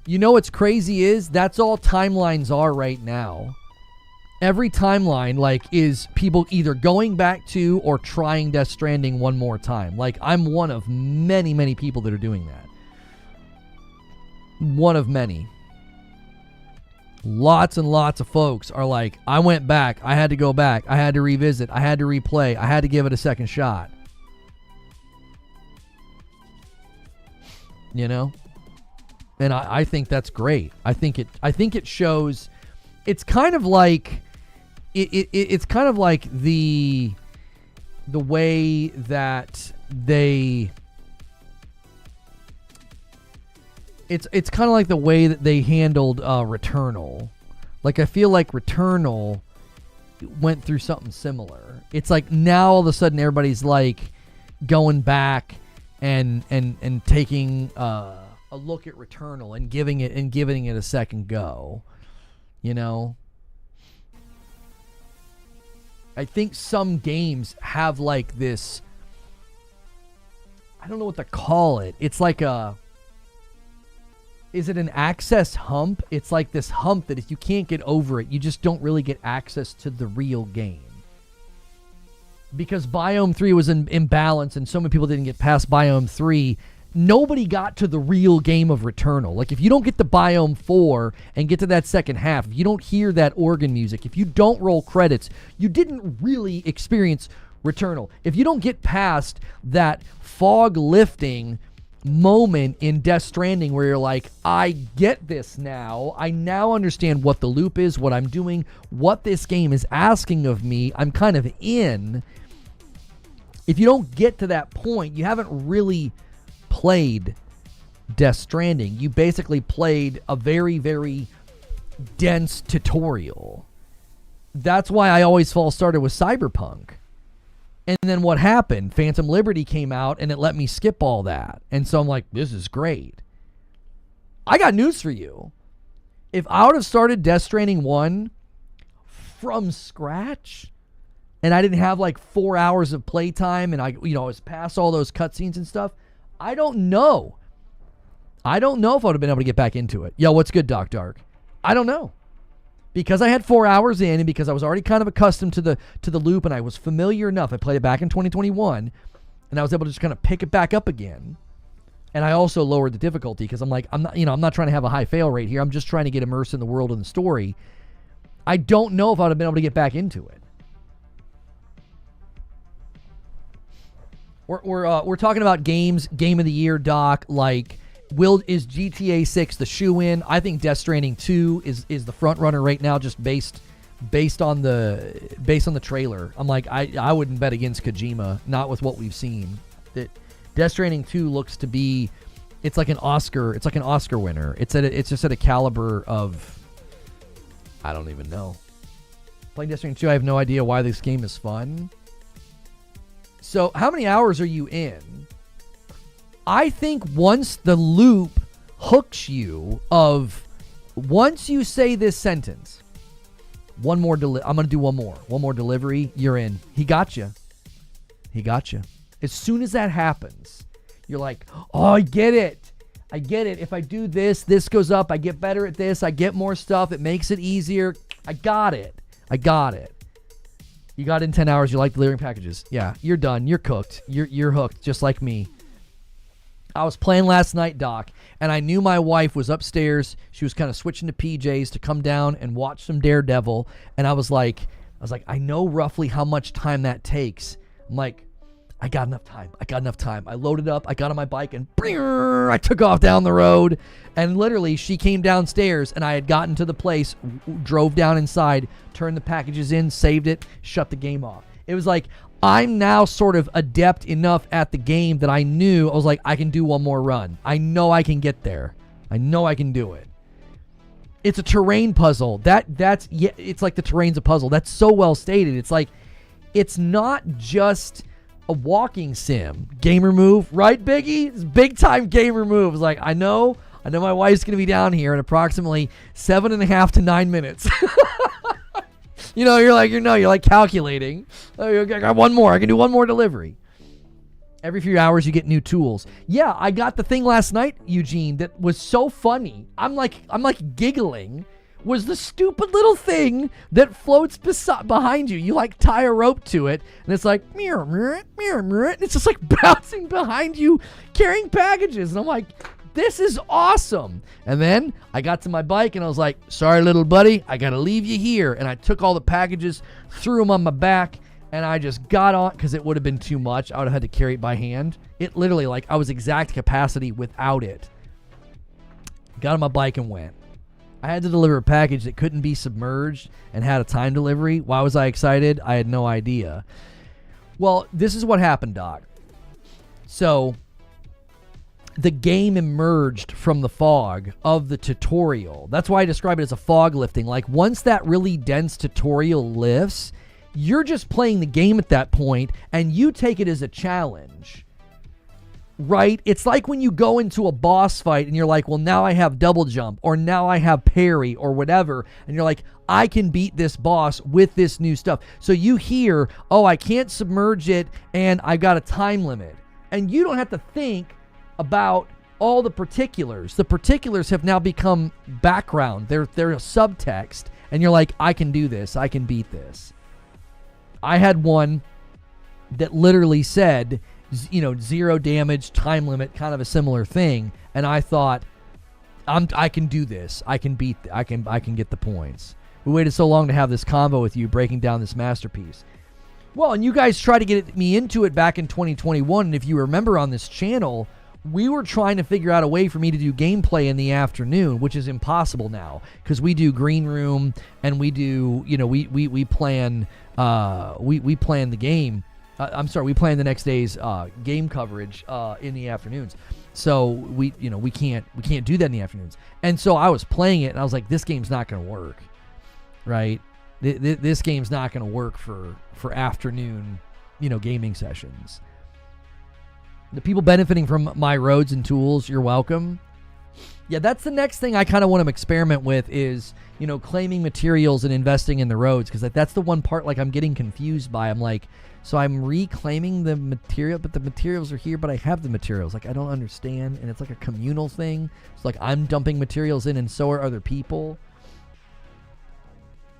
You know what's crazy is that's all timelines are right now. Every timeline like is people either going back to or trying Death Stranding one more time. Like I'm one of many, many people that are doing that. One of many. Lots and lots of folks are like, I went back, I had to go back, I had to revisit, I had to replay, I had to give it a second shot. You know? And I think that's great. I think it shows. It's kind of like it's kind of like the way that they. It's kind of like the way that they handled Returnal. Like I feel like Returnal went through something similar. It's like now all of a sudden everybody's like going back and taking a look at Returnal and giving it a second go. You know? I think some games have like this, I don't know what to call it. It's like is it an access hump? It's like this hump that if you can't get over it, you just don't really get access to the real game. Because Biome 3 was in imbalance and so many people didn't get past Biome 3, nobody got to the real game of Returnal. Like if you don't get to Biome 4 and get to that second half, if you don't hear that organ music, if you don't roll credits, you didn't really experience Returnal. If you don't get past that fog lifting moment in Death Stranding where you're like, I get this now. I now understand what the loop is, what I'm doing, what this game is asking of me. I'm kind of in. If you don't get to that point, you haven't really played Death Stranding. You basically played a very, very dense tutorial. That's why I always started with Cyberpunk. And then what happened? Phantom Liberty came out and it let me skip all that. And so I'm like, this is great. I got news for you. If I would have started Death Stranding 1 from scratch and I didn't have like 4 hours of playtime and I was past all those cutscenes and stuff, I don't know. I don't know if I would have been able to get back into it. Yo, what's good, Doc Dark? I don't know. Because I had 4 hours in and because I was already kind of accustomed to the loop and I was familiar enough. I played it back in 2021 and I was able to just kind of pick it back up again. And I also lowered the difficulty because I'm like, I'm not trying to have a high fail rate here. I'm just trying to get immersed in the world and the story. I don't know if I would have been able to get back into it. We're talking about games, Game of the Year, Doc. Like, is GTA 6 the shoe-in? I think Death Stranding 2 is the front runner right now, just based on the trailer. I'm like, I wouldn't bet against Kojima, not with what we've seen. That Death Stranding 2 looks to be, it's like an Oscar winner. It's just at a caliber of, I don't even know. Playing Death Stranding 2, I have no idea why this game is fun. So, how many hours are you in? I think once the loop hooks you once you say this sentence, I'm going to do one more delivery, you're in. He got you. As soon as that happens, you're like, oh, I get it. If I do this goes up. I get better at this. I get more stuff. It makes it easier. I got it. You got it in 10 hours. You like delivering packages. Yeah, you're done. You're cooked. You're hooked, just like me. I was playing last night, Doc, and I knew my wife was upstairs. She was kind of switching to PJs to come down and watch some Daredevil, and I was like, I know roughly how much time that takes. I'm like, I got enough time. I loaded up. I got on my bike and I took off down the road. And literally, she came downstairs and I had gotten to the place, drove down inside, turned the packages in, saved it, shut the game off. It was like, I'm now sort of adept enough at the game that I was like, I can do one more run. I know I can get there. I know I can do it. It's a terrain puzzle. It's like the terrain's a puzzle. That's so well stated. It's like, it's not just a walking sim. Gamer move, right, Biggie? It's big time gamer move. It's like, I know my wife's gonna be down here in approximately 7.5 to 9 minutes. You're like calculating. Oh, I got one more. I can do one more delivery. Every few hours you get new tools. Yeah, I got the thing last night, Eugene, that was so funny. I'm like giggling. Was the stupid little thing that floats behind you. You like tie a rope to it, and it's like mirror, mirror, mirror, mirror. And it's just like bouncing behind you, carrying packages. And I'm like, this is awesome. And then I got to my bike and I was like, sorry, little buddy, I gotta leave you here. And I took all the packages, threw them on my back, and I just got on, because it would have been too much. I would have had to carry it by hand. It literally, like, I was exact capacity without it. Got on my bike and went. I had to deliver a package that couldn't be submerged and had a time delivery. Why was I excited? I had no idea. Well, this is what happened, Doc. So, the game emerged from the fog of the tutorial. That's why I describe it as a fog lifting. Like, once that really dense tutorial lifts, you're just playing the game at that point, and you take it as a challenge. Right? It's like when you go into a boss fight and you're like, well, now I have double jump, or now I have parry, or whatever. And you're like, I can beat this boss with this new stuff. So you hear, oh, I can't submerge it and I got a time limit. And you don't have to think about all the particulars. The particulars have now become background. They're a subtext. And you're like, I can do this. I can beat this. I had one that literally said, 0 damage, time limit, kind of a similar thing. And I thought, I can do this. I can beat. I can get the points. We waited so long to have this combo with you, breaking down this masterpiece. Well, and you guys tried to get me into it back in 2021. And if you remember on this channel, we were trying to figure out a way for me to do gameplay in the afternoon, which is impossible now because we do green room and we do, we plan the game. We plan the next day's game coverage in the afternoons. So we can't do that in the afternoons. And so I was playing it and I was like, this game's not going to work, right? This game's not going to work for afternoon, gaming sessions. The people benefiting from my roads and tools, you're welcome. Yeah, that's the next thing I kind of want to experiment with is, claiming materials and investing in the roads. Because that's the one part I'm getting confused by. I'm like, so I'm reclaiming the material, but the materials are here, but I have the materials. I don't understand. And it's like a communal thing. It's like I'm dumping materials in and so are other people.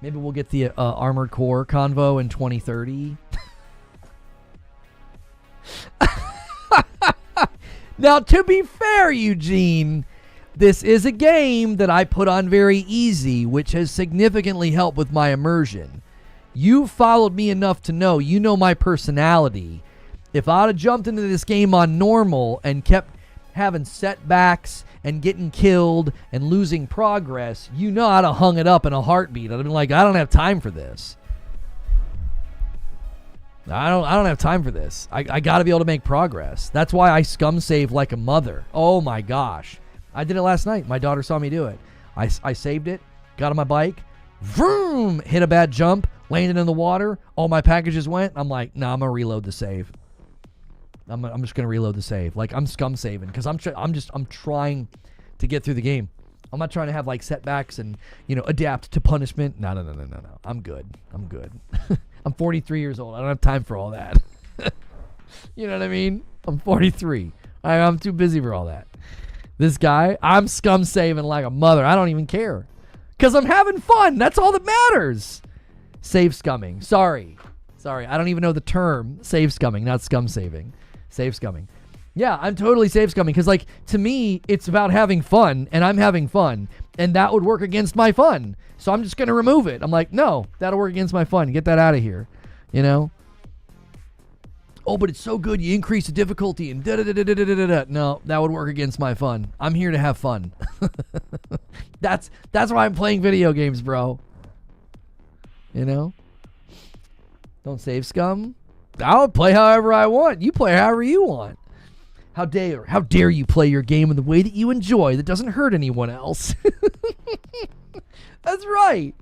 Maybe we'll get the Armored Core convo in 2030. Now, to be fair, Eugene, this is a game that I put on very easy, which has significantly helped with my immersion. You followed me enough to know, my personality. If I'd have jumped into this game on normal and kept having setbacks and getting killed and losing progress, I'd have hung it up in a heartbeat. I'd have been like, I don't have time for this. I don't have time for this. I got to be able to make progress. That's why I scum save like a mother. Oh my gosh. I did it last night. My daughter saw me do it. I saved it, got on my bike, vroom, hit a bad jump, landed in the water. All my packages went. I'm like, nah, I'm going to reload the save. I'm just going to reload the save. I'm scum saving because I'm trying to get through the game. I'm not trying to have setbacks and, adapt to punishment. No. I'm good. I'm 43 years old. I don't have time for all that. You know what I mean? I'm 43. I'm too busy for all that. This guy, I'm scum saving like a mother. I don't even care. Because I'm having fun. That's all that matters. Save scumming. Sorry. I don't even know the term. Save scumming, not scum saving. Save scumming. Yeah, I'm totally save scumming. Because, to me, it's about having fun. And I'm having fun. And that would work against my fun. So I'm just going to remove it. I'm like, no, that'll work against my fun. Get that out of here. oh, but it's so good, you increase the difficulty and da-da-da-da-da-da-da. No, that would work against my fun. I'm here to have fun. That's why I'm playing video games, bro. You know? Don't save, scum. I'll play however I want. You play however you want. How dare you play your game in the way that you enjoy that doesn't hurt anyone else. That's right.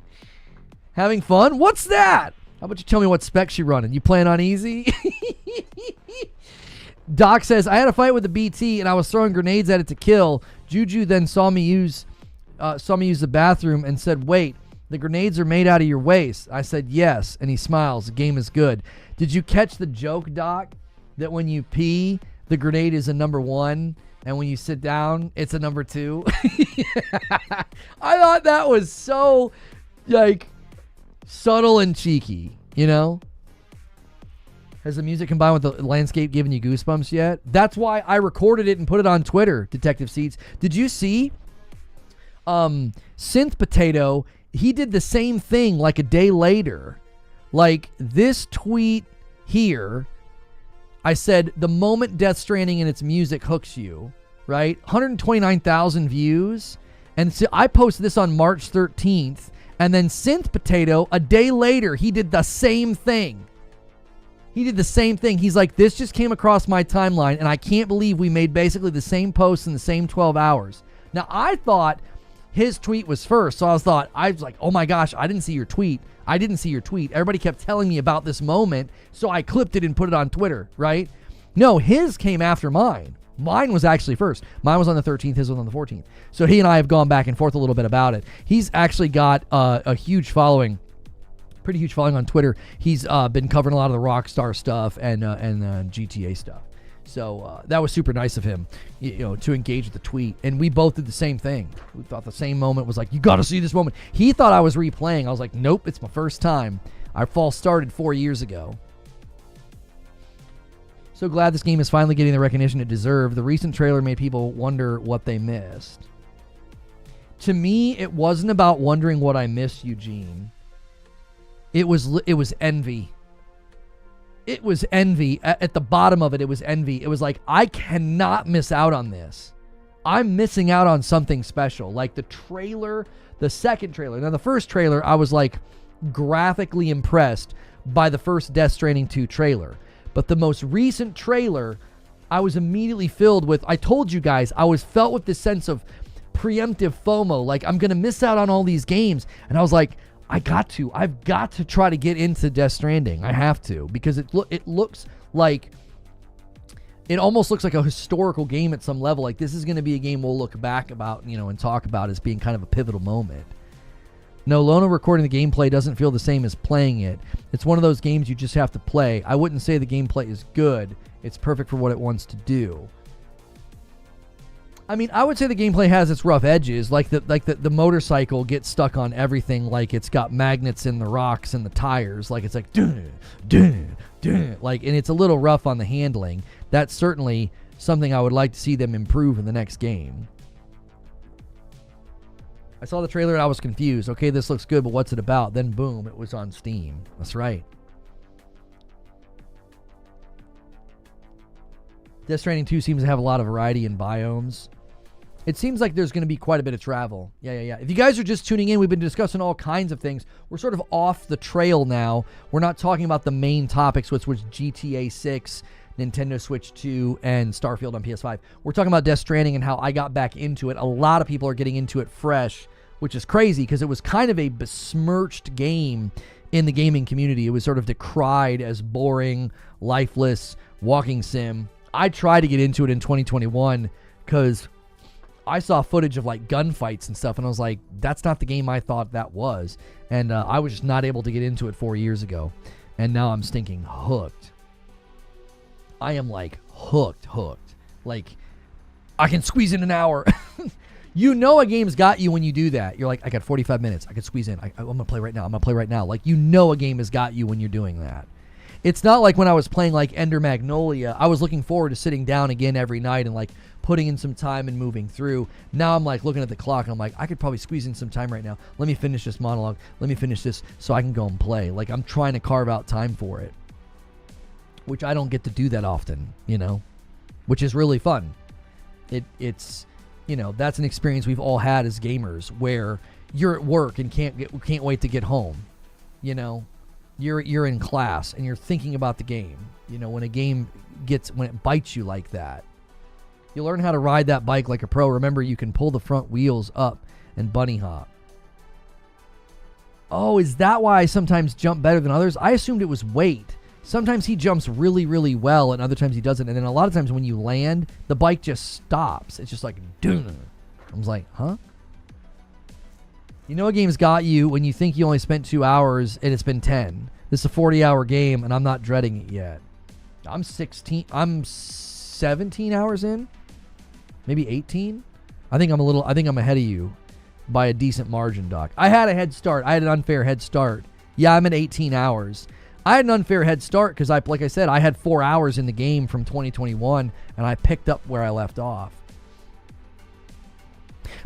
Having fun? What's that? How about you tell me what specs you're running? You playing on easy? Doc says, I had a fight with the BT and I was throwing grenades at it to kill. Juju then saw me use the bathroom and said, wait, the grenades are made out of your waist. I said, yes. And he smiles. The game is good. Did you catch the joke, Doc, that when you pee, the grenade is a number 1, and when you sit down, it's a number 2? I thought that was so, like, subtle and cheeky, you know? Has the music combined with the landscape given you goosebumps yet? That's why I recorded it and put it on Twitter, Detective Seats. Did you see Synth Potato? He did the same thing like a day later. Like this tweet here, I said, the moment Death Stranding and its music hooks you, right? 129,000 views. And so I posted this on March 13th. And then Synth Potato, a day later, he did the same thing. He's like, this just came across my timeline, and I can't believe we made basically the same post in the same 12 hours. Now, I thought his tweet was first, so I was like, oh my gosh, I didn't see your tweet. Everybody kept telling me about this moment, so I clipped it and put it on Twitter, right? No, his came after mine. Mine was actually first. Mine was on the 13th, his was on the 14th. So he and I have gone back and forth a little bit about it. He's actually got a huge following, pretty huge following on Twitter. He's been covering a lot of the Rockstar stuff and GTA stuff. So that was super nice of him, you know, to engage with the tweet. And we both did the same thing. We thought the same moment was like, you got to see this moment. He thought I was replaying. I was like, nope, it's my first time. Our fall started 4 years ago. So glad this game is finally getting the recognition it deserved. The recent trailer made people wonder what they missed. To me, it wasn't about wondering what I missed, Eugene. It was envy. It was envy. At the bottom of it, it was envy. It was like, I cannot miss out on this. I'm missing out on something special. Like the trailer, the second trailer. Now, the first trailer, I was like graphically impressed by the first Death Stranding 2 trailer. But the most recent trailer, I was immediately filled with, I told you guys, I was felt with this sense of preemptive FOMO. Like, I'm going to miss out on all these games. And I was like, I've got to try to get into Death Stranding. I have to, because it looks like, it almost looks like a historical game at some level. Like, this is going to be a game we'll look back about, you know, and talk about as being kind of a pivotal moment. No, Lono recording the gameplay doesn't feel the same as playing it. It's one of those games you just have to play. I wouldn't say the gameplay is good. It's perfect for what it wants to do. I mean, I would say the gameplay has its rough edges, like the motorcycle gets stuck on everything, like it's got magnets in the rocks and the tires, like it's like dun, dun, dun, like, and it's a little rough on the handling. That's certainly something I would like to see them improve in the next game. I saw the trailer and I was confused. Okay, this looks good, but what's it about? Then boom, it was on Steam. That's right. Death Stranding 2 seems to have a lot of variety in biomes. It seems like there's going to be quite a bit of travel. Yeah. If you guys are just tuning in, we've been discussing all kinds of things. We're sort of off the trail now. We're not talking about the main topics, which was GTA 6, Nintendo Switch 2, and Starfield on PS5. We're talking about Death Stranding and how I got back into it. A lot of people are getting into it fresh, which is crazy because it was kind of a besmirched game in the gaming community. It was sort of decried as boring, lifeless, walking sim. I tried to get into it in 2021 because I saw footage of like gunfights and stuff, and I was like, that's not the game I thought that was. And I was just not able to get into it 4 years ago. And now I'm stinking hooked. I am like hooked. Like, I can squeeze in an hour. You know a game's got you when you do that. You're like, I got 45 minutes. I could squeeze in. I'm going to play right now. Like, you know a game has got you when you're doing that. It's not like when I was playing like Ender Magnolia. I was looking forward to sitting down again every night and like putting in some time and moving through. Now I'm like looking at the clock and I'm like, I could probably squeeze in some time right now. Let me finish this monologue. Let me finish this so I can go and play. Like, I'm trying to carve out time for it. which I don't get to do that often, you know, which is really fun. It's, you know, that's an experience we've all had as gamers where you're at work and can't wait to get home. You know, you're in class and you're thinking about the game. You know, when it bites you like that, you learn how to ride that bike like a pro. Remember, you can pull the front wheels up and bunny hop. Oh, is that why I sometimes jump better than others? I assumed it was weight. Sometimes he jumps really, really well, and other times he doesn't. And then a lot of times when you land, the bike just stops. It's just like, dun. I was like, huh? You know a game's got you when you think you only spent 2 hours and it's been 10. This is a 40-hour game, and I'm not dreading it yet. I'm 17 hours in? Maybe 18? I think I'm ahead of you by a decent margin, Doc. I had a head start. I had an unfair head start. Yeah, I'm at 18 hours. I had an unfair head start because, like I said, I had 4 hours in the game from 2021, and I picked up where I left off.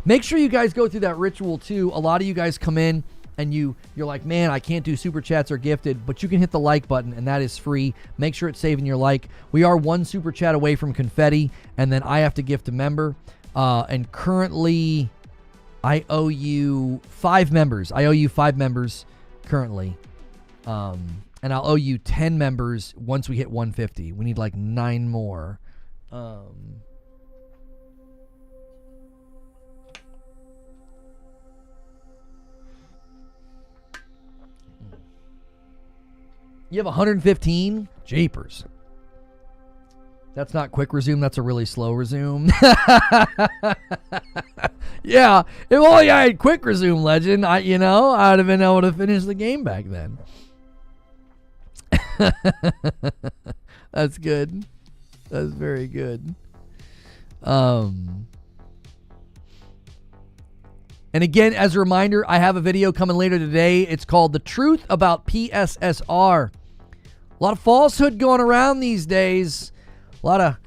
Make sure you guys go through that ritual, too. A lot of you guys come in, and you're like, man, I can't do super chats or gifted, but you can hit the like button, and that is free. Make sure it's saving your like. We are one super chat away from confetti, and then I have to gift a member. And currently, I owe you 5 members. I owe you 5 members currently. And I'll owe you 10 members once we hit 150. We need like 9 more. You have 115? Jeepers. That's not quick resume. That's a really slow resume. Yeah. If only I had quick resume, legend, I would have been able to finish the game back then. That's good. That's very good. And again, as a reminder, I have a video coming later today. It's called The Truth About PSSR. A lot of falsehood going around these days. A lot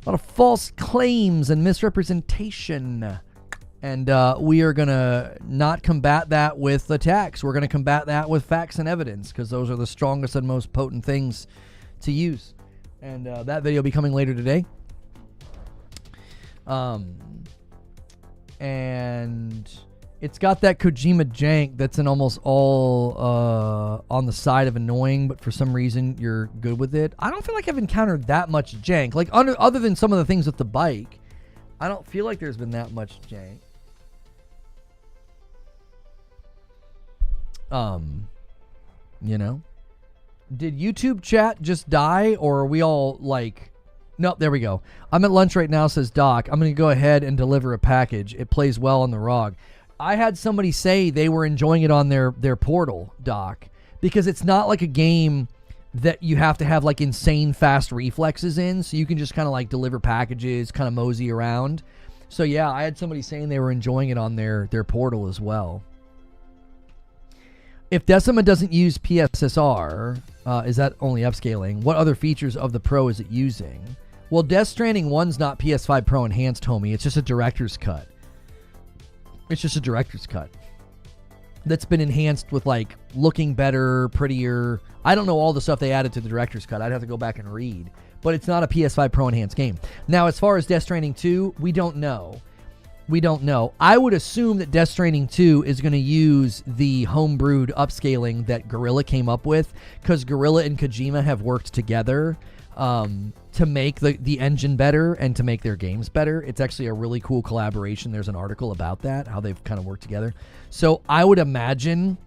of false claims and misrepresentation. And we are going to not combat that with attacks. We're going to combat that with facts and evidence, because those are the strongest and most potent things to use. And that video will be coming later today. And it's got that Kojima jank that's in almost all on the side of annoying, but for some reason you're good with it. I don't feel like I've encountered that much jank. Like other than some of the things with the bike, I don't feel like there's been that much jank. Did YouTube chat just die, or are we all like... Nope, there we go. I'm at lunch right now, says Doc. I'm going to go ahead and deliver a package. It plays well on the ROG. I had somebody say they were enjoying it on their Portal, Doc, because it's not like a game that you have to have like insane fast reflexes in, so you can just kind of like deliver packages, kind of mosey around. So yeah, I had somebody saying they were enjoying it on their Portal as well. If Decima doesn't use PSSR, is that only upscaling? What other features of the Pro is it using? Well, Death Stranding 1's not PS5 Pro enhanced, homie. It's just a director's cut. It's just a director's cut that's been enhanced with like looking better, prettier. I don't know all the stuff they added to the director's cut. I'd have to go back and read. But it's not a PS5 Pro enhanced game. Now, as far as Death Stranding 2, we don't know. We don't know. I would assume that Death Stranding 2 is going to use the homebrewed upscaling that Guerrilla came up with, because Guerrilla and Kojima have worked together to make the engine better and to make their games better. It's actually a really cool collaboration. There's an article about that, how they've kind of worked together. So I would imagine,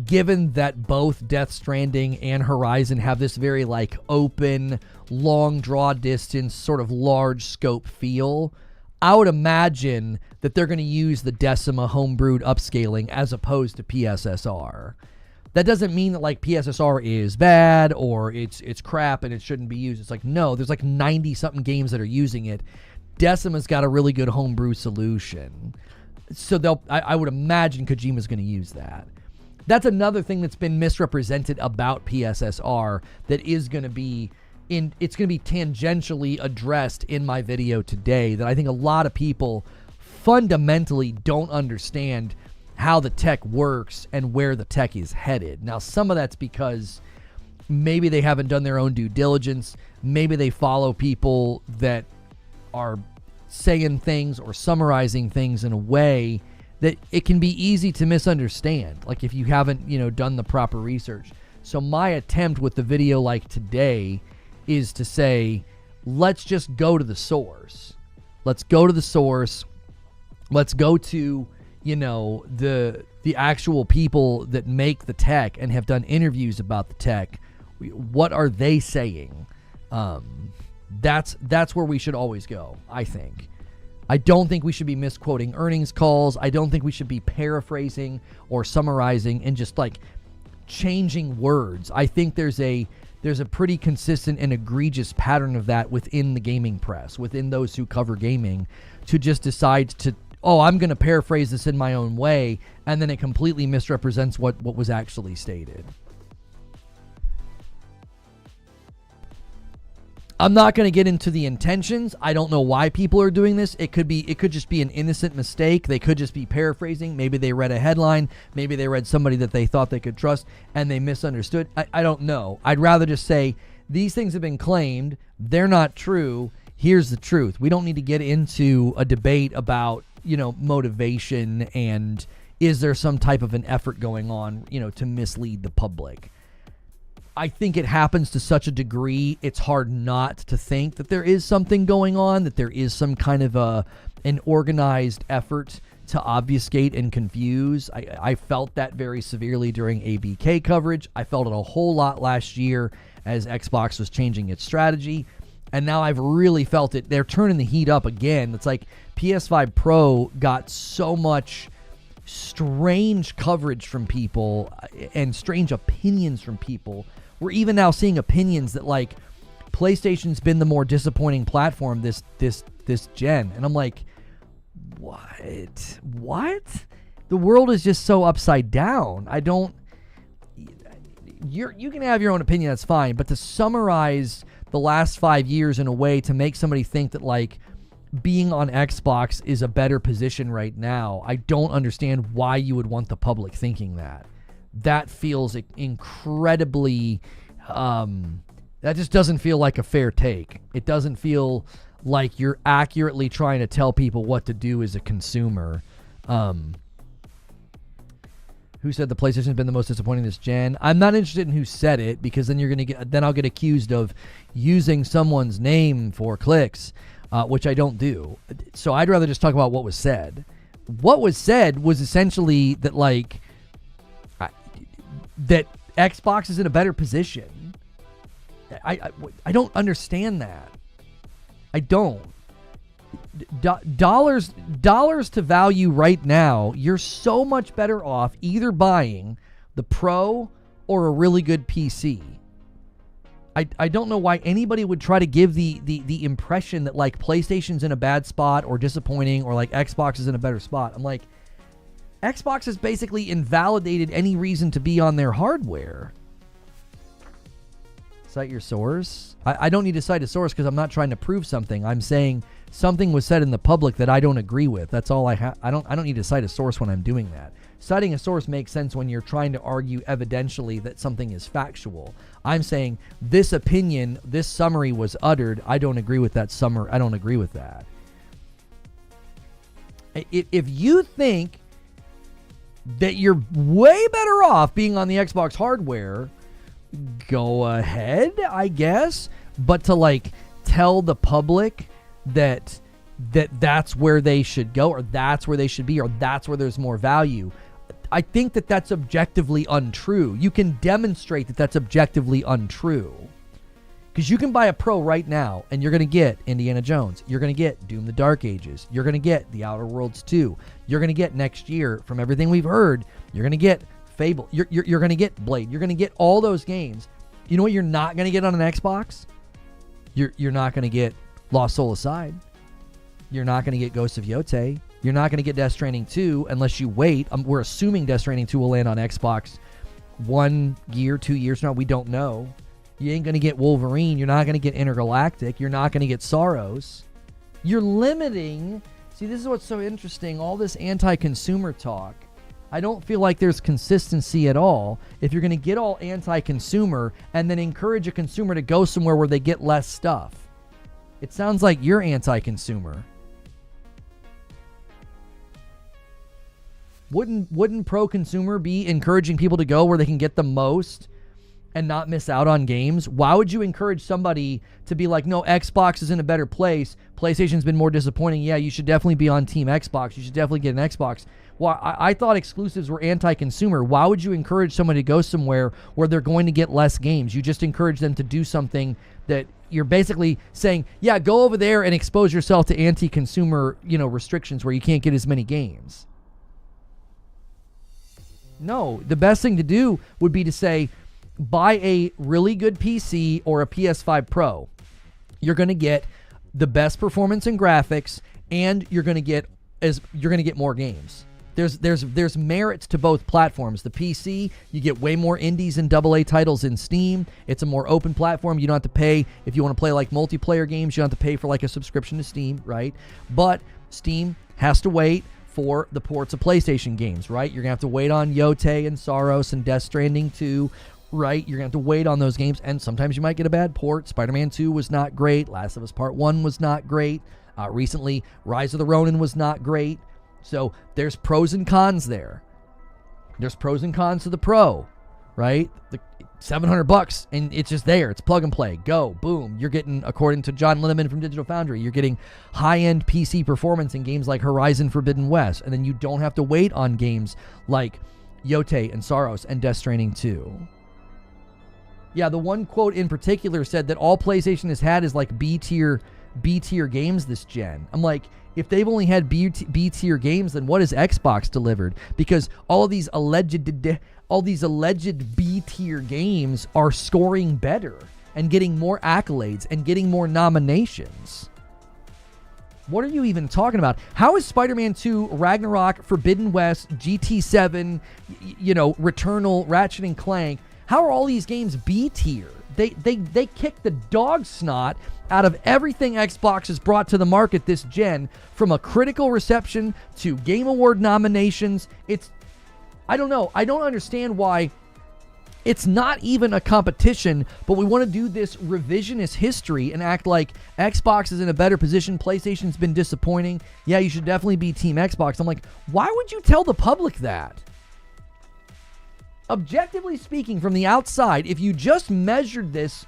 given that both Death Stranding and Horizon have this very like open, long draw distance, sort of large scope feel, I would imagine that they're going to use the Decima homebrewed upscaling as opposed to PSSR. That doesn't mean that like PSSR is bad or it's crap and it shouldn't be used. It's like, no, there's like 90 something games that are using it. Decima's got a really good homebrew solution. So I would imagine Kojima's going to use that. That's another thing that's been misrepresented about PSSR that is going to be it's going to be tangentially addressed in my video today, that I think a lot of people fundamentally don't understand how the tech works and where the tech is headed. Now, some of that's because maybe they haven't done their own due diligence. Maybe they follow people that are saying things or summarizing things in a way that it can be easy to misunderstand, like if you haven't, done the proper research. So my attempt with the video like today is to say, let's just go to the source. Let's go to the source. Let's go to, the actual people that make the tech and have done interviews about the tech. What are they saying? That's where we should always go, I think. I don't think we should be misquoting earnings calls. I don't think we should be paraphrasing or summarizing and just like changing words. I think there's a pretty consistent and egregious pattern of that within the gaming press, within those who cover gaming, to just decide to, I'm going to paraphrase this in my own way, and then it completely misrepresents what was actually stated. I'm not going to get into the intentions. I don't know why people are doing this. It could just be an innocent mistake. They could just be paraphrasing. Maybe they read a headline. Maybe they read somebody that they thought they could trust and they misunderstood. I don't know. I'd rather just say these things have been claimed. They're not true. Here's the truth. We don't need to get into a debate about, motivation and is there some type of an effort going on, to mislead the public. I think it happens to such a degree, it's hard not to think that there is something going on, that there is some kind of an organized effort to obfuscate and confuse. I felt that very severely during ABK coverage. I felt it a whole lot last year as Xbox was changing its strategy. And now I've really felt it. They're turning the heat up again. It's like PS5 Pro got so much strange coverage from people and strange opinions from people. We're even now seeing opinions that like PlayStation's been the more disappointing platform this gen. And I'm like, what? The world is just so upside down. You can have your own opinion, that's fine. But to summarize the last 5 years in a way to make somebody think that like being on Xbox is a better position right now, I don't understand why you would want the public thinking that. That feels incredibly, that just doesn't feel like a fair take. It doesn't feel like you're accurately trying to tell people what to do as a consumer. Who said the PlayStation's been the most disappointing this gen? I'm not interested in who said it, because then I'll get accused of using someone's name for clicks, which I don't do. So I'd rather just talk about what was said. What was said was essentially that like, that Xbox is in a better position. I don't understand that. I don't. Dollars to value right now, you're so much better off either buying the Pro or a really good PC. I don't know why anybody would try to give the impression that like PlayStation's in a bad spot or disappointing or like Xbox is in a better spot. I'm like, Xbox has basically invalidated any reason to be on their hardware. Cite your source. I don't need to cite a source because I'm not trying to prove something. I'm saying something was said in the public that I don't agree with. That's all I have. I don't need to cite a source when I'm doing that. Citing a source makes sense when you're trying to argue evidentially that something is factual. I'm saying this opinion, this summary was uttered. I don't agree with that summary. I don't agree with that. If you think that you're way better off being on the Xbox hardware, go ahead, I guess. But to like tell the public that that's where they should go, or that's where they should be, or that's where there's more value, I think that that's objectively untrue. You can demonstrate that that's objectively untrue. Because you can buy a Pro right now, and you're going to get Indiana Jones. You're going to get Doom the Dark Ages. You're going to get The Outer Worlds 2. You're going to get next year, from everything we've heard, you're going to get Fable. You're going to get Blade. You're going to get all those games. You know what you're not going to get on an Xbox? You're not going to get Lost Soul Aside. You're not going to get Ghost of Yotei. You're not going to get Death Stranding 2 unless you wait. We're assuming Death Stranding 2 will land on Xbox 1 year, 2 years from now. We don't know. You ain't going to get Wolverine. You're not going to get Intergalactic. You're not going to get Sorrows. You're limiting. See, this is what's so interesting. All this anti-consumer talk. I don't feel like there's consistency at all if you're going to get all anti-consumer and then encourage a consumer to go somewhere where they get less stuff. It sounds like you're anti-consumer. Wouldn't pro-consumer be encouraging people to go where they can get the most and not miss out on games? Why would you encourage somebody to be like, no, Xbox is in a better place, PlayStation's been more disappointing, yeah, you should definitely be on Team Xbox, you should definitely get an Xbox. Well, I thought exclusives were anti-consumer. Why would you encourage somebody to go somewhere where they're going to get less games? You just encourage them to do something that you're basically saying, yeah, go over there and expose yourself to anti-consumer, restrictions where you can't get as many games. No, the best thing to do would be to say, buy a really good PC or a PS5 Pro. You're going to get the best performance and graphics, and you're going to get more games. There's merits to both platforms. The PC, you get way more indies and AA titles in Steam. It's a more open platform. You don't have to pay if you want to play like multiplayer games. You don't have to pay for like a subscription to Steam, right? But Steam has to wait for the ports of PlayStation games, right? You're going to have to wait on Yotei and Saros and Death Stranding 2, right? You're going to have to wait on those games, and sometimes you might get a bad port. Spider-Man 2 was not great. Last of Us Part 1 was not great. Recently, Rise of the Ronin was not great. So there's pros and cons there. There's pros and cons to the Pro, right? The $700 and it's just there. It's plug and play. Go, boom. You're getting, according to John Linneman from Digital Foundry, you're getting high-end PC performance in games like Horizon Forbidden West, and then you don't have to wait on games like Yotei and Saros and Death Stranding 2. Yeah, the one quote in particular said that all PlayStation has had is like B-tier games this gen. I'm like, if they've only had B-tier games, then what has Xbox delivered? Because all these alleged B-tier games are scoring better and getting more accolades and getting more nominations. What are you even talking about? How is Spider-Man 2, Ragnarok, Forbidden West, GT7, Returnal, Ratchet and Clank, how are all these games B-tier? They kick the dog snot out of everything Xbox has brought to the market this gen, from a critical reception to Game Award nominations. I don't know. I don't understand why it's not even a competition, but we want to do this revisionist history and act like Xbox is in a better position. PlayStation's been disappointing. Yeah, you should definitely be Team Xbox. I'm like, why would you tell the public that? Objectively speaking, from the outside, if you just measured this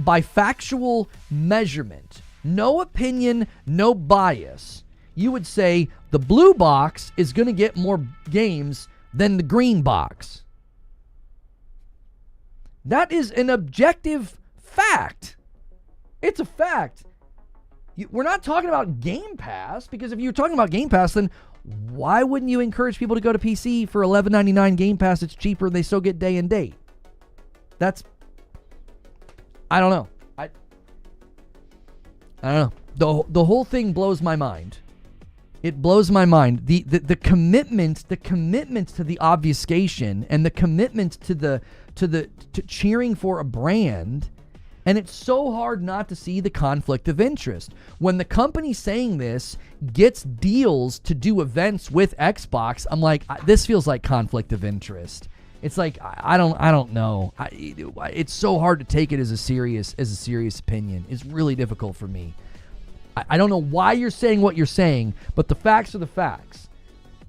by factual measurement, no opinion, no bias, you would say the blue box is going to get more games than the green box. That is an objective fact. It's a fact. We're not talking about Game Pass, because if you're talking about Game Pass, then why wouldn't you encourage people to go to PC for $11.99 Game Pass? It's cheaper and they still get day and date. I don't know. I don't know. The whole thing blows my mind. It blows my mind. The commitment to the obfuscation and the commitment to cheering for a brand. And it's so hard not to see the conflict of interest. When the company saying this gets deals to do events with Xbox, I'm like, this feels like conflict of interest. It's like, I don't know. It's so hard to take it as a serious opinion. It's really difficult for me. I don't know why you're saying what you're saying, but the facts are the facts.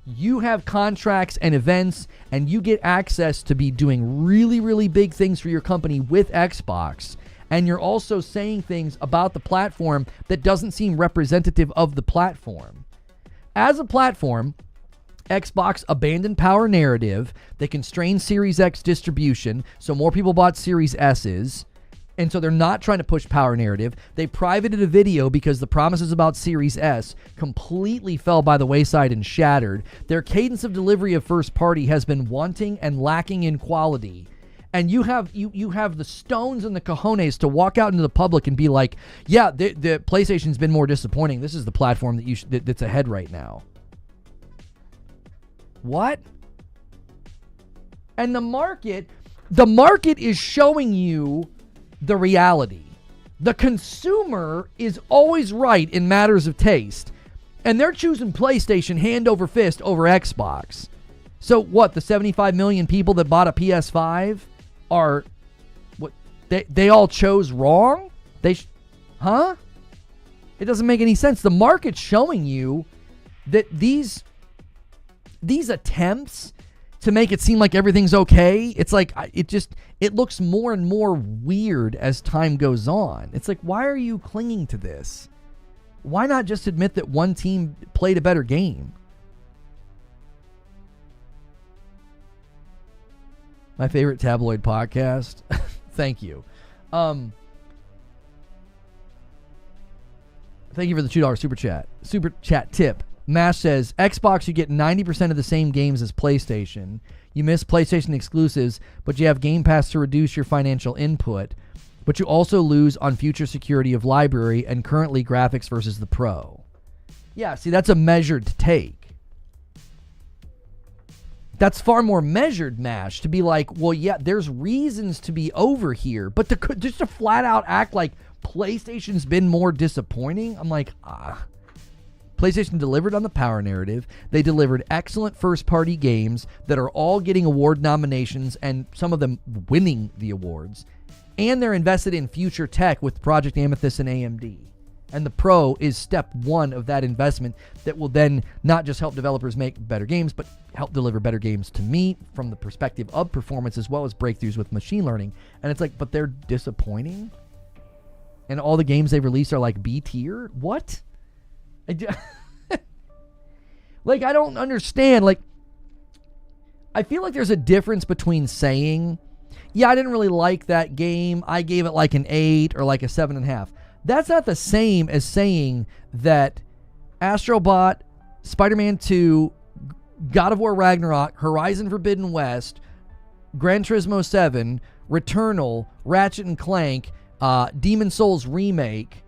You have contracts and events, and you get access to be doing really, really big things for your company with Xbox. And you're also saying things about the platform that doesn't seem representative of the platform. As a platform, Xbox abandoned power narrative. They constrained Series X distribution, so more people bought Series S's. And so they're not trying to push power narrative. They privated a video because the promises about Series S completely fell by the wayside and shattered. Their cadence of delivery of first party has been wanting and lacking in quality. And you have the stones and the cojones to walk out into the public and be like, yeah, the PlayStation's been more disappointing. This is the platform that's ahead right now. What? And the market is showing you the reality. The consumer is always right in matters of taste, and they're choosing PlayStation hand over fist over Xbox. So what? The 75 million people that bought a PS5 are what? They all chose wrong? Huh? It doesn't make any sense. The market's showing you that these attempts to make it seem like everything's okay, it's like it looks more and more weird as time goes on. It's like, why are you clinging to this? Why not just admit that one team played a better game? My favorite tabloid podcast. Thank you. Thank you for the $2 super chat. Super chat tip. Mash says, Xbox, you get 90% of the same games as PlayStation. You miss PlayStation exclusives, but you have Game Pass to reduce your financial input. But you also lose on future security of library and currently graphics versus the Pro. Yeah, see, that's a measured take. That's far more measured, Mash, to be like, well, yeah, there's reasons to be over here. But just to flat out act like PlayStation's been more disappointing, I'm like, PlayStation delivered on the power narrative. They delivered excellent first-party games that are all getting award nominations and some of them winning the awards. And they're invested in future tech with Project Amethyst and AMD. And the Pro is step one of that investment that will then not just help developers make better games, but help deliver better games to me from the perspective of performance as well as breakthroughs with machine learning. And it's like, but they're disappointing? And all the games they release are like B tier? What? Like, I don't understand. Like, I feel like there's a difference between saying, yeah, I didn't really like that game, I gave it like an 8 or like a 7.5. That's not the same as saying that Astrobot, Spider-Man 2, God of War Ragnarok, Horizon Forbidden West, Gran Turismo 7, Returnal, Ratchet and Clank, Demon Souls Remake,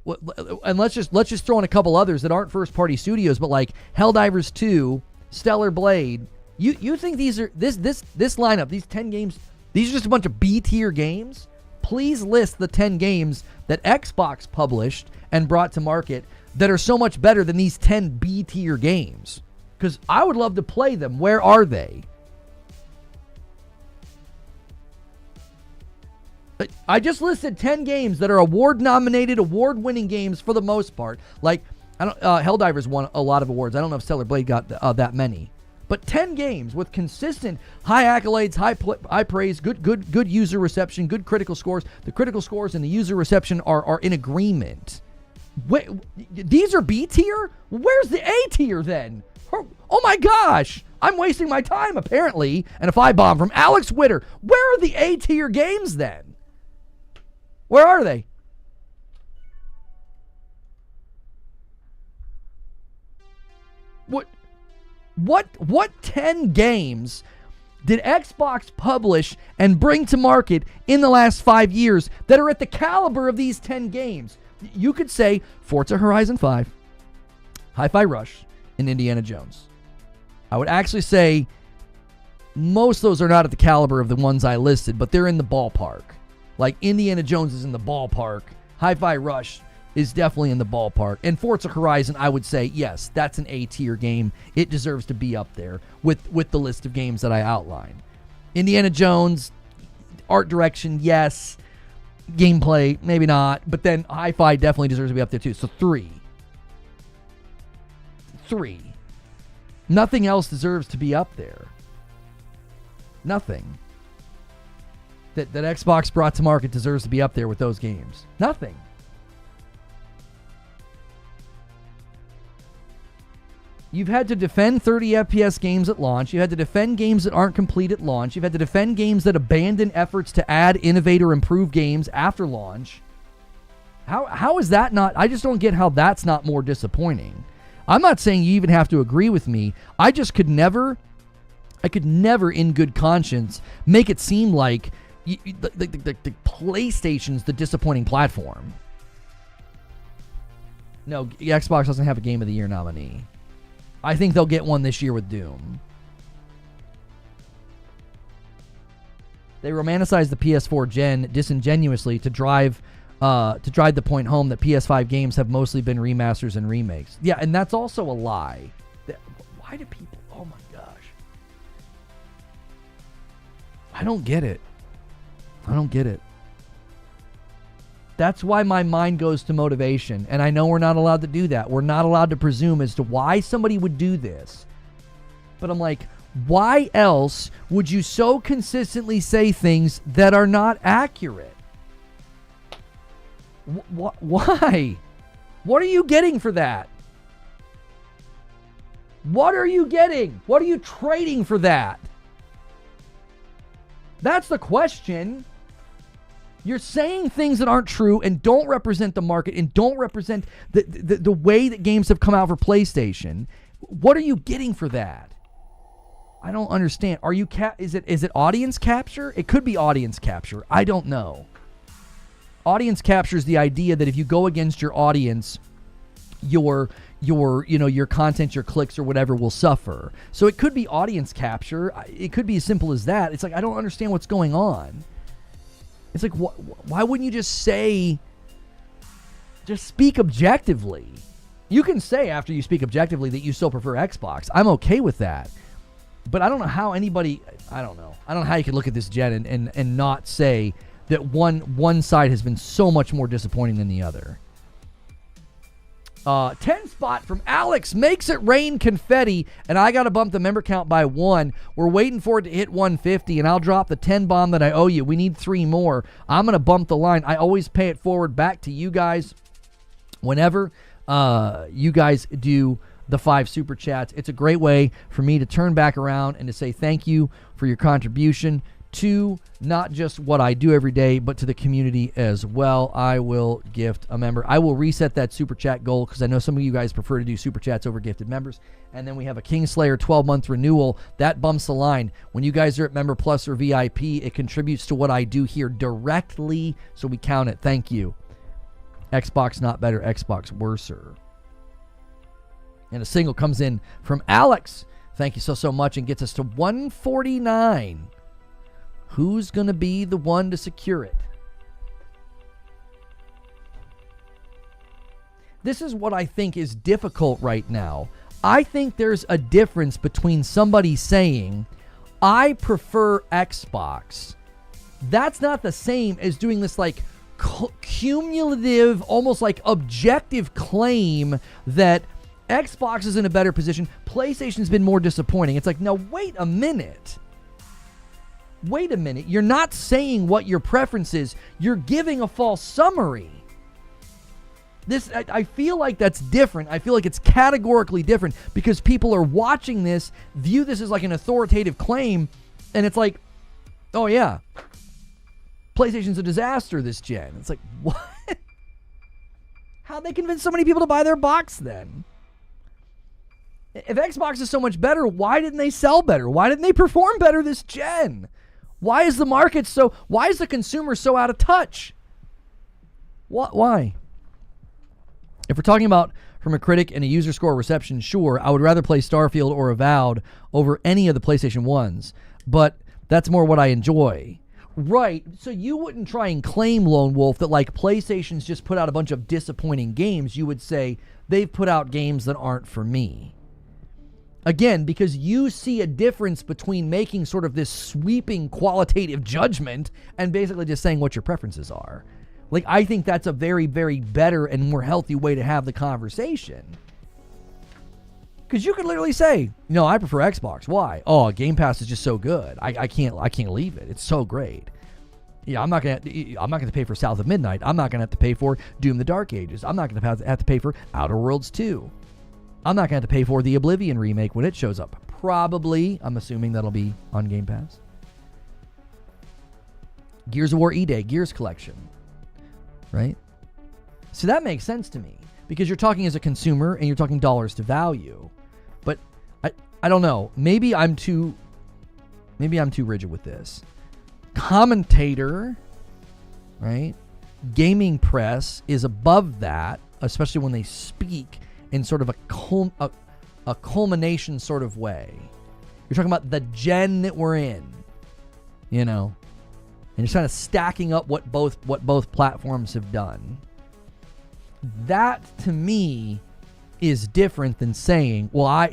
and let's just throw in a couple others that aren't first-party studios, but like Helldivers 2, Stellar Blade. You think these are this lineup, these 10 games, these are just a bunch of B-tier games? Please list the 10 games that Xbox published and brought to market that are so much better than these 10 B-tier games. Because I would love to play them. Where are they? I just listed 10 games that are award-nominated, award-winning games for the most part. Like, Helldivers won a lot of awards. I don't know if Stellar Blade got that many. But 10 games with consistent high accolades, high praise, good user reception, good critical scores. The critical scores and the user reception are in agreement. Wait, these are B tier? Where's the A tier then? Oh my gosh! I'm wasting my time apparently. And a 5-bomb from Alex Witter. Where are the A tier games then? Where are they? What 10 games did Xbox publish and bring to market in the last 5 years that are at the caliber of these 10 games? You could say Forza Horizon 5, Hi-Fi Rush, and Indiana Jones. I would actually say most of those are not at the caliber of the ones I listed, but they're in the ballpark. Like Indiana Jones is in the ballpark. Hi-Fi Rush is definitely in the ballpark. And Forza Horizon, I would say, yes, that's an A-tier game. It deserves to be up there with the list of games that I outlined. Indiana Jones, art direction, yes. Gameplay, maybe not. But then Hi-Fi definitely deserves to be up there too. So 3. Nothing else deserves to be up there. Nothing that Xbox brought to market deserves to be up there with those games. Nothing. You've had to defend 30 FPS games at launch. You had to defend games that aren't complete at launch. You've had to defend games that abandon efforts to add, innovate, or improve games after launch. How is that not... I just don't get how that's not more disappointing. I'm not saying you even have to agree with me. I just could never... I could never, in good conscience, make it seem like the PlayStation's the disappointing platform. No, Xbox doesn't have a Game of the Year nominee. I think they'll get one this year with Doom. They romanticized the PS4 gen disingenuously to drive the point home that PS5 games have mostly been remasters and remakes. Yeah, and that's also a lie. Why do people, oh my gosh. I don't get it. That's why my mind goes to motivation. And I know we're not allowed to do that. We're not allowed to presume as to why somebody would do this. But I'm like, why else would you so consistently say things that are not accurate? Why? What are you getting for that? What are you getting? What are you trading for that? That's the question. You're saying things that aren't true and don't represent the market and don't represent the way that games have come out for PlayStation. What are you getting for that? I don't understand. Are you is it audience capture? It could be audience capture. I don't know. Audience capture is the idea that if you go against your audience, your content, your clicks or whatever will suffer. So it could be audience capture. It could be as simple as that. It's like, I don't understand what's going on. It's like, why wouldn't you just speak objectively? You can say after you speak objectively that you still prefer Xbox. I'm okay with that. But I don't know how anybody, I don't know how you could look at this gen and not say that one side has been so much more disappointing than the other. 10 spot from Alex makes it rain confetti, and I got to bump the member count by 1. We're waiting for it to hit 150, and I'll drop the 10 bomb that I owe you. We need 3 more. I'm going to bump the line. I always pay it forward back to you guys whenever you guys do the 5 super chats. It's a great way for me to turn back around and to say thank you for your contribution to not just what I do every day, but to the community as well. I will gift a member. I will reset that super chat goal because I know some of you guys prefer to do super chats over gifted members. And then we have a Kingslayer 12-month renewal. That bumps the line. When you guys are at Member Plus or VIP, it contributes to what I do here directly, so we count it. Thank you. Xbox not better, Xbox worser. And a single comes in from Alex. Thank you so much, and gets us to 149. Who's going to be the one to secure it? This is what I think is difficult right now. I think there's a difference between somebody saying, I prefer Xbox. That's not the same as doing this like cumulative, almost like objective claim that Xbox is in a better position. PlayStation's been more disappointing. It's like, no, wait a minute. You're not saying what your preference is. You're giving a false summary. I feel like that's different. I feel like it's categorically different because people are watching this, view this as like an authoritative claim, and it's like, oh yeah, PlayStation's a disaster this gen. It's like, what? How'd they convince so many people to buy their box then? If Xbox is so much better, why didn't they sell better? Why didn't they perform better this gen? Why is the consumer so out of touch? Why? If we're talking about from a critic and a user score reception, sure, I would rather play Starfield or Avowed over any of the PlayStation 1s, but that's more what I enjoy. Right, so you wouldn't try and claim, Lone Wolf, that like PlayStation's just put out a bunch of disappointing games. You would say they've put out games that aren't for me. Again, because you see a difference between making sort of this sweeping qualitative judgment and basically just saying what your preferences are. Like, I think that's a very, very better and more healthy way to have the conversation. Because you could literally say, no, I prefer Xbox. Why? Oh, Game Pass is just so good. I can't leave it. It's so great. Yeah, I'm not gonna pay for South of Midnight. I'm not gonna have to pay for Doom: The Dark Ages. I'm not gonna have to pay for Outer Worlds 2. I'm not going to have to pay for the Oblivion remake when it shows up. Probably. I'm assuming that'll be on Game Pass. Gears of War E-Day, Gears Collection. Right? So that makes sense to me. Because you're talking as a consumer and you're talking dollars to value. But I don't know. Maybe I'm too rigid with this. Commentator, right? Gaming press is above that, especially when they speak in sort of a culmination sort of way. You're talking about the gen that we're in, you know, and you're kind of stacking up what both platforms have done. That to me is different than saying, well,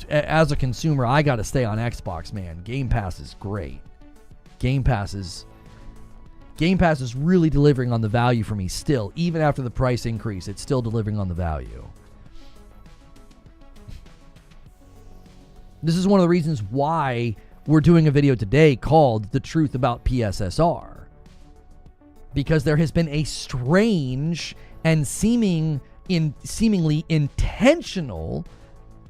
as a consumer, I got to stay on Xbox, man. Game Pass is great. Game Pass is really delivering on the value for me still. Even after the price increase, it's still delivering on the value. This is one of the reasons why we're doing a video today called The Truth About PSSR. Because there has been a strange and seemingly intentional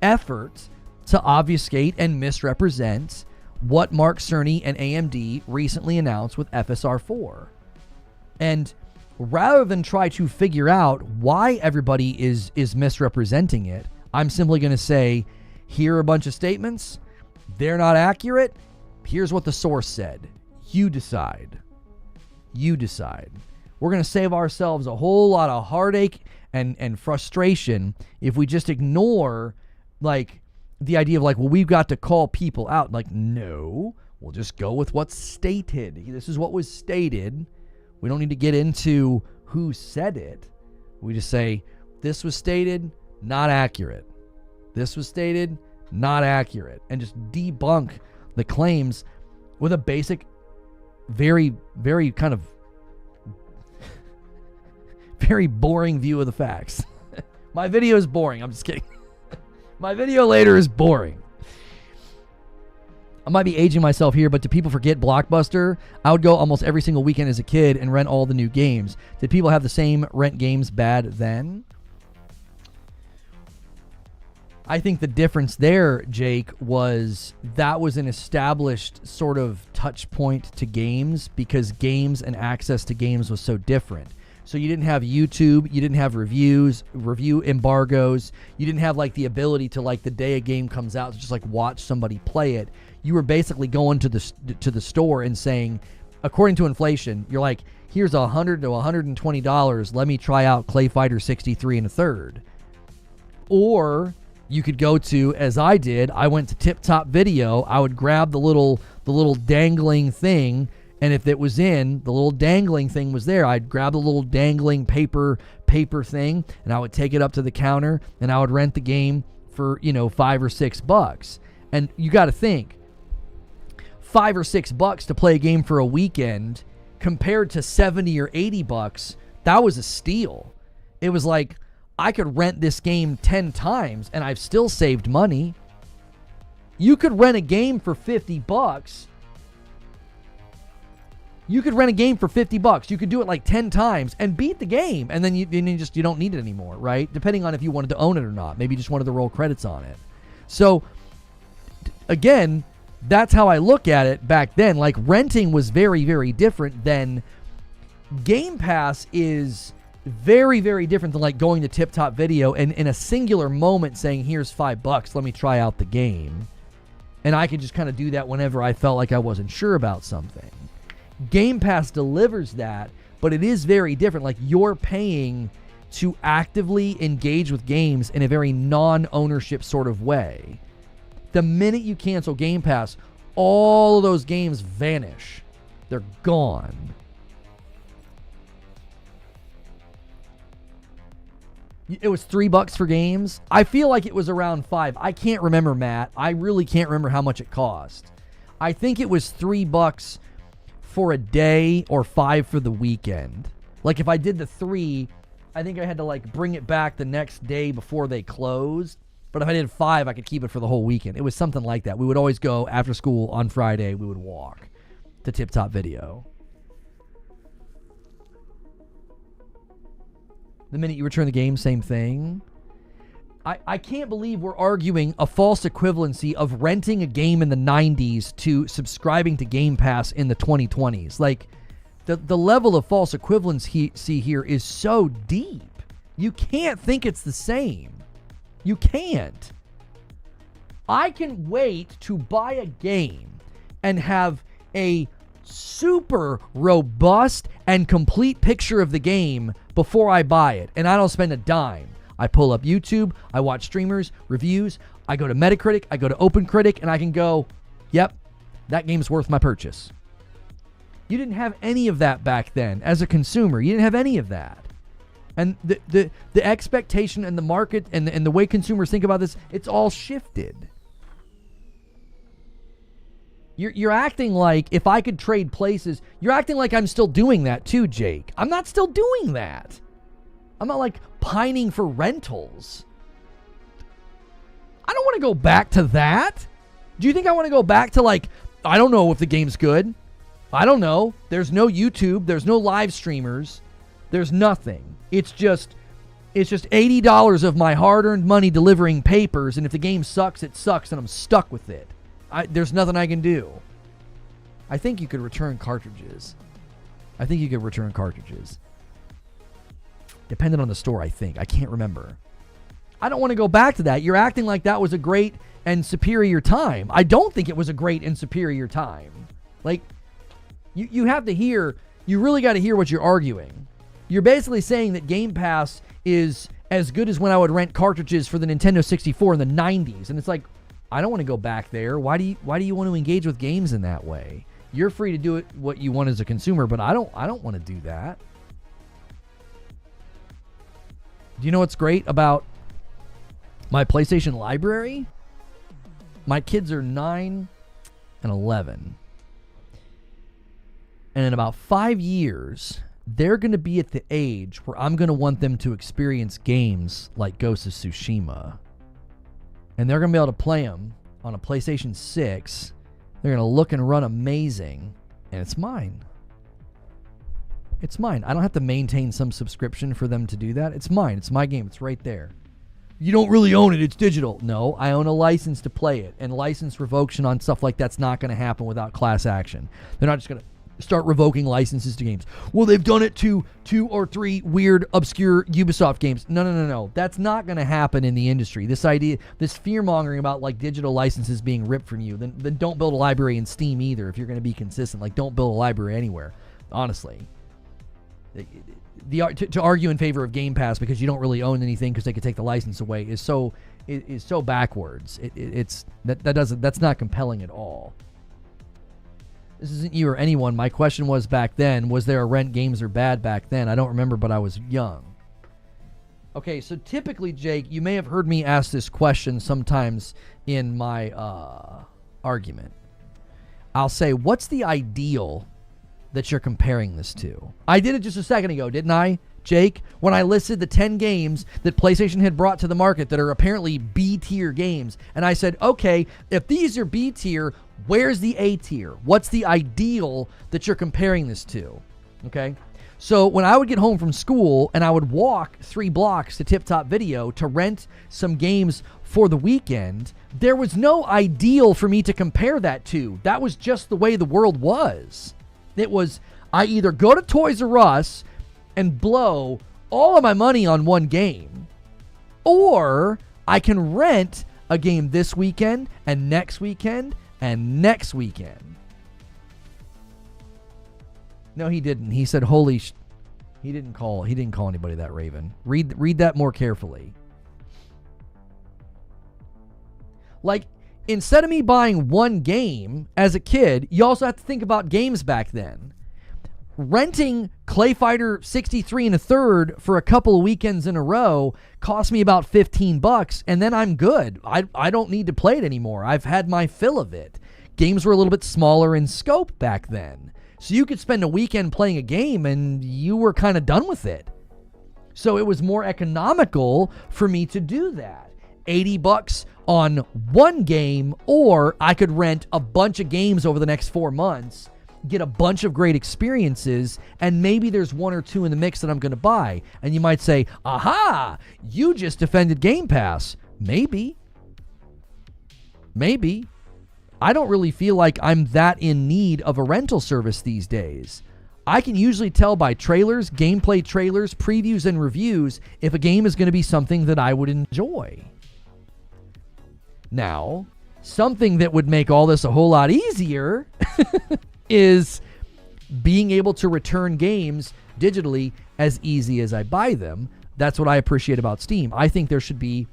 effort to obfuscate and misrepresent what Mark Cerny and AMD recently announced with FSR 4. And rather than try to figure out why everybody is misrepresenting it, I'm simply going to say, here are a bunch of statements. They're not accurate. Here's what the source said. You decide. You decide. We're going to save ourselves a whole lot of heartache and frustration if we just ignore, like, the idea of, like, well, we've got to call people out. Like, no, we'll just go with what's stated. This is what was stated. We don't need to get into who said it. We just say, this was stated, not accurate. This was stated, not accurate. And just debunk the claims with a basic, very, very kind of very boring view of the facts. My video is boring. I'm just kidding. My video later is boring. I might be aging myself here, but do people forget Blockbuster? I would go almost every single weekend as a kid and rent all the new games. Did people have the same rent games bad then? I think the difference there, Jake, was that was an established sort of touch point to games because games and access to games was so different. So you didn't have YouTube, you didn't have review embargoes, you didn't have like the ability to, like, the day a game comes out, to just like watch somebody play it. You were basically going to the store and saying, according to inflation, you're like, here's $100 to $120. Let me try out Clay Fighter 63 1/3. Or you could go to, as I did, I went to Tip Top Video. I would grab the little dangling thing. And if it was the little dangling thing was there, I'd grab the little dangling paper thing, and I would take it up to the counter, and I would rent the game for, $5 or $6. And you got to think, $5 or $6 to play a game for a weekend compared to $70 or $80, that was a steal. It was like, I could rent this game 10 times, and I've still saved money. You could rent a game for $50. You could rent a game for $50. You could do it like 10 times and beat the game. And then you don't need it anymore, right? Depending on if you wanted to own it or not. Maybe you just wanted to roll credits on it. So, again, that's how I look at it back then. Like, renting was very, very different than Game Pass is very, very different than, like, going to Tip Top Video and in a singular moment saying, here's $5, let me try out the game. And I could just kind of do that whenever I felt like I wasn't sure about something. Game Pass delivers that, but it is very different. Like, you're paying to actively engage with games in a very non-ownership sort of way. The minute you cancel Game Pass, all of those games vanish. They're gone. It was $3 for games. I feel like it was around $5. I can't remember, Matt. I really can't remember how much it cost. I think it was $3 for a day or $5 for the weekend. Like, if I did the 3, I think I had to, like, bring it back the next day before they closed. But if I did 5, I could keep it for the whole weekend. It was something like that. We would always go after school on Friday. We would walk to Tip Top Video. The minute you return the game, same thing. I can't believe we're arguing a false equivalency of renting a game in the 90s to subscribing to Game Pass in the 2020s. Like, the level of false equivalency here is so deep. You can't think it's the same. You can't. I can wait to buy a game and have a super robust and complete picture of the game before I buy it, and I don't spend a dime. I pull up YouTube, I watch streamers, reviews, I go to Metacritic, I go to OpenCritic, and I can go, yep, that game's worth my purchase. You didn't have any of that back then as a consumer. You didn't have any of that. And the expectation and the market and the way consumers think about this, it's all shifted. You're acting like if I could trade places, you're acting like I'm still doing that too, Jake. I'm not still doing that. I'm not like pining for rentals. I don't want to go back to that. Do you think I want to go back to like, I don't know if the game's good. I don't know. There's no YouTube. There's no live streamers. There's nothing. It's just $80 of my hard-earned money delivering papers, and if the game sucks, it sucks, and I'm stuck with it. There's nothing I can do. I think you could return cartridges. Depending on the store, I think. I can't remember. I don't want to go back to that. You're acting like that was a great and superior time. I don't think it was a great and superior time. Like, you have to hear, you really got to hear what you're arguing. You're basically saying that Game Pass is as good as when I would rent cartridges for the Nintendo 64 in the 90s. And it's like, I don't want to go back there. Why do you want to engage with games in that way? You're free to do it what you want as a consumer, but I don't want to do that. Do you know what's great about my PlayStation library? My kids are 9 and 11. And in about 5 years, they're going to be at the age where I'm going to want them to experience games like Ghost of Tsushima. And they're going to be able to play them on a PlayStation 6. They're going to look and run amazing. And it's mine. It's mine. I don't have to maintain some subscription for them to do that. It's mine. It's my game. It's right there. You don't really own it. It's digital. No, I own a license to play it. And license revocation on stuff like that's not going to happen without class action. They're not just going to start revoking licenses to games. Well, they've done it to 2 or 3 weird, obscure Ubisoft games. No. That's not going to happen in the industry. This idea, this fear-mongering about like digital licenses being ripped from you, then don't build a library in Steam either if you're going to be consistent. Like, don't build a library anywhere, honestly. To argue in favor of Game Pass because you don't really own anything because they could take the license away is so backwards. That's not compelling at all. This isn't you or anyone. My question was back then, was there a rent games are bad back then? I don't remember, but I was young. Okay, so typically, Jake, you may have heard me ask this question sometimes in my argument. I'll say, what's the ideal that you're comparing this to? I did it just a second ago, didn't I, Jake? When I listed the 10 games that PlayStation had brought to the market that are apparently B-tier games. And I said, okay, if these are B-tier, where's the A-tier? What's the ideal that you're comparing this to? Okay? So when I would get home from school and I would walk 3 blocks to Tip Top Video to rent some games for the weekend, there was no ideal for me to compare that to. That was just the way the world was. It was, I either go to Toys R Us and blow all of my money on one game, or I can rent a game this weekend and next weekend and next weekend. No, he didn't. He said, he didn't call anybody that, Raven. Read that more carefully. Like, instead of me buying one game as a kid, you also have to think about games back then. Renting Clay Fighter 63 1/3 for a couple of weekends in a row cost me about $15, and then I'm good. I don't need to play it anymore. I've had my fill of it. Games were a little bit smaller in scope back then. So you could spend a weekend playing a game and you were kind of done with it. So it was more economical for me to do that. $80 on one game, or I could rent a bunch of games over the next 4 months, get a bunch of great experiences, and maybe there's 1 or 2 in the mix that I'm going to buy. And you might say, aha, you just defended Game Pass. Maybe. I don't really feel like I'm that in need of a rental service these days. I can usually tell by trailers, gameplay trailers, previews, and reviews if a game is going to be something that I would enjoy. Now, something that would make all this a whole lot easier is being able to return games digitally as easy as I buy them. That's what I appreciate about Steam. I think there should be,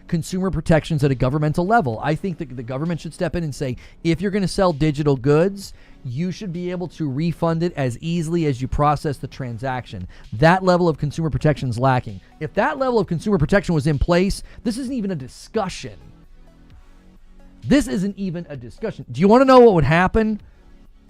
consumer protections at a governmental level. I think that the government should step in and say, if you're going to sell digital goods, you should be able to refund it as easily as you process the transaction. That level of consumer protection is lacking. If that level of consumer protection was in place, this isn't even a discussion. This isn't even a discussion. Do you want to know what would happen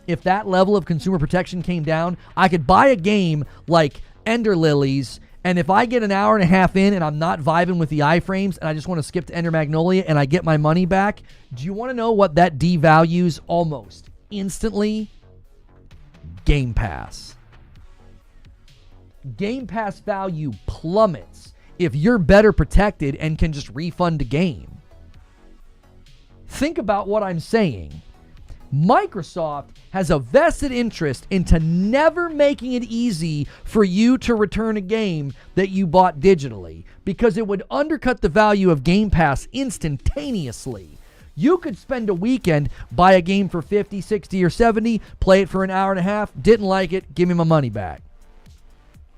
if that level of consumer protection came down? I could buy a game like Ender Lilies, and if I get an hour and a half in and I'm not vibing with the iframes and I just want to skip to Ender Magnolia and I get my money back, do you want to know what that devalues almost instantly? Game Pass. Game Pass value plummets if you're better protected and can just refund a game. Think about what I'm saying. Microsoft has a vested interest into never making it easy for you to return a game that you bought digitally, because it would undercut the value of Game Pass instantaneously. You could spend a weekend, buy a game for 50, 60, or 70, play it for an hour and a half, didn't like it, give me my money back.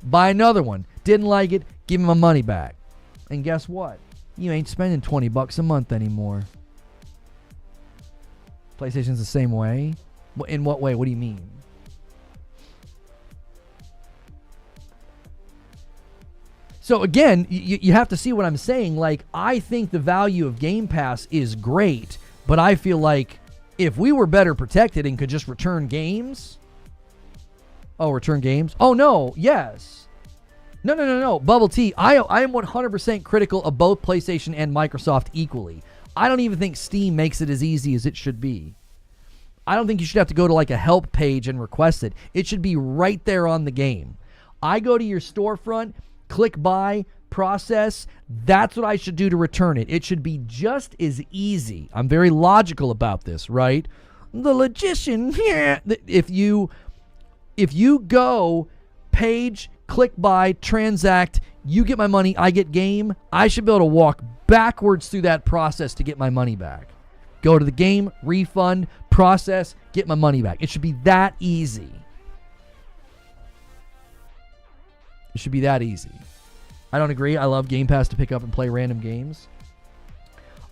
Buy another one, didn't like it, give me my money back. And guess what? You ain't spending $20 a month anymore. PlayStation's the same way? In what way? What do you mean? So again, you have to see what I'm saying. Like, I think the value of Game Pass is great, but I feel like if we were better protected and could just return games. Oh, return games? Oh, no. Yes. No. Bubble Tea. I am 100% critical of both PlayStation and Microsoft equally. I don't even think Steam makes it as easy as it should be. I don't think you should have to go to like a help page and request it. It should be right there on the game. I go to your storefront, click buy, process. That's what I should do to return it. It should be just as easy. I'm very logical about this, right? The logician here. If you go page, click buy, transact, you get my money, I get game, I should be able to walk backwards through that process to get my money back. Go to the game, refund, process, get my money back. It should be that easy. It should be that easy. I don't agree. I love Game Pass to pick up and play random games.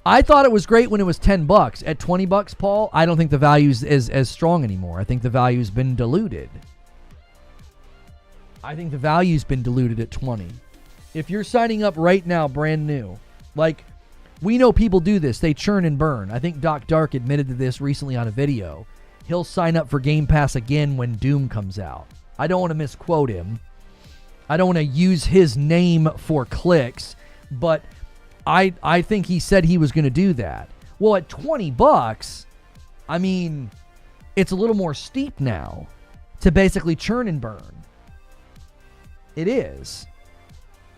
I thought it was great when it was $10. At $20, Paul, I don't think the value is as strong anymore. I think the value's been diluted. At 20. If you're signing up right now, brand new, like, we know people do this. They churn and burn. I think Doc Dark admitted to this recently on a video. He'll sign up for Game Pass again when Doom comes out. I don't want to misquote him. I don't want to use his name for clicks, but I think he said he was going to do that. Well, at $20, I mean, it's a little more steep now to basically churn and burn. It is.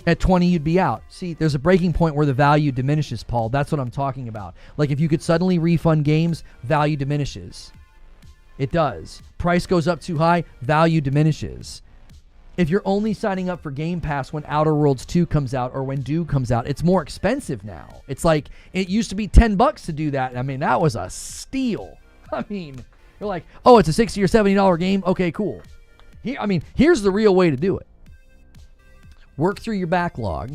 At 20, you'd be out. See, there's a breaking point where the value diminishes, Paul. That's what I'm talking about. Like, if you could suddenly refund games, value diminishes. It does. Price goes up too high, value diminishes. If you're only signing up for Game Pass when Outer Worlds 2 comes out or when Doom comes out, it's more expensive now. It's like, it used to be $10 to do that. I mean, that was a steal. I mean, you're like, oh, it's a $60 or $70 game? Okay, cool. Here's the real way to do it. Work through your backlog,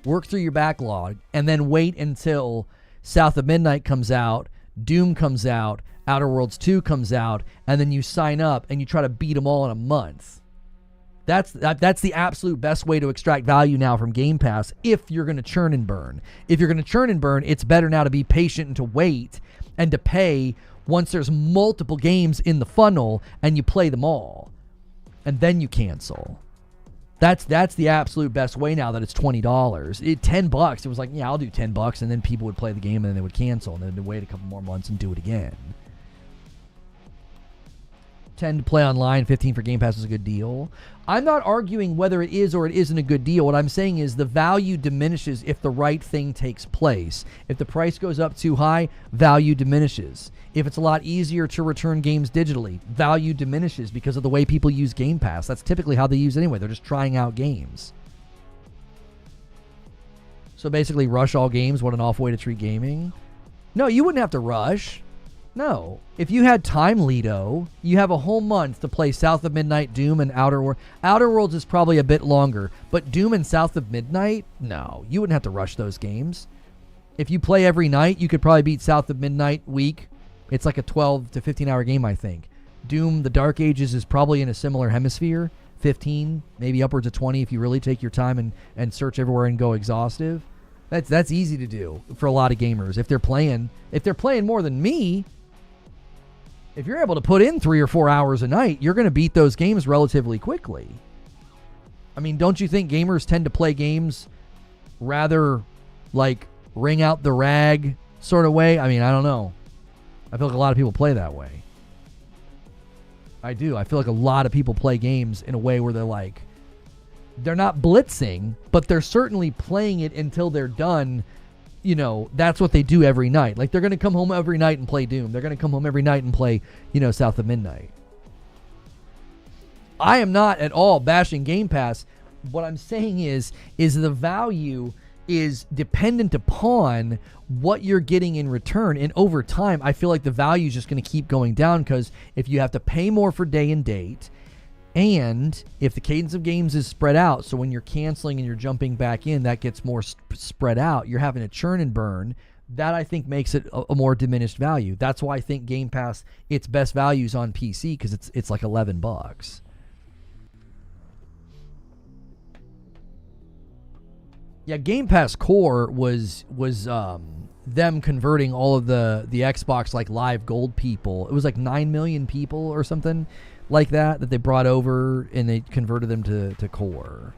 and then wait until South of Midnight comes out, Doom comes out, Outer Worlds 2 comes out, and then you sign up and you try to beat them all in a month. That's the absolute best way to extract value now from Game Pass if you're going to churn and burn. If you're going to churn and burn, it's better now to be patient and to wait and to pay once there's multiple games in the funnel and you play them all. And then you cancel. That's the absolute best way now that it's $20. $10, it was like, yeah, I'll do $10, and then people would play the game and then they would cancel, and then they'd wait a couple more months and do it again. 10 to play online, 15 for Game Pass is a good deal. I'm not arguing whether it is or it isn't a good deal. What I'm saying is the value diminishes if the right thing takes place. If the price goes up too high, value diminishes. If it's a lot easier to return games digitally, value diminishes because of the way people use Game Pass. That's typically how they use it anyway. They're just trying out games. So basically, rush all games. What an awful way to treat gaming. No, you wouldn't have to rush. No. If you had time, Lido, you have a whole month to play South of Midnight, Doom, and Outer Worlds. Outer Worlds is probably a bit longer, but Doom and South of Midnight? No. You wouldn't have to rush those games. If you play every night, you could probably beat South of Midnight week. It's like a 12 to 15 hour game, I think. Doom, the Dark Ages is probably in a similar hemisphere. 15, maybe upwards of 20 if you really take your time and search everywhere and go exhaustive. That's easy to do for a lot of gamers. If they're playing more than me, if you're able to put in 3 or 4 hours a night, you're going to beat those games relatively quickly. I mean, don't you think gamers tend to play games rather like wring out the rag sort of way? I mean, I don't know. I feel like a lot of people play that way. I do. I feel like a lot of people play games in a way where they're not blitzing, but they're certainly playing it until they're done. You know, that's what they do every night. Like, they're going to come home every night and play Doom. They're going to come home every night and play, South of Midnight. I am not at all bashing Game Pass. What I'm saying is the value is dependent upon what you're getting in return. And over time, I feel like the value is just going to keep going down, because if you have to pay more for day and date, and if the cadence of games is spread out, so when you're canceling and you're jumping back in, that gets more spread out. You're having to churn and burn. That, I think, makes it a more diminished value. That's why I think Game Pass, its best value is on PC, because it's like $11. Yeah, Game Pass Core was them converting all of the Xbox like Live Gold people. It was like 9 million people or something like that they brought over, and they converted them to Core.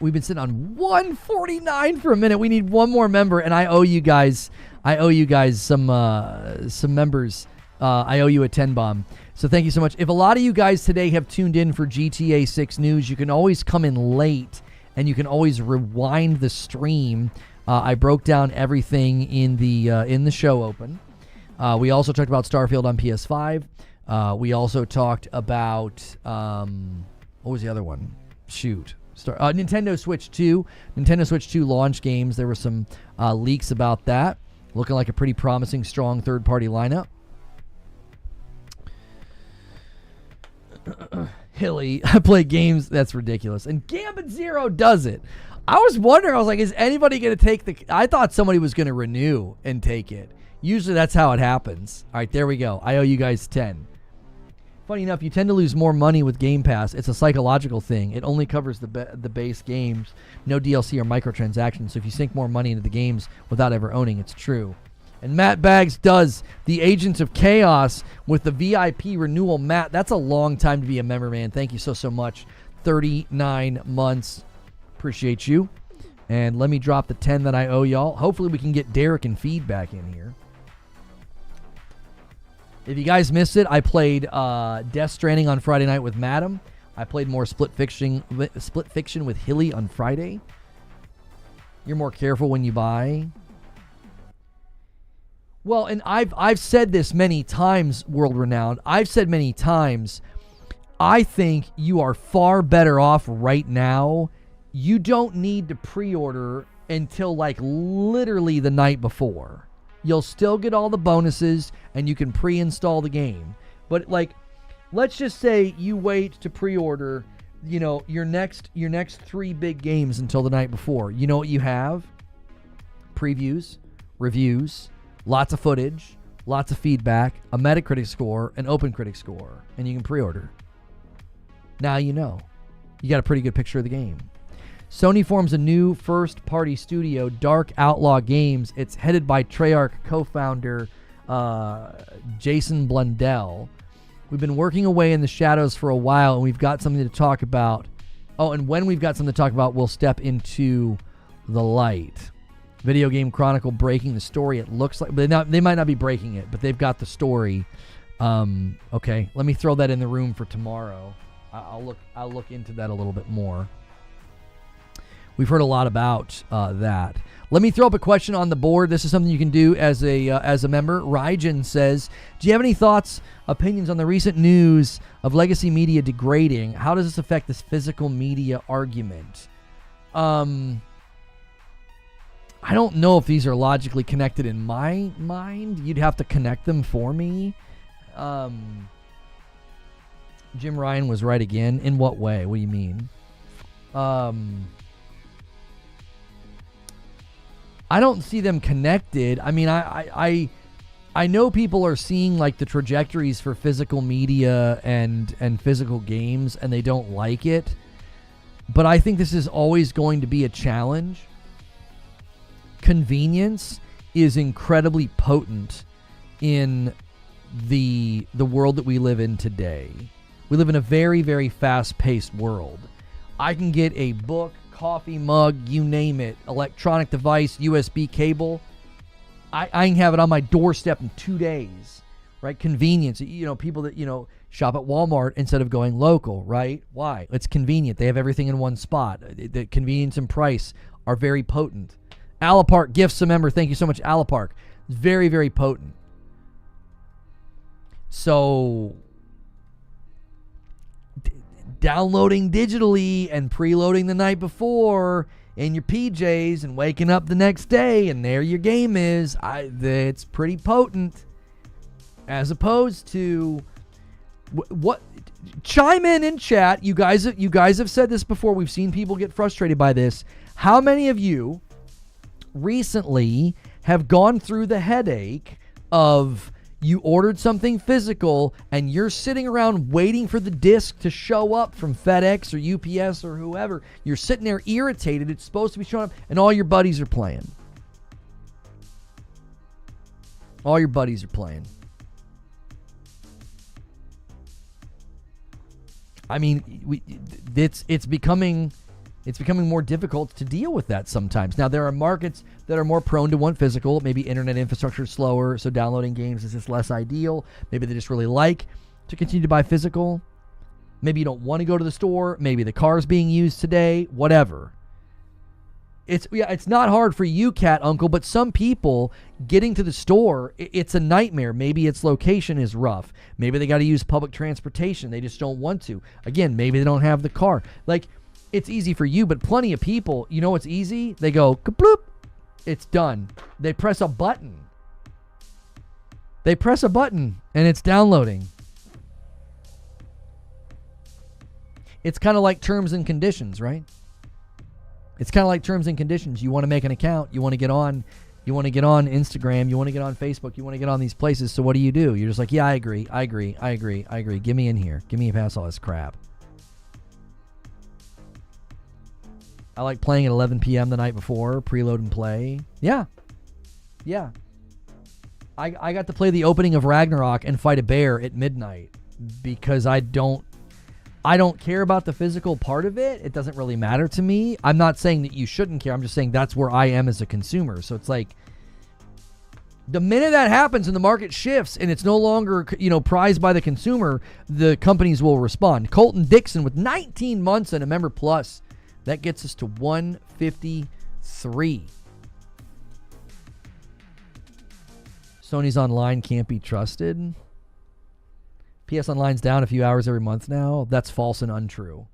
We've been sitting on 149 for a minute. We need one more member, and I owe you guys some members. I owe you a 10 bomb. So thank you so much. If a lot of you guys today have tuned in for GTA 6 news, you can always come in late, and you can always rewind the stream. I broke down everything in the show open. We also talked about Starfield on PS5. We also talked about what was the other one? Shoot. Nintendo Switch 2. Nintendo Switch 2 launch games. There were some leaks about that. Looking like a pretty promising, strong third-party lineup. Hilly, I play games. That's ridiculous. And Gambit Zero does it. I was wondering, I was like, is anybody going to take I thought somebody was going to renew and take it. Usually that's how it happens. All right, there we go. I owe you guys 10. Funny enough, you tend to lose more money with Game Pass. It's a psychological thing. It only covers the base games, no DLC or microtransactions. So if you sink more money into the games without ever owning, it's true. And Matt Baggs does the Agents of Chaos with the VIP renewal. Matt, that's a long time to be a member, man. Thank you so much. 39 months. Appreciate you. And let me drop the 10 that I owe y'all. Hopefully we can get Derek and Feedback in here. If you guys missed it, I played Death Stranding on Friday night with Madam. I played more Split Fiction with Hilly on Friday. You're more careful when you buy. Well, and I've said this many times, World Renowned. I've said many times, I think you are far better off right now. You don't need to pre-order until like literally the night before. You'll still get all the bonuses, and you can pre-install the game. But like, let's just say you wait to pre-order, your next 3 big games until the night before. You know what you have? Previews, reviews, lots of footage, lots of feedback, a Metacritic score, an OpenCritic score, and you can pre-order. Now you know. You got a pretty good picture of the game. Sony forms a new first-party studio, Dark Outlaw Games. It's headed by Treyarch co-founder Jason Blundell. We've been working away in the shadows for a while, and we've got something to talk about. Oh, and when we've got something to talk about, we'll step into the light. Video Game Chronicle breaking the story. It looks like, but they might not be breaking it, but they've got the story. Okay, let me throw that in the room for tomorrow. I'll look into that a little bit more. We've heard a lot about that. Let me throw up a question on the board. This is something you can do as a member. Rygen says, do you have any thoughts, opinions on the recent news of legacy media degrading? How does this affect this physical media argument? I don't know if these are logically connected in my mind. You'd have to connect them for me. Jim Ryan was right again. In what way? What do you mean? I don't see them connected. I mean, I know people are seeing like the trajectories for physical media and physical games, and they don't like it. But I think this is always going to be a challenge. Convenience is incredibly potent in the world that we live in today. We live in a very, very fast-paced world. I can get a book, coffee mug, you name it, electronic device, USB cable. I can have it on my doorstep in 2 days, right? Convenience. You know, people that, you know, shop at Walmart instead of going local, right? Why? It's convenient. They have everything in one spot. The convenience and price are very potent. Alapark gifts a member. Thank you so much, Alapark. It's very, very potent. So, downloading digitally and preloading the night before in your PJs and waking up the next day and there your game is, it's pretty potent. As opposed to what? Chime in chat. You guys have said this before. We've seen people get frustrated by this. How many of you recently have gone through the headache of you ordered something physical and you're sitting around waiting for the disc to show up from FedEx or UPS or whoever? You're sitting there irritated. It's supposed to be showing up and all your buddies are playing. All your buddies are playing. I mean, it's becoming more difficult to deal with that sometimes. Now, there are markets that are more prone to want physical. Maybe internet infrastructure is slower, so downloading games is just less ideal. Maybe they just really like to continue to buy physical. Maybe you don't want to go to the store. Maybe the car's being used today. Whatever. It's not hard for you, Cat Uncle, but some people getting to the store, it's a nightmare. Maybe its location is rough. Maybe they got to use public transportation. They just don't want to. Again, maybe they don't have the car. Like, it's easy for you, but plenty of people, you know what's easy? They go, kabloop, it's done. They press a button. And it's downloading. It's kind of like terms and conditions, right? It's kind of like terms and conditions. You want to make an account. You want to get on Instagram. You want to get on Facebook. You want to get on these places. So what do? You're just like, yeah, I agree. Give me in here. Give me past all this crap. I like playing at 11 p.m. the night before, preload and play. Yeah. I got to play the opening of Ragnarok and fight a bear at midnight because I don't care about the physical part of it. It doesn't really matter to me. I'm not saying that you shouldn't care. I'm just saying that's where I am as a consumer. So it's like the minute that happens and the market shifts and it's no longer, prized by the consumer, the companies will respond. Colton Dixon with 19 months and a member plus. That gets us to 153. Sony's Online can't be trusted. PS Online's down a few hours every month now. That's false and untrue.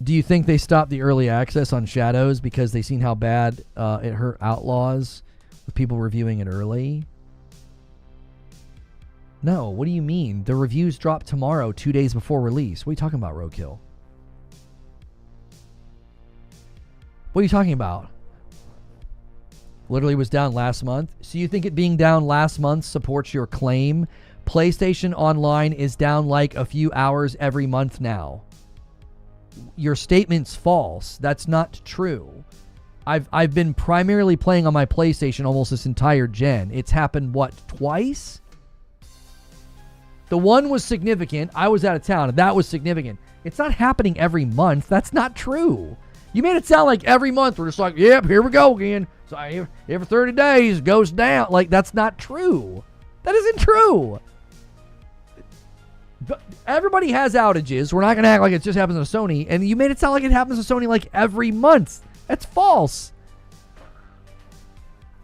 Do you think they stopped the early access on Shadows because they seen how bad it hurt Outlaws with people reviewing it early? No, what do you mean? The reviews drop tomorrow, 2 days before release. What are you talking about, Roadkill? What are you talking about? Literally was down last month. So you think it being down last month supports your claim? PlayStation Online is down like a few hours every month now. Your statement's false. That's not true. I've been primarily playing on my PlayStation almost this entire gen. It's happened, what, twice? The one was significant. I was out of town, and that was significant. It's not happening every month. That's not true. You made it sound like every month we're just like, yep, here we go again. So every 30 days it goes down. Like, that's not true. That isn't true. Everybody has outages. We're not going to act like it just happens to Sony. And you made it sound like it happens to Sony like every month. That's false.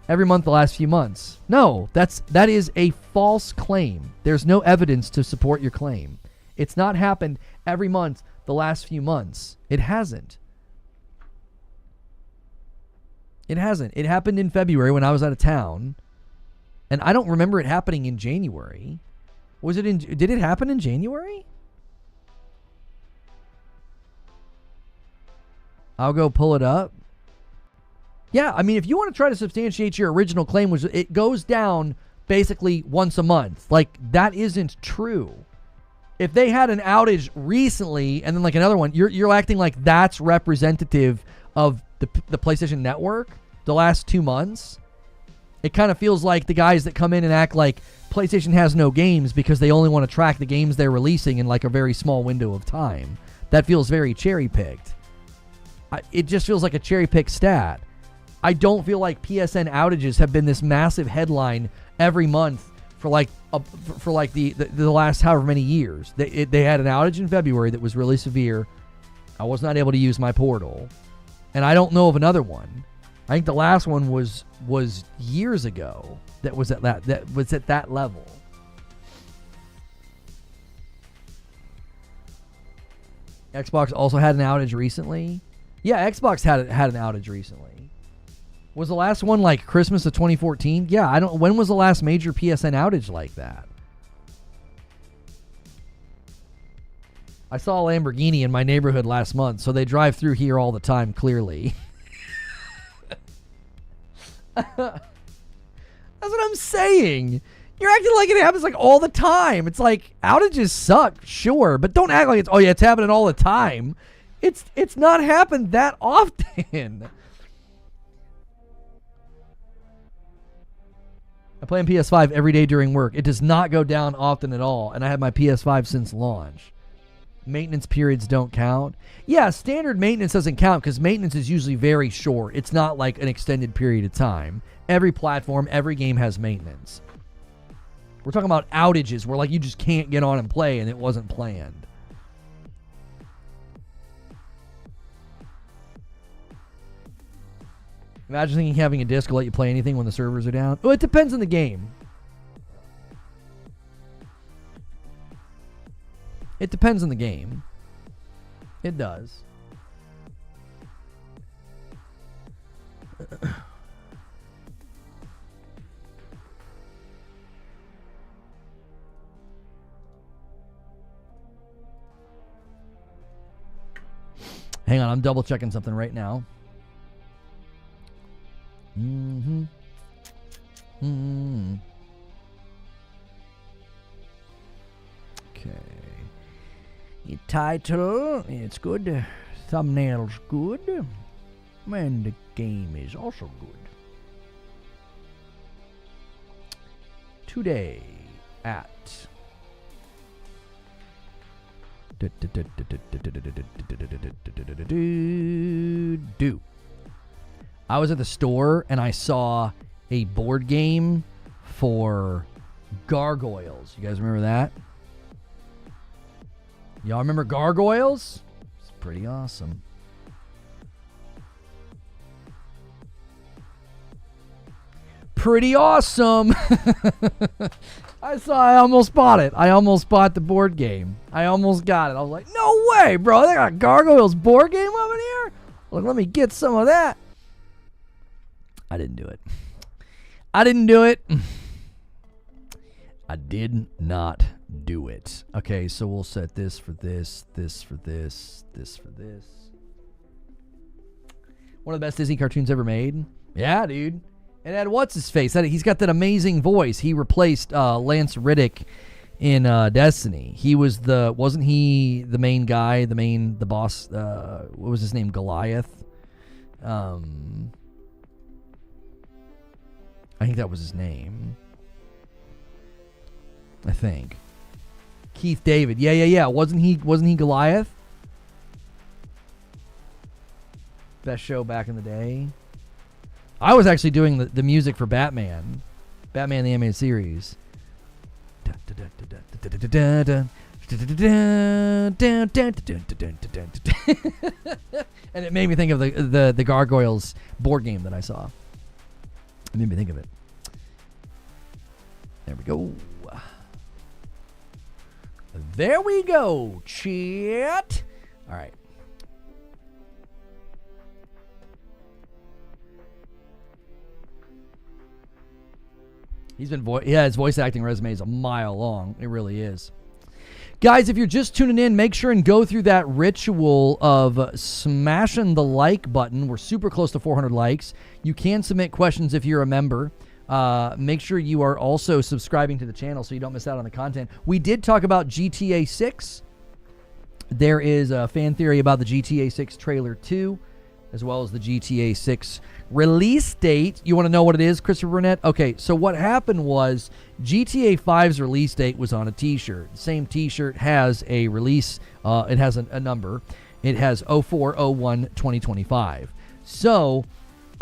Every month the last few months. No, that is a false claim. There's no evidence to support your claim. It's not happened every month the last few months. It hasn't. It hasn't. It happened in February when I was out of town. And I don't remember it happening in January. Did it happen in January? I'll go pull it up. Yeah, I mean, if you want to try to substantiate your original claim, which it goes down basically once a month, like, that isn't true. If they had an outage recently and then like another one, you're acting like that's representative of the PlayStation Network the last 2 months. It kind of feels like the guys that come in and act like PlayStation has no games because they only want to track the games they're releasing in like a very small window of time. That feels very cherry-picked. It just feels like a cherry-picked stat. I don't feel like PSN outages have been this massive headline every month for like the last however many years. They had an outage in February that was really severe. I was not able to use my portal, and I don't know of another one. I think the last one was years ago. That was at that level. Xbox also had an outage recently. Yeah, Xbox had an outage recently. Was the last one like Christmas of 2014? Yeah, when was the last major PSN outage like that? I saw a Lamborghini in my neighborhood last month, so they drive through here all the time, clearly. That's what I'm saying. You're acting like it happens like all the time. It's like, outages suck, sure, but don't act like it's happening all the time. It's not happened that often. I play on PS5 every day during work. It does not go down often at all, and I have my PS5 since launch. Maintenance periods don't count. Yeah, standard maintenance doesn't count because maintenance is usually very short. It's not like an extended period of time. Every platform, every game has maintenance. We're talking about outages where like you just can't get on and play and it wasn't planned. Imagine thinking having a disc will let you play anything when the servers are down. Well, it depends on the game. It depends on the game. It does. Hang on, I'm double checking something right now. Okay. The title, it's good. Thumbnail's good. And the game is also good. Today at I was at the store and I saw a board game for Gargoyles. You guys remember that? Y'all remember Gargoyles? It's pretty awesome. Pretty awesome. I almost bought it. I almost bought the board game. I almost got it. I was like, no way, bro. They got Gargoyles board game over here? Like, let me get some of that. I didn't do it. I did not do it. Okay, so we'll set this for this, this for this, this for this. One of the best Disney cartoons ever made. Yeah, dude. And had what's-his-face. He's got that amazing voice. He replaced Lance Reddick in Destiny. He was wasn't he the main guy, the boss, what was his name, Goliath? I think that was his name. I think. Keith David. Yeah. Wasn't he Goliath? Best show back in the day. I was actually doing the music for Batman. Batman the Animated Series. And it made me think of the Gargoyles board game that I saw. It made me think of it. There we go. There we go, chat. All right. His voice acting resume is a mile long. It really is. Guys, if you're just tuning in, make sure and go through that ritual of smashing the like button. We're super close to 400 likes. You can submit questions if you're a member. Make sure you are also subscribing to the channel so you don't miss out on the content. We did talk about GTA 6. There is a fan theory about the GTA 6 trailer 2, as well as the GTA 6 release date. You want to know what it is, Christopher Burnett? Okay, so what happened was GTA 5's release date was on a t-shirt. The same t-shirt has a release, it has a number. It has 04/01/2025. So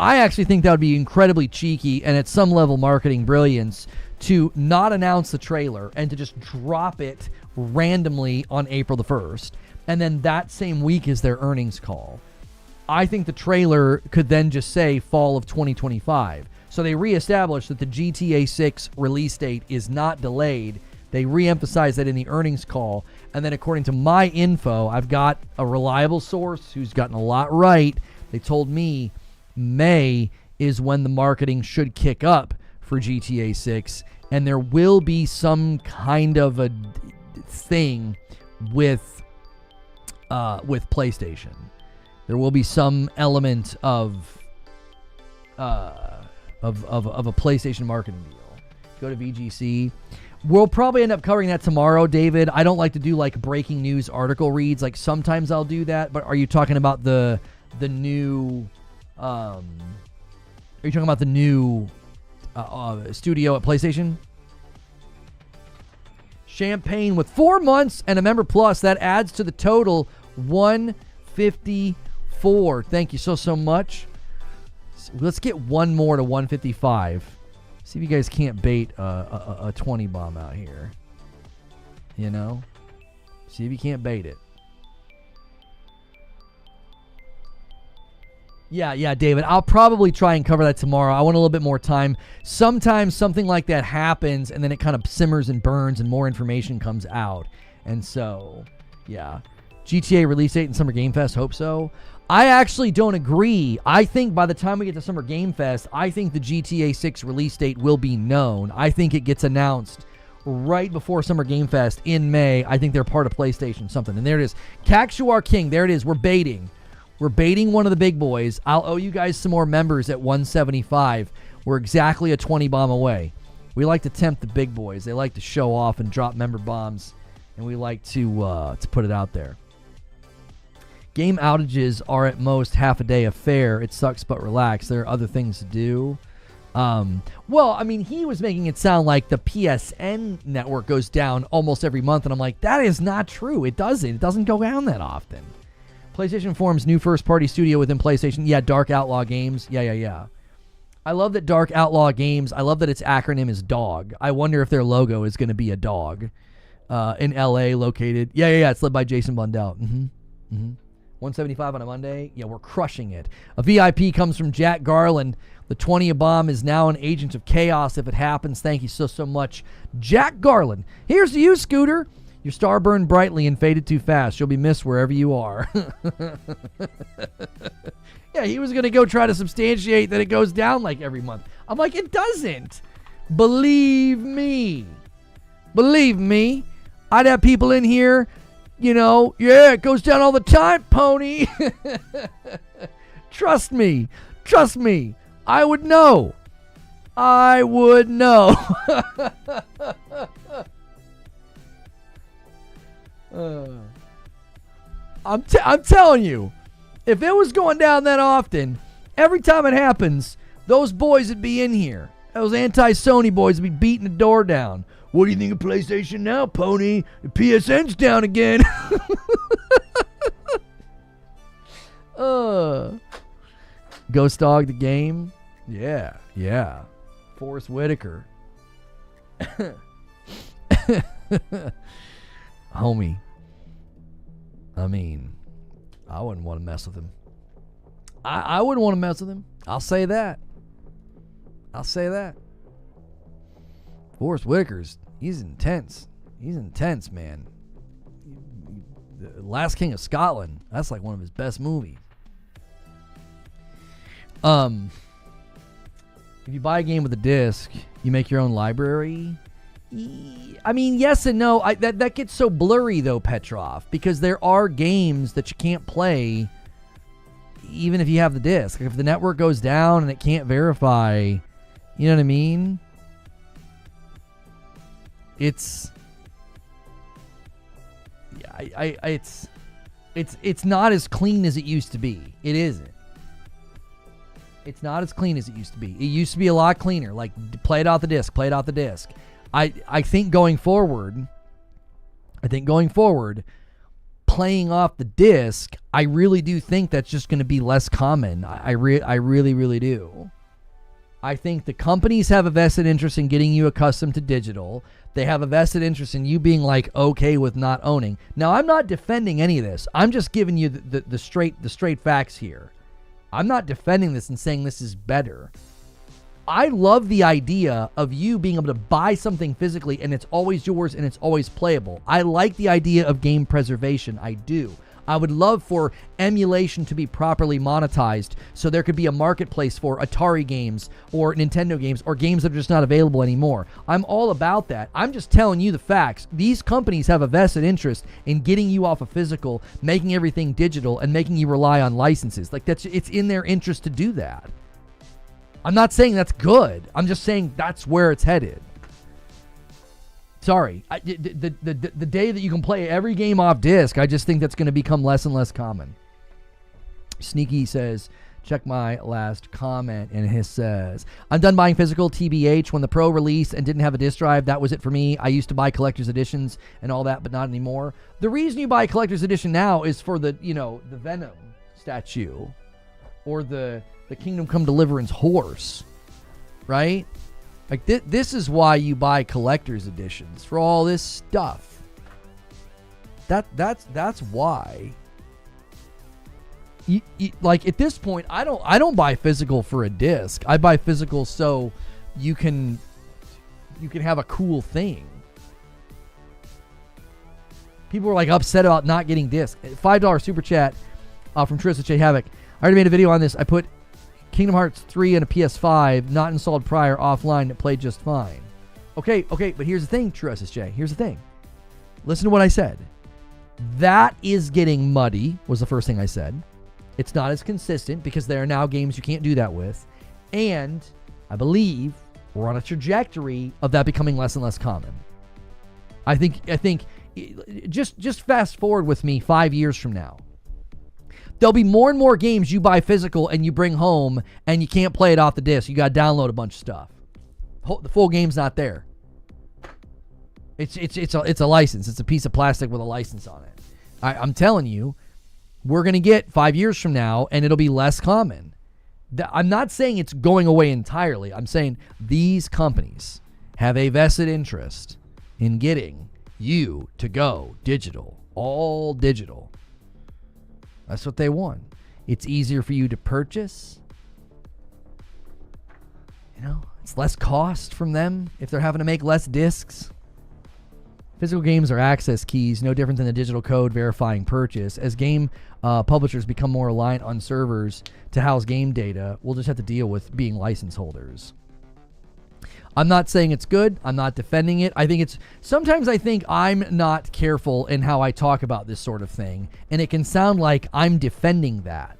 I actually think that would be incredibly cheeky and at some level marketing brilliance to not announce the trailer and to just drop it randomly on April the 1st. And then that same week is their earnings call. I think the trailer could then just say fall of 2025. So they reestablished that the GTA 6 release date is not delayed. They reemphasize that in the earnings call. And then according to my info, I've got a reliable source who's gotten a lot right. They told me May is when the marketing should kick up for GTA 6. And there will be some kind of a thing with PlayStation. There will be some element of a PlayStation marketing deal. Go to VGC. We'll probably end up covering that tomorrow, David. I don't like to do like breaking news article reads. Like sometimes I'll do that, but are you talking about the new? Are you talking about the new studio at PlayStation? Champagne with 4 months and a member plus. That adds to the total 154. Thank you so much. Let's get one more to 155. See if you guys can't bait a 20 bomb out here. You know? See if you can't bait it. Yeah, David. I'll probably try and cover that tomorrow. I want a little bit more time. Sometimes something like that happens and then it kind of simmers and burns and more information comes out. And so, yeah. GTA release date and Summer Game Fest, hope so. I actually don't agree. I think by the time we get to Summer Game Fest, I think the GTA 6 release date will be known. I think it gets announced right before Summer Game Fest in May. I think they're part of PlayStation something. And there it is. Caxuar King, there it is. We're baiting. We're baiting one of the big boys. I'll owe you guys some more members at 175. We're exactly a 20 bomb away. We like to tempt the big boys. They like to show off and drop member bombs, and we like to put it out there. Game outages are at most half a day affair. It sucks, but relax. There are other things to do. Well, I mean, he was making it sound like the PSN network goes down almost every month, and I'm like, that is not true. It doesn't. It doesn't go down that often. PlayStation forms new first-party studio within PlayStation. Yeah, Dark Outlaw Games. Yeah. I love that Dark Outlaw Games. I love that its acronym is DOG. I wonder if their logo is going to be a dog. In LA, located. Yeah. It's led by Jason Blundell. 175 on a Monday. Yeah, we're crushing it. A VIP comes from Jack Garland. The 20 bomb is now an agent of chaos if it happens. Thank you so much, Jack Garland. Here's to you, Scooter. Your star burned brightly and faded too fast. You'll be missed wherever you are. Yeah, he was going to go try to substantiate that it goes down like every month. I'm like, it doesn't. Believe me. I'd have people in here, yeah, it goes down all the time, pony. Trust me. I would know. I'm telling you, if it was going down that often, every time it happens, those boys would be in here. Those anti-Sony boys would be beating the door down. What do you think of PlayStation now, pony? The PSN's down again. Ghost Dog the game. Yeah. Forrest Whitaker. Homie. I mean, I wouldn't want to mess with him. I wouldn't want to mess with him. I'll say that. Forrest Whitaker's, he's intense. Man. The Last King of Scotland. That's like one of his best movies. If you buy a game with a disc, you make your own library. I mean, yes and no. That gets so blurry, though, Petrov, because there are games that you can't play even if you have the disc. If the network goes down and it can't verify, you know what I mean? It's not as clean as it used to be. It isn't. It's not as clean as it used to be. It used to be a lot cleaner. Like, play it off the disc. I think going forward, playing off the disc, I really do think that's just going to be less common. I really, really do. I think the companies have a vested interest in getting you accustomed to digital. They have a vested interest in you being like okay with not owning. Now, I'm not defending any of this. I'm just giving you the straight facts here. I'm not defending this and saying this is better. I love the idea of you being able to buy something physically and it's always yours and it's always playable. I like the idea of game preservation. I do. I would love for emulation to be properly monetized so there could be a marketplace for Atari games or Nintendo games or games that are just not available anymore. I'm all about that. I'm just telling you the facts. These companies have a vested interest in getting you off of physical, making everything digital, and making you rely on licenses. Like, it's in their interest to do that. I'm not saying that's good. I'm just saying that's where it's headed. Sorry. The day that you can play every game off disc, I just think that's going to become less and less common. Sneaky says, check my last comment, and he says, I'm done buying physical TBH. When the Pro released and didn't have a disc drive, that was it for me. I used to buy collector's editions and all that, but not anymore. The reason you buy a collector's edition now is for the Venom statue or the Kingdom Come Deliverance horse, right? Like, this is why you buy collector's editions, for all this stuff. That's why. Like, at this point, I don't buy physical for a disc. I buy physical so you can have a cool thing. People are like upset about not getting disc. $5 super chat from Trista J Havoc. I already made a video on this. I put Kingdom Hearts 3 and a PS5, not installed prior, offline, it played just fine. Okay, but here's the thing, True SSJ. Here's the thing. Listen to what I said. That is getting muddy, was the first thing I said. It's not as consistent because there are now games you can't do that with. And I believe we're on a trajectory of that becoming less and less common. I think just fast forward with me 5 years from now. There'll be more and more games you buy physical and you bring home and you can't play it off the disc. You got to download a bunch of stuff. The full game's not there. It's a license. It's a piece of plastic with a license on it. I'm telling you, we're going to get 5 years from now and it'll be less common. I'm not saying it's going away entirely. I'm saying these companies have a vested interest in getting you to go digital, all digital. That's what they want. It's easier for you to purchase. It's less cost from them if they're having to make less discs. Physical games are access keys, no different than the digital code verifying purchase. As game publishers become more reliant on servers to house game data, we'll just have to deal with being license holders. I'm not saying it's good. I'm not defending it. Sometimes I think I'm not careful in how I talk about this sort of thing, and it can sound like I'm defending that.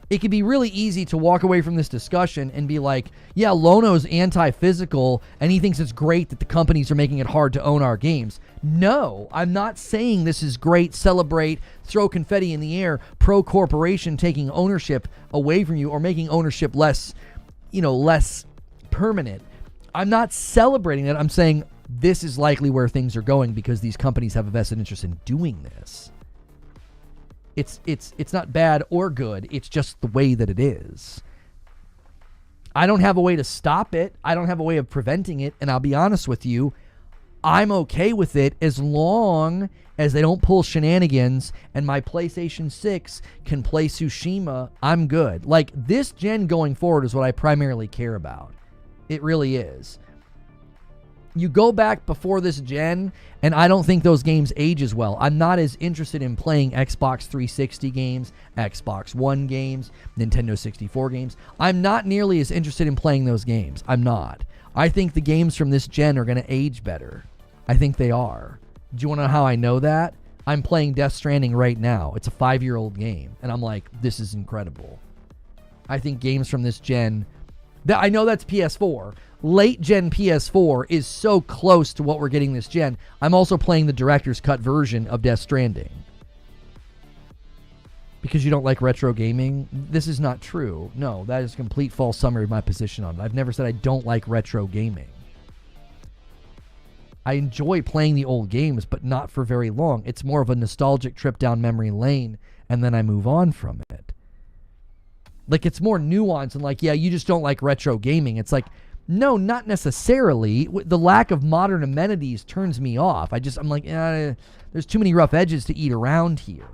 It can be really easy to walk away from this discussion and be like, yeah, Lono's anti-physical, and he thinks it's great that the companies are making it hard to own our games. No, I'm not saying this is great, celebrate, throw confetti in the air, pro-corporation taking ownership away from you or making ownership less permanent. I'm not celebrating that. I'm saying this is likely where things are going because these companies have a vested interest in doing this. It's not bad or good. It's just the way that it is. I don't have a way to stop it. I don't have a way of preventing it. And I'll be honest with you, I'm okay with it as long as they don't pull shenanigans and my PlayStation 6 can play Tsushima. I'm good. Like, this gen going forward is what I primarily care about. It really is. You go back before this gen, and I don't think those games age as well. I'm not as interested in playing Xbox 360 games, Xbox One games, Nintendo 64 games. I'm not nearly as interested in playing those games. I'm not. I think the games from this gen are going to age better. I think they are. Do you want to know how I know that? I'm playing Death Stranding right now. It's a 5-year-old game. And I'm like, this is incredible. I think games from this gen... I know that's PS4. Late gen PS4 is so close to what we're getting this gen. I'm also playing the director's cut version of Death Stranding. Because you don't like retro gaming? This is not true. No, that is a complete false summary of my position on it. I've never said I don't like retro gaming. I enjoy playing the old games, but not for very long. It's more of a nostalgic trip down memory lane, and then I move on from it. Like, it's more nuanced and like, yeah, you just don't like retro gaming. It's like, no, not necessarily. The lack of modern amenities turns me off. I'm like, there's too many rough edges to eat around here.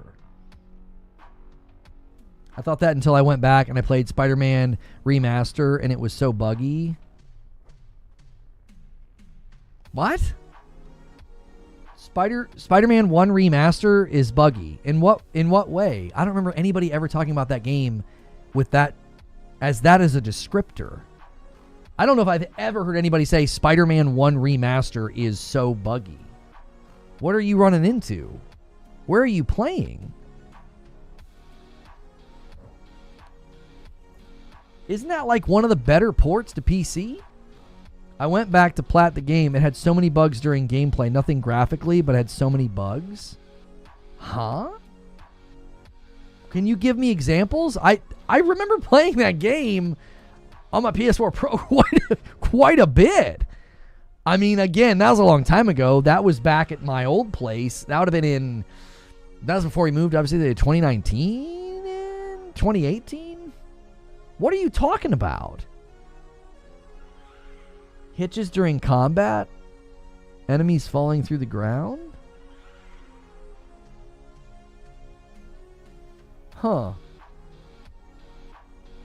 I thought that until I went back and I played Spider-Man Remaster and it was so buggy. What? Spider-Man 1 Remaster is buggy. In what way? I don't remember anybody ever talking about that game with that as a descriptor. I don't know if I've ever heard anybody say Spider-Man 1 Remaster is so buggy. What are you running into? Where are you playing? Isn't that like one of the better ports to PC? I went back to plat the game. It had so many bugs during gameplay. Nothing graphically, but it had so many bugs. Huh? Can you give me examples? I remember playing that game on my PS4 Pro quite a bit. I mean, again, that was a long time ago. That was back at my old place. That would have been that was before we moved, obviously, to 2019 and 2018. What are you talking about? Hitches during combat? Enemies falling through the ground? Huh.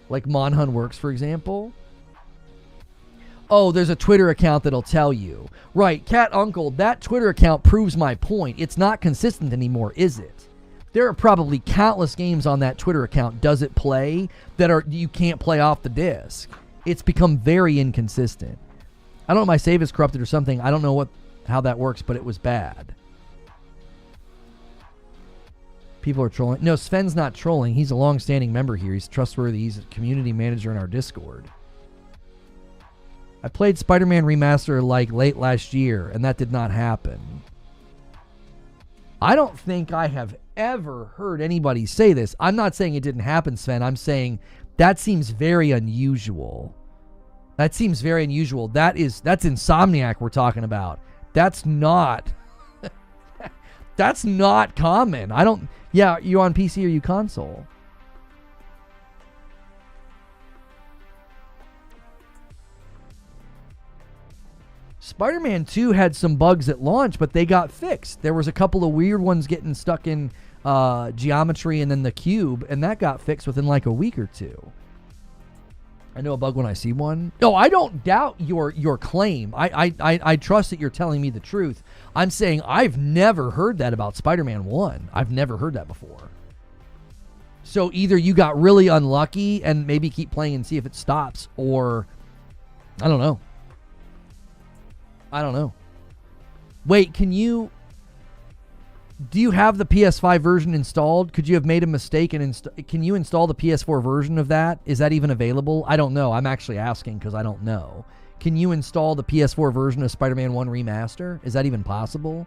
Like Monhun Works, for example? Oh, there's a Twitter account that'll tell you. Right, Cat Uncle, that Twitter account proves my point. It's not consistent anymore, is it? There are probably countless games on that Twitter account, does it play, that you can't play off the disc. It's become very inconsistent. I don't know if my save is corrupted or something. I don't know how that works, but it was bad. People are trolling. No, Sven's not trolling. He's a long-standing member here. He's trustworthy. He's a community manager in our Discord. I played Spider-Man Remaster like late last year, and that did not happen. I don't think I have ever heard anybody say this. I'm not saying it didn't happen, Sven. I'm saying that seems very unusual. That's Insomniac we're talking about. That's not common. Yeah, you on PC or you console? Spider-Man 2 had some bugs at launch, but they got fixed. There was a couple of weird ones getting stuck in geometry and then the cube, and that got fixed within like a week or two. I know a bug when I see one. No, I don't doubt your claim. I trust that you're telling me the truth. I'm saying I've never heard that about Spider-Man 1. I've never heard that before. So either you got really unlucky and maybe keep playing and see if it stops, or I don't know. Wait, do you have the PS5 version installed? Could you have made a mistake and can you install the PS4 version of that? Is that even available? I don't know. I'm actually asking because I don't know. Can you install the PS4 version of Spider-Man 1 Remaster? Is that even possible?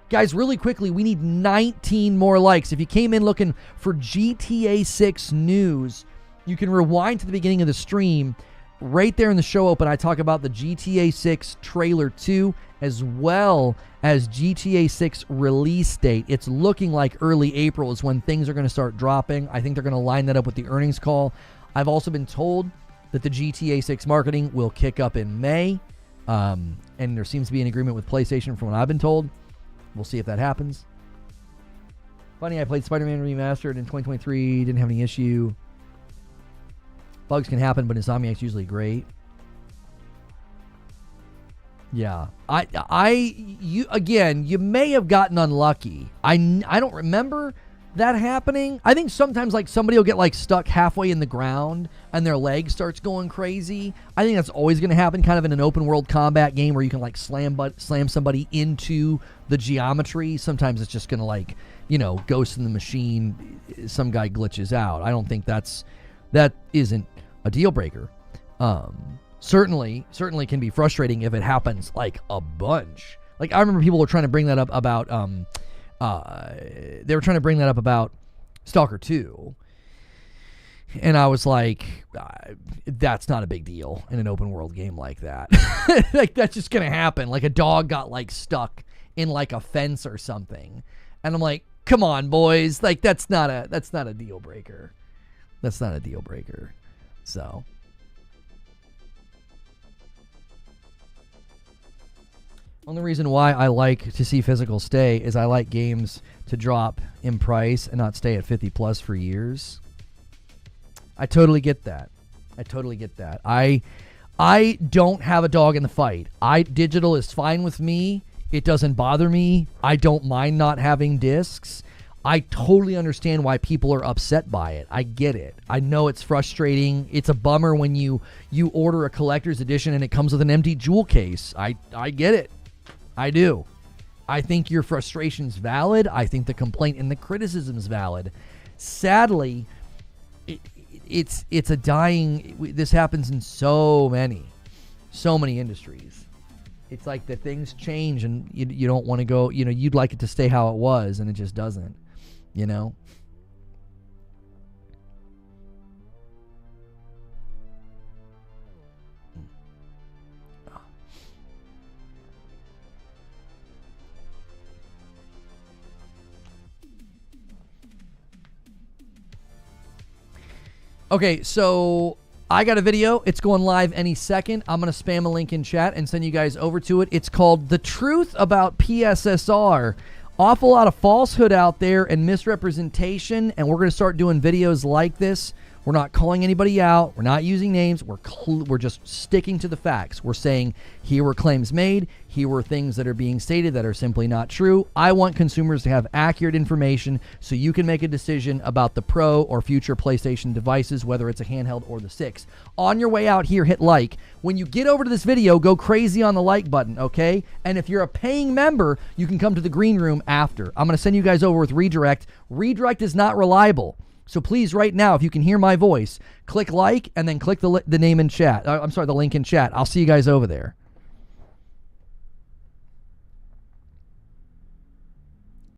Guys, really quickly, we need 19 more likes. If you came in looking for GTA 6 news, you can rewind to the beginning of the stream. Right there in the show open, I talk about the GTA 6 trailer 2 as well as GTA 6 release date. It's looking like early April is when things are going to start dropping. I think they're going to line that up with the earnings call. I've also been told that the GTA 6 marketing will kick up in May, and there seems to be an agreement with PlayStation from what I've been told. We'll see if that happens. Funny, I played Spider-Man Remastered in 2023, didn't have any issue. Bugs can happen, but Insomniac's usually great. Yeah. You may have gotten unlucky. I don't remember. that happening. I think sometimes like somebody will get like stuck halfway in the ground and their leg starts going crazy. I think that's always going to happen kind of in an open world combat game where you can like slam somebody into the geometry. Sometimes it's just going to like, you know, Ghost in the Machine, some guy glitches out. I don't think that isn't a deal breaker. Certainly can be frustrating if it happens like a bunch. Like I remember people were trying to bring that up about they were trying to bring that up about Stalker 2. And I was like, that's not a big deal in an open world game like that. Like that's just going to happen. Like a dog got like stuck in like a fence or something. And I'm like, come on, boys. Like that's not a deal breaker. That's not a deal breaker. So. Only reason why I like to see physical stay is I like games to drop in price and not stay at 50 plus for years. I totally get that. I don't have a dog in the fight. Digital is fine with me. It doesn't bother me. I don't mind not having discs. I totally understand why people are upset by it. I get it. I know it's frustrating. It's a bummer when you order a collector's edition and it comes with an empty jewel case. I get it. I do. I think your frustration's valid. I think the complaint and the criticism's valid. Sadly, it's a dying. This happens in so many industries. It's like that things change and you don't want to go. You know, you'd like it to stay how it was, and it just doesn't. You know. Okay, so I got a video. It's going live any second. I'm going to spam a link in chat and send you guys over to it. It's called The Truth About PSSR. Awful lot of falsehood out there and misrepresentation, and we're going to start doing videos like this. We're not calling anybody out. We're not using names. We're just sticking to the facts. We're saying here were claims made. Here were things that are being stated that are simply not true. I want consumers to have accurate information so you can make a decision about the Pro or future PlayStation devices, whether it's a handheld or the 6. On your way out here, hit like. When you get over to this video, go crazy on the like button, okay? And if you're a paying member, you can come to the green room after. I'm going to send you guys over with redirect. Redirect is not reliable. So please, right now, if you can hear my voice, click like and then click the name in chat. I'm sorry, the link in chat. I'll see you guys over there.